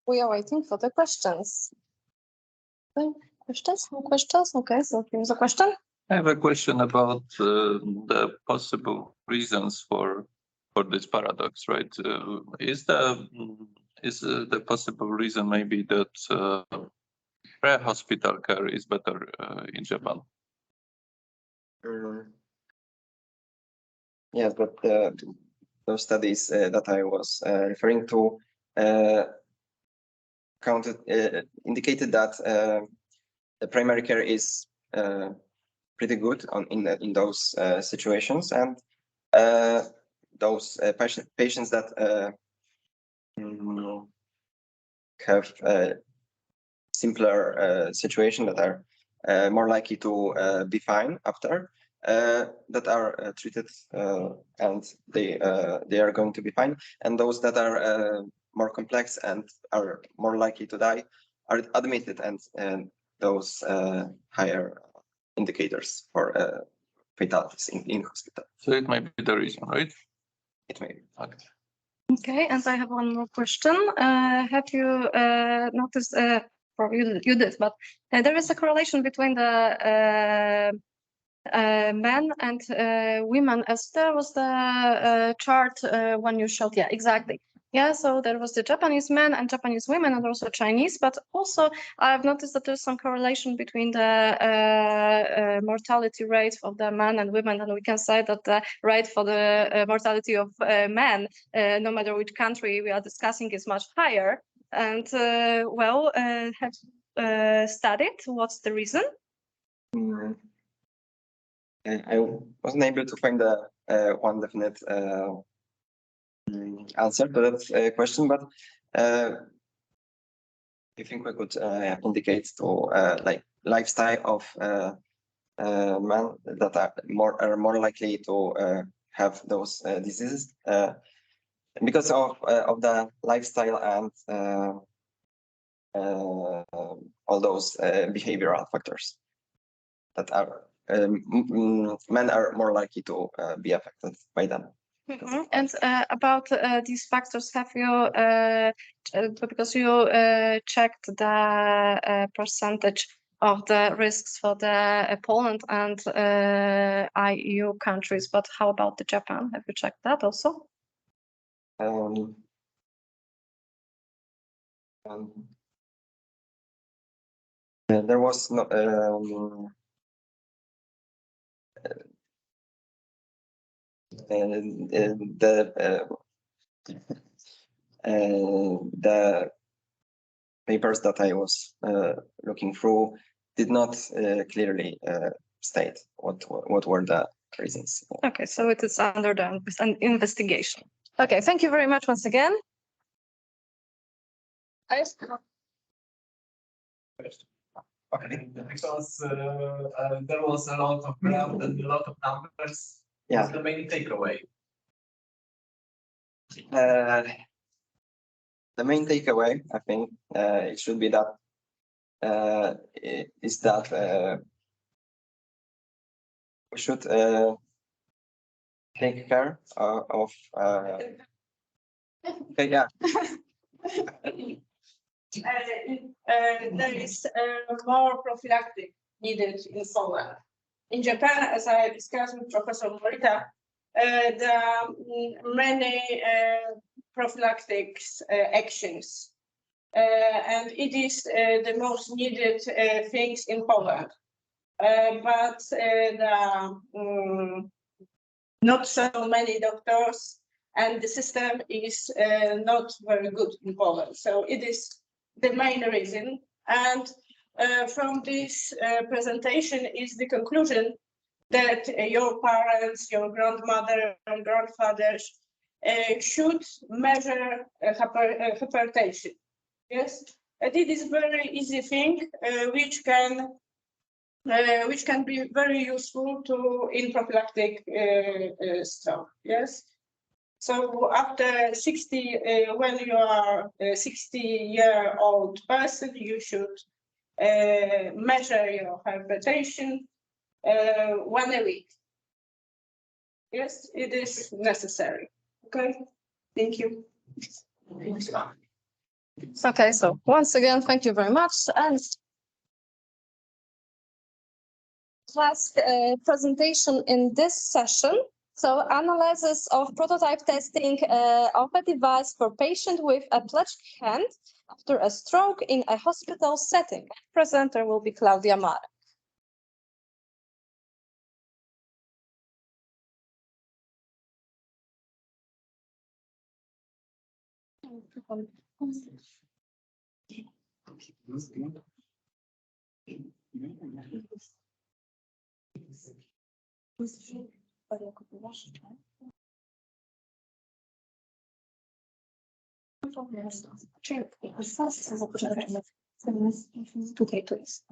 We are waiting for the questions. Questions? More questions? Okay, so here's a question. I have a question about the possible reasons for this paradox, right? Is the possible reason maybe that pre-hospital care is better in Japan? Yes, but those studies that I was referring to indicated that the primary care is pretty good in those situations, and those patients that have a simpler situation, that are more likely to be fine after, that are treated and they are going to be fine, and those that are more complex and are more likely to die are admitted, and those higher indicators for fatalities in hospital. So it might be the reason, right? It may be. Okay. Okay, and I have one more question. Have you noticed, probably you did, but there is a correlation between the men and women, as there was the chart when you showed, yeah, exactly. Yeah, so there was the Japanese men and Japanese women and also Chinese, but also I've noticed that there's some correlation between the mortality rate of the men and women, and we can say that the rate for the mortality of men, no matter which country we are discussing, is much higher. And well, have studied what's the reason? I wasn't able to find one definite answer to that question, but you think we could indicate to like lifestyle of men that are more likely to have those diseases because of the lifestyle and all those behavioral factors that are men are more likely to be affected by them. And about these factors, have you, because you checked the percentage of the risks for the Poland and EU countries, but how about the Japan? Have you checked that also? There was no the papers that I was looking through did not clearly state what were the reasons. Okay, so it is under the investigation. Okay, thank you very much once again. Okay, because there was a lot of graph and a lot of numbers. Yeah. What's the main takeaway? The main takeaway, I think, it should be that is that we should take care of. Okay, yeah. There is more prophylactic needed in Poland. In Japan, as I discussed with Professor Morita, there are many prophylactic actions, and it is the most needed things in Poland. But there are not so many doctors, and the system is not very good in Poland. So it is the main reason. And from this presentation is the conclusion that your parents, your grandmother and grandfathers should measure hypertension. Yes, and it is very easy thing which can be very useful in prophylactic stroke. Yes. So after 60, when you are a 60-year-old person, you should measure your hypertension 1 a week. Yes, it is necessary. Okay, thank you. Okay, so once again, thank you very much. And last presentation in this session. So analysis of prototype testing of a device for patient with a pledged hand after a stroke in a hospital setting. Presenter will be Claudia Marek. Tutaj to jest.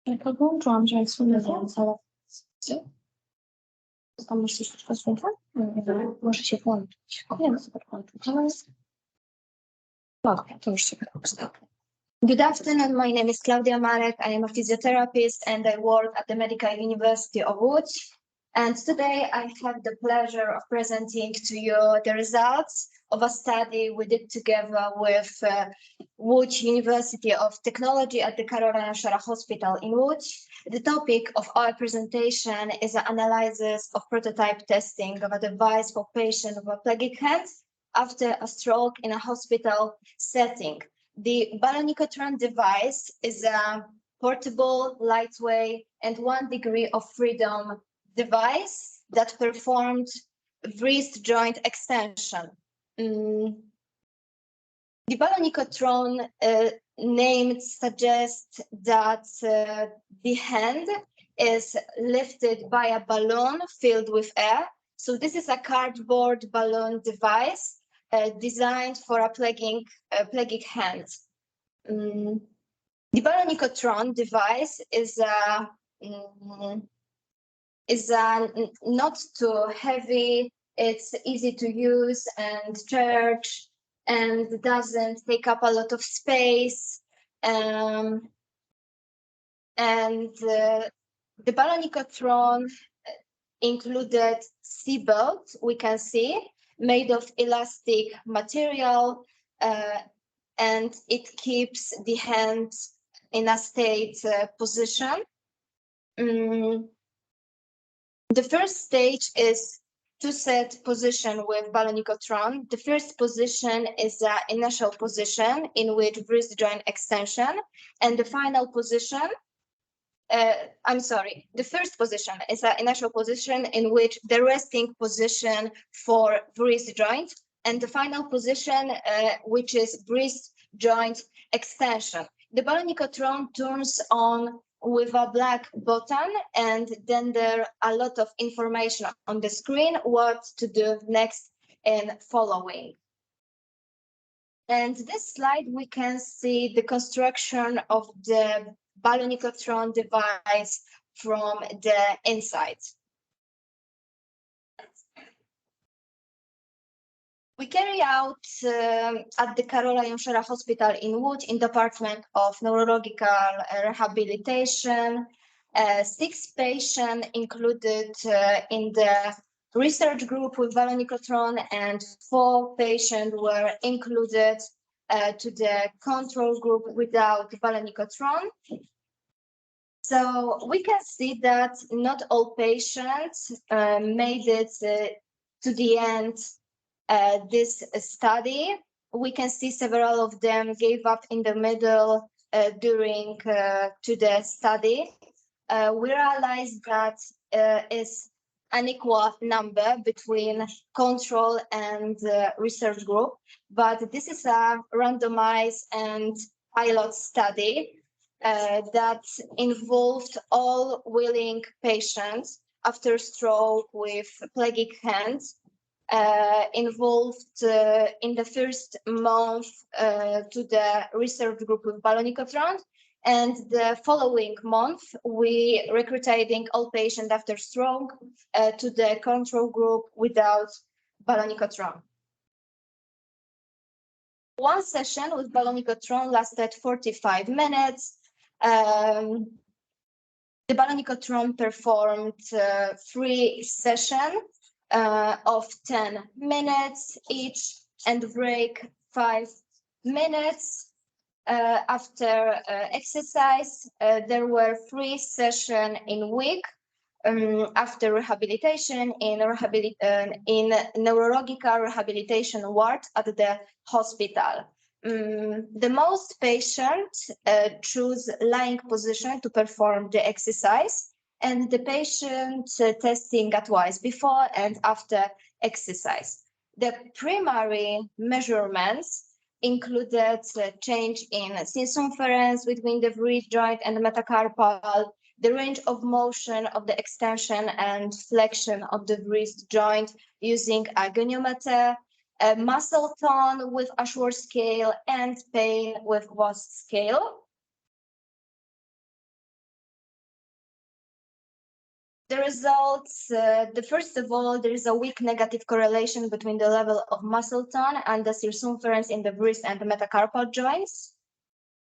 Ja podłączyłam, że jak sobie ale tam masz jeszcze przesłankę? Może się włączyć. Wiem, sobie włączyć, ale to już się ustawię. Good afternoon, my name is Claudia Marek. I am a physiotherapist and I work at the Medical University of Łódź. And today I have the pleasure of presenting to you the results of a study we did together with Łódź University of Technology at the Karola Nassara Hospital in Łódź. The topic of our presentation is an analysis of prototype testing of a device for patients with a pleggic hand after a stroke in a hospital setting. The balonicotron device is a portable, lightweight, and 1 degree of freedom device that performed wrist joint extension. The balonicotron name suggests that the hand is lifted by a balloon filled with air. So this is a cardboard balloon device designed for a plagic hand. The balonicotron device is not too heavy. It's easy to use and charge, and doesn't take up a lot of space. And the balonicotron included seatbelt, we can see, made of elastic material, and it keeps the hand in a state position. The first stage is to set position with balonicotron. The first position is the initial position in which wrist joint extension, and the final position, the first position is an initial position in which the resting position for wrist joint, and the final position, which is wrist joint extension. The balonicotron turns on with a black button, and then there are a lot of information on the screen what to do next and following. And this slide, we can see the construction of the balonicotron device from the inside. We carry out at the Karola Jonszera Hospital in Łódź in Department of Neurological Rehabilitation. 6 patients included in the research group with balonicotron, and 4 patients were included to the control group without balonicotron. So we can see that not all patients made it to the end this study. We can see several of them gave up in the middle during to the study. We realized that is an equal number between control and research group, but this is a randomized and pilot study that involved all willing patients after stroke with plagic hands, involved in the first month to the research group with balonicotron, and the following month we recruiting all patients after stroke to the control group without balonicotron. One session with balonicotron lasted 45 minutes. The balonicotron performed 3 sessions of 10 minutes each, and break 5 minutes. After exercise, there were 3 sessions in week. After rehabilitation in neurological rehabilitation ward at the hospital. The most patients choose lying position to perform the exercise, and the patient testing twice before and after exercise. The primary measurements included change in circumference between the wrist joint and the metacarpal, the range of motion of the extension and flexion of the wrist joint using a goniometer, muscle tone with Ashworth scale, and pain with WAST scale. The results, first of all, there is a weak negative correlation between the level of muscle tone and the circumference in the wrist and the metacarpal joints.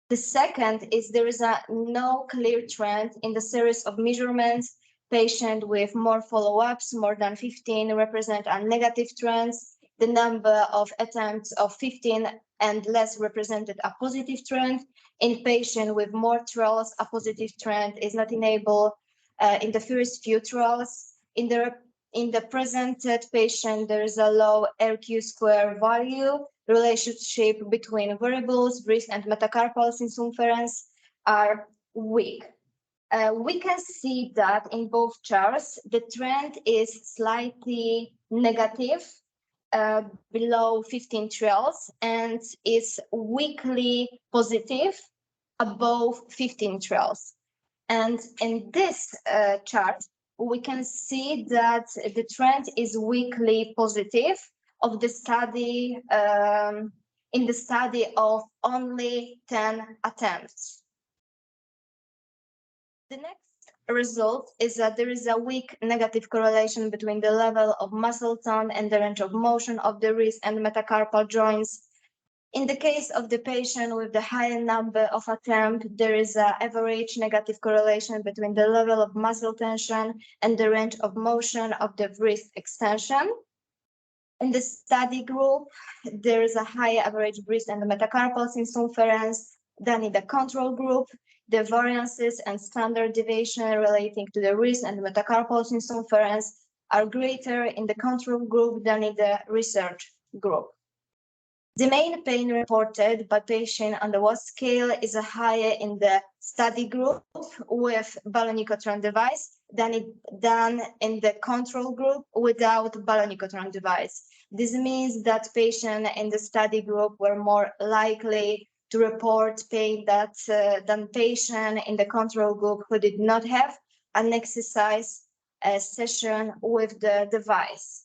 The second is there is no clear trend in the series of measurements. Patient with more follow-ups, more than 15, represent a negative trends. The number of attempts of 15 and less represented a positive trend. In patient with more trials, a positive trend is not enabled in the first few trials. In the presented patient, there is a low RQ square value relationship between variables, wrist and metacarpal circumference are weak. We can see that in both charts, the trend is slightly negative below 15 trials and is weakly positive above 15 trials. And in this chart, we can see that the trend is weakly positive of the study in the study of only 10 attempts. The next result is that there is a weak negative correlation between the level of muscle tone and the range of motion of the wrist and metacarpal joints. In the case of the patient with the higher number of attempts, there is an average negative correlation between the level of muscle tension and the range of motion of the wrist extension. In the study group, there is a higher average wrist and metacarpal circumference than in the control group. The variances and standard deviation relating to the wrist and metacarpal circumference are greater in the control group than in the research group. The main pain reported by patient on the WOS scale is higher in the study group with balonicotron device than in the control group without balonicotron device. This means that patients in the study group were more likely to report pain than patients in the control group who did not have an exercise session with the device.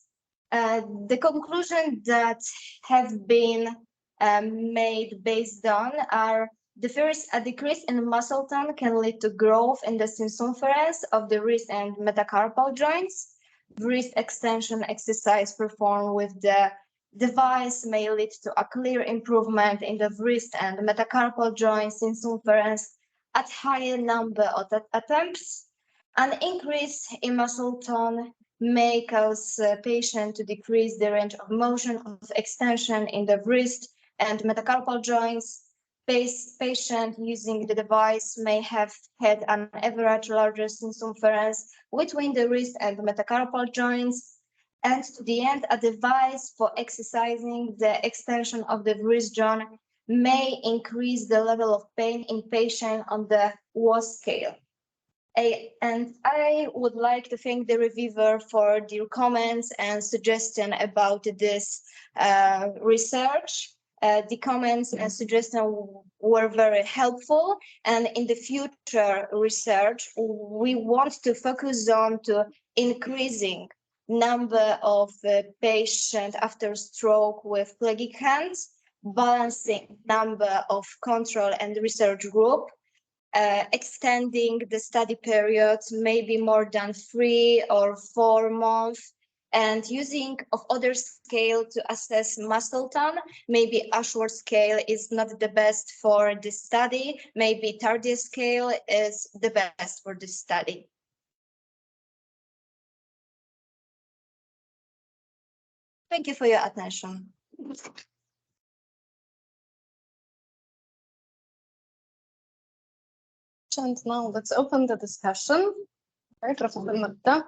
The conclusion that have been made based on are the first, a decrease in muscle tone can lead to growth in the circumference of the wrist and metacarpal joints. Wrist extension exercise performed with the device may lead to a clear improvement in the wrist and metacarpal joint circumference at higher number of attempts. An increase in muscle tone may cause patient to decrease the range of motion of extension in the wrist and metacarpal joints. Patient using the device may have had an average larger circumference between the wrist and metacarpal joints. And to the end, a device for exercising the extension of the wrist joint may increase the level of pain in patient on the WOS scale. And I would like to thank the reviewer for their comments and suggestion about this research. The comments and suggestions were very helpful, and in the future research, we want to focus on to increasing number of patients after stroke with pelagic hands, balancing number of control and research group, extending the study periods maybe more than 3 or 4 months, and using of other scale to assess muscle tone. Maybe Ashworth scale is not the best for this study. Maybe Tardieu scale is the best for this study. Thank you for your attention. And now let's open the discussion. Right, Professor Marta.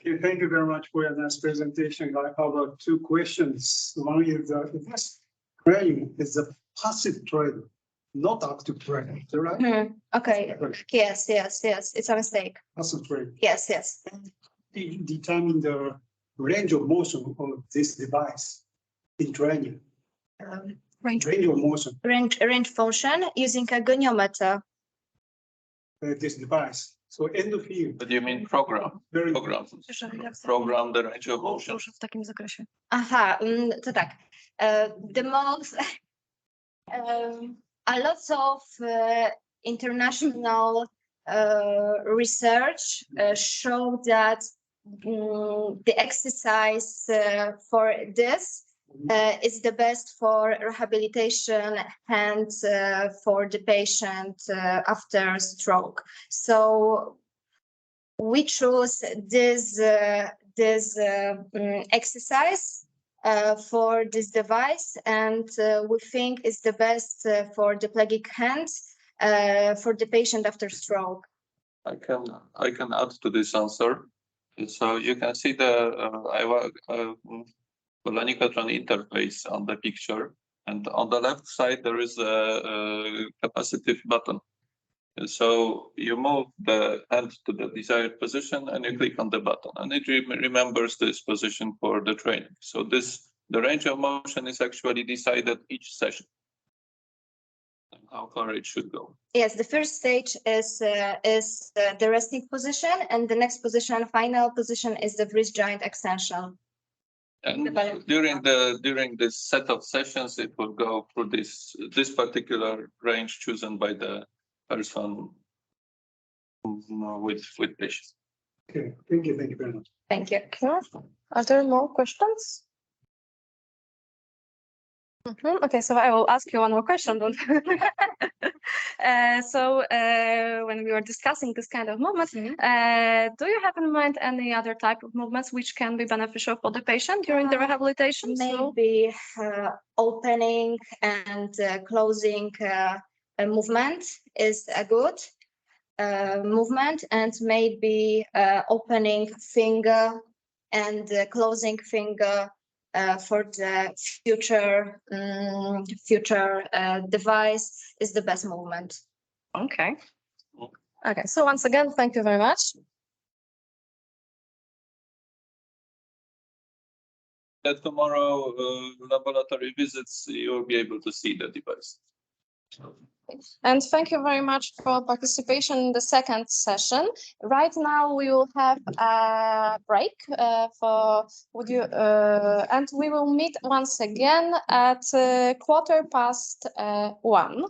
Okay, thank you very much for your nice presentation. I have 2 questions. One is this training is a passive training, not active training, is that right? Okay. Yes. It's a mistake. Passive training. Yes. Determine the range of motion of this device in training. Range of motion. Range function using a goniometer. This device. So end of field. But you mean program? Program the range of motion. Aha, to tak. The most, a lot of international research show that the exercise for this is the best for rehabilitation and for the patient after stroke. So we chose this exercise for this device, and we think it's the best for the pelagic hand for the patient after stroke. I can add to this answer. So you can see the balonicotron interface on the picture. And on the left side, there is a capacitive button. So you move the hand to the desired position and you click on the button, and it remembers this position for the training. So the range of motion is actually decided each session, how far it should go. Yes, the first stage is the resting position, and the next position, final position, is the wrist joint extension. And during this set of sessions, it will go through this particular range chosen by the person with patients. Okay, thank you very much. Thank you. Are there more questions? Okay, so I will ask you one more question. When we were discussing this kind of movement, do you have in mind any other type of movements which can be beneficial for the patient during the rehabilitation? Maybe opening and closing movement is a good movement, and maybe opening finger and closing finger for the future device is the best movement. Okay. Okay, so once again, thank you very much. That tomorrow laboratory visits, you'll be able to see the device. And thank you very much for participation in the second session. Right now we will have a break and we will meet once again at 1:15.